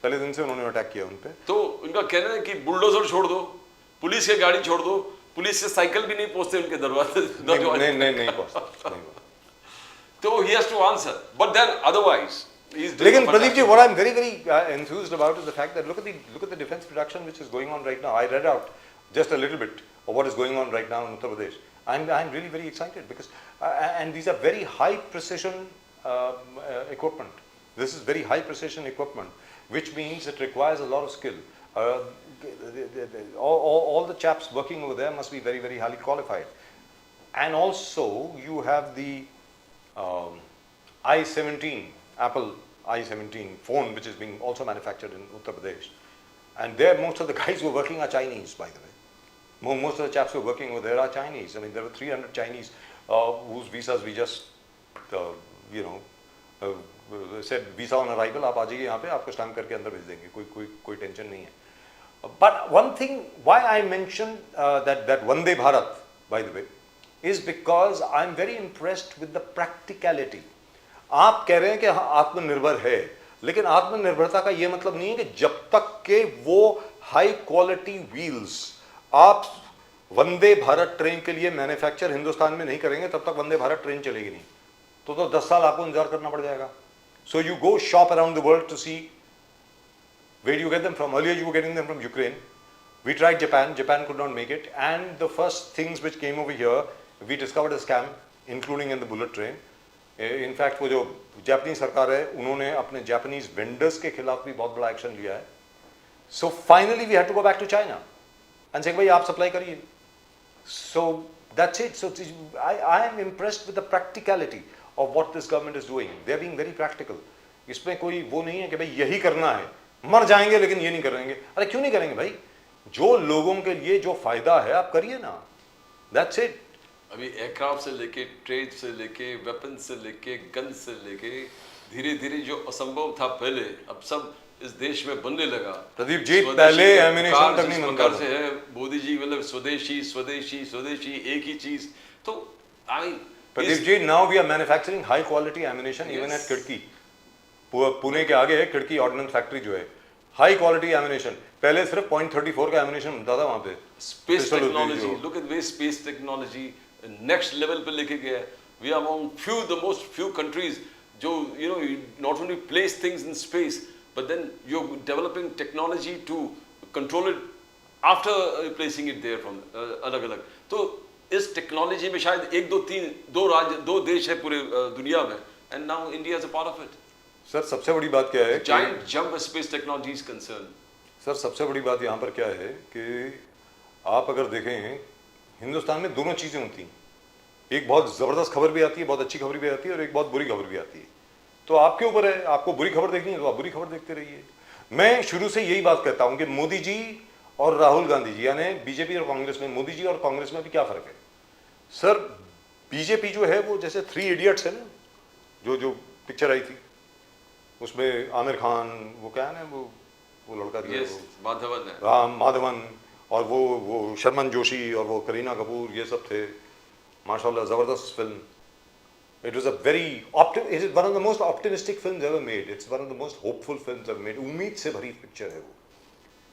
पहले दिन से उन्होंने attack किया उन पे. तो उनका कहना है कि बुलडोजर छोड़ दो, पुलिस की गाड़ी छोड़ दो, पुलिस से साइकिल भी नहीं पहुंचते उनके दरवाजे. नहीं पहुंचते. So he has to answer. But then otherwise, he's doing. लेकिन Pradeep ji, what I'm very enthused about is the fact that look at the defense production which is going on right now. I read out just a little bit of what is going on right now in Uttar Pradesh. I'm really very excited because, and these are very high precision equipment. This is very high precision equipment, which means it requires a lot of skill. All the chaps working over there must be very, very highly qualified. And also you have the i17, Apple i17 phone, which is being also manufactured in Uttar Pradesh. And there most of the guys who are working are Chinese, by the way. Most of the chaps who are working over there are Chinese. I mean, there were 300 Chinese whose visas we just, said visa on arrival, आप आ जाइए यहाँ पे, आपको stamp करके अंदर भेज देंगे, कोई टेंशन नहीं है. But one thing why I mentioned that Vande Bharat, by the way, is because I'm very impressed with the practicality. आप कह रहे हैं कि आत्मनिर्भर है, लेकिन आत्मनिर्भरता का ये मतलब नहीं है कि जब तक के वो हाई क्वालिटी व्हील्स आप वंदे भारत ट्रेन के लिए मैन्युफैक्चर हिंदुस्तान में नहीं करेंगे तब तक वंदे भारत ट्रेन चलेगी नहीं. तो 10 साल आपको इंतजार करना पड़ जाएगा. So you go shop around the world to see where do you get them from. Earlier you were getting them from Ukraine. We tried Japan could not make it, and the first things which came over here, we discovered a scam, including in the bullet train. In fact, वो जो जापानी सरकार है उन्होंने अपने Japanese vendors के खिलाफ भी बहुत बड़ा एक्शन लिया है. So finally we had to go back to China and say भाई आप सप्लाई करिए. So that's it. So I am impressed with the practicality of what this government is doing. They are being very practical. इसमें कोई वो नहीं है कि भाई यही करना है, मर जाएंगे लेकिन ये नहीं करेंगे. अरे क्यों नहीं करेंगे भाई? जो लोगों के लिए जो फायदा है आप करिए ना. That's it. अभी एयरक्राफ्ट से लेके ट्रेड से लेके वेपन से लेके गन से लेके धीरे धीरे जो असंभव था पहले अब सब इस देश में बनने लगा. प्रदीप जी पहले एमिनेशन तक नहीं बनता से है. मोदी जी मतलब स्वदेशी स्वदेशी स्वदेशी एक ही चीज. तो Pradeep ji now we are manufacturing high quality ammunition even at Khadki. Pune के आगे है खिड़की ऑर्डिनेंस फैक्ट्री जो है, हाई क्वालिटी एमिनेशन. पहले सिर्फ .34 का एमिनेशन बनता था वहां पे. Space technology, look at way space technology next level पे लेके गया. We are among the most few countries जो not only place things in space but then you are developing technology to control it after placing it there from अलग अलग. तो इस technology में शायद 1 2 3 दो देश है पूरे दुनिया में, and now India is a part of it. Sir सबसे बड़ी बात क्या है, giant jump space technology is concern. Sir सबसे बड़ी बात यहाँ पर क्या है कि आप अगर देखें हिंदुस्तान में दोनों चीज़ें होती हैं. एक बहुत ज़बरदस्त खबर भी आती है, बहुत अच्छी खबर भी आती है, और एक बहुत बुरी खबर भी आती है. तो आपके ऊपर है, आपको बुरी खबर देखनी है तो आप बुरी खबर देखते रहिए. मैं शुरू से यही बात कहता हूँ कि मोदी जी और राहुल गांधी जी, यानी बीजेपी और कांग्रेस में, मोदी जी और कांग्रेस में भी क्या फ़र्क है. सर बीजेपी जो है वो जैसे 3 इडियट्स है ना, जो पिक्चर आई थी उसमें आमिर खान, वो क्या है ना वो लड़का दिया, माधवन है, राम माधवन, और वो शर्मन जोशी और वो करीना कपूर, ये सब थे. माशाल्लाह ज़बरदस्त film. It was a very it is one of the most optimistic films ever made. It's one of the most hopeful films ever made. उम्मीद से भरी पिक्चर है वो.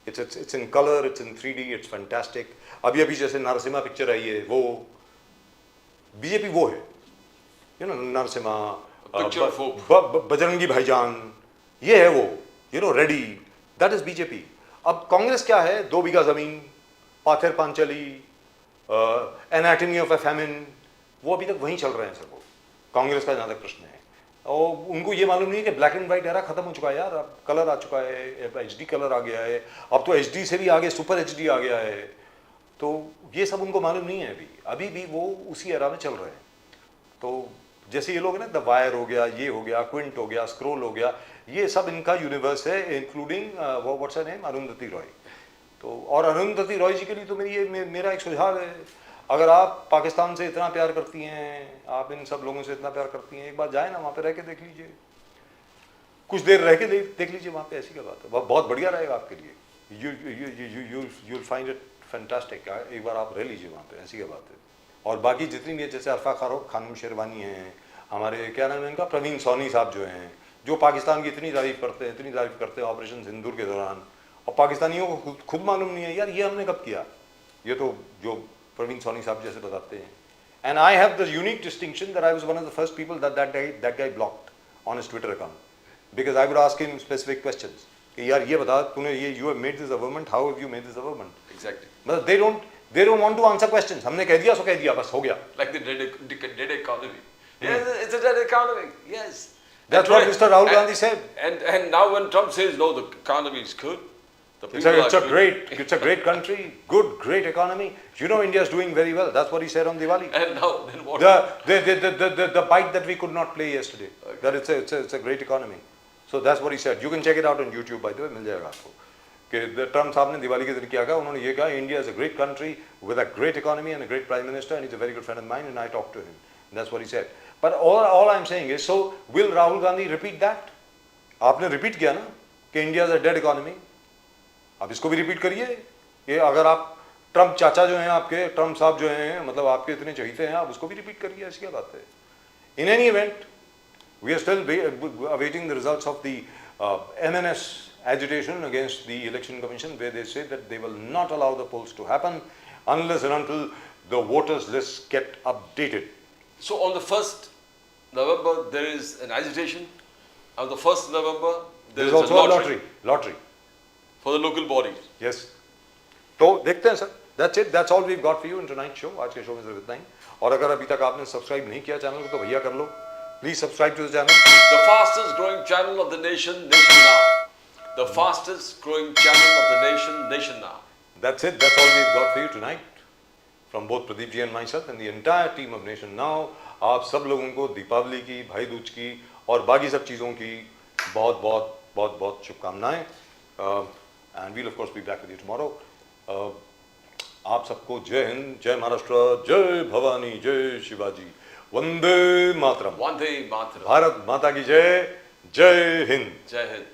It's in color, it's in 3D, it's fantastic. अभी जैसे Narasimha picture आई है, वो BJP वो है, नरसिम्हा, बजरंगी भाईजान, ये है वो, रेडी, दैट इज बीजेपी. अब कांग्रेस क्या है, 2 Bigha Zamin, Pather Panchali, anatomy of a famine, वो अभी तक वहीं चल रहे हैं सर. वो कांग्रेस का जहाँ तक प्रश्न है, और उनको ये मालूम नहीं है कि ब्लैक एंड व्हाइट एरा खत्म हो चुका है यार. अब कलर आ चुका है, HD कलर आ गया है, अब तो HD से भी आगे सुपर HD आ गया है. तो ये सब उनको मालूम नहीं है. अभी भी वो उसी एरा में चल रहे हैं. तो जैसे ये लोग ना, द वायर हो गया, ये हो गया, क्विंट हो गया, स्क्रोल हो गया, ये सब इनका यूनिवर्स है, including what's her name, Arundhati Roy. तो और अरुंधति रॉय जी के लिए तो मेरा एक सुझाव है, अगर आप पाकिस्तान से इतना प्यार करती हैं, आप इन सब लोगों से इतना प्यार करती हैं, एक बार जाए ना वहाँ पे रह के देख लीजिए, कुछ देर रह के देख लीजिए वहाँ पे. ऐसी क्या बात है, बहुत बढ़िया रहेगा आपके लिए. You find it fantastic. एक बार आप रह लीजिए वहाँ पे, ऐसी क्या बात है. और बाकी जितनी भी जैसे अरफा खानम शेरवानी हैं, हमारे क्या नाम है इनका, प्रवीण सोनी साहब जो हैं, जो पाकिस्तान की इतनी तारीफ करते हैं ऑपरेशन सिंदूर के दौरान, और पाकिस्तानियों को खुद मालूम नहीं है यार ये हमने कब किया. ये तो जो प्रवीण सोनी साहब जैसे बताते हैं. And I have the unique distinction that I was one of the first people that guy blocked on his Twitter account, because I would ask him specific questions. कि यार ये बता तूने ये you have made this government, how have you made this government? Exactly. मतलब they don't want to answer questions. हमने कह दिया सो कह दिया, बस हो गया. Like the dead economy. Yes, it's a dead economy. Yes. That's And what today- Mr. Rahul and- Gandhi said. And now when Trump says no, the economy is good. The It's people a are good. great country, great economy. You know India is doing very well. That's what he said on Diwali. And now then what? The bite that we could not play yesterday. That it's a great economy. So that's what he said. You can check it out on YouTube, by the way, मिल जाएगा आपको. कि Trump साहब ने दिवाली के दिन क्या कहा, उन्होंने ये कहा, India is a great country with a great economy and a great prime minister, and he's a very good friend of mine, and I talked to him. That's what he said. But all I'm saying is, so will Rahul Gandhi repeat that? आपने repeat किया ना कि India is a dead economy. आप इसको भी repeat करिए. ये अगर आप ट्रम्प चाचा जो हैं आपके, ट्रम्प साहब जो हैं, मतलब आपके इतने चहीते हैं, आप उसको भी repeat करिए. ऐसी क्या बात है? In any event, we are still awaiting the results of the MNS agitation against the election commission, where they say that they will not allow the polls to happen unless and until the voters lists get updated. So on the 1st November there is an agitation. On the 1st November there There is is also a a lottery. for the local bodies. Yes. तो देखते हैं sir. That's it. That's all we've got for you in tonight's show. आज के show में सिर्फ इतना ही. और अगर अभी तक आपने सब्सक्राइब नहीं किया चैनल को तो भैया कर लो. Please subscribe to the channel. The fastest growing channel of the nation, Nation Now. The fastest growing channel of the nation, Nation Now. That's it. That's all we've got for you tonight. From both Pradeep ji and myself and the entire team of Nation Now. आप सब लोगों को दीपावली की, भाई दूज की और बाकी सब चीज़ों की बहुत बहुत बहुत बहुत शुभकामनाएं. And we'll of course be back with you tomorrow. आप सबको जय हिंद, जय महाराष्ट्र, जय भवानी, जय शिवाजी, वंदे मातरम. Vande Mataram. भारत माता की जय, जय हिंद. Jai Hind.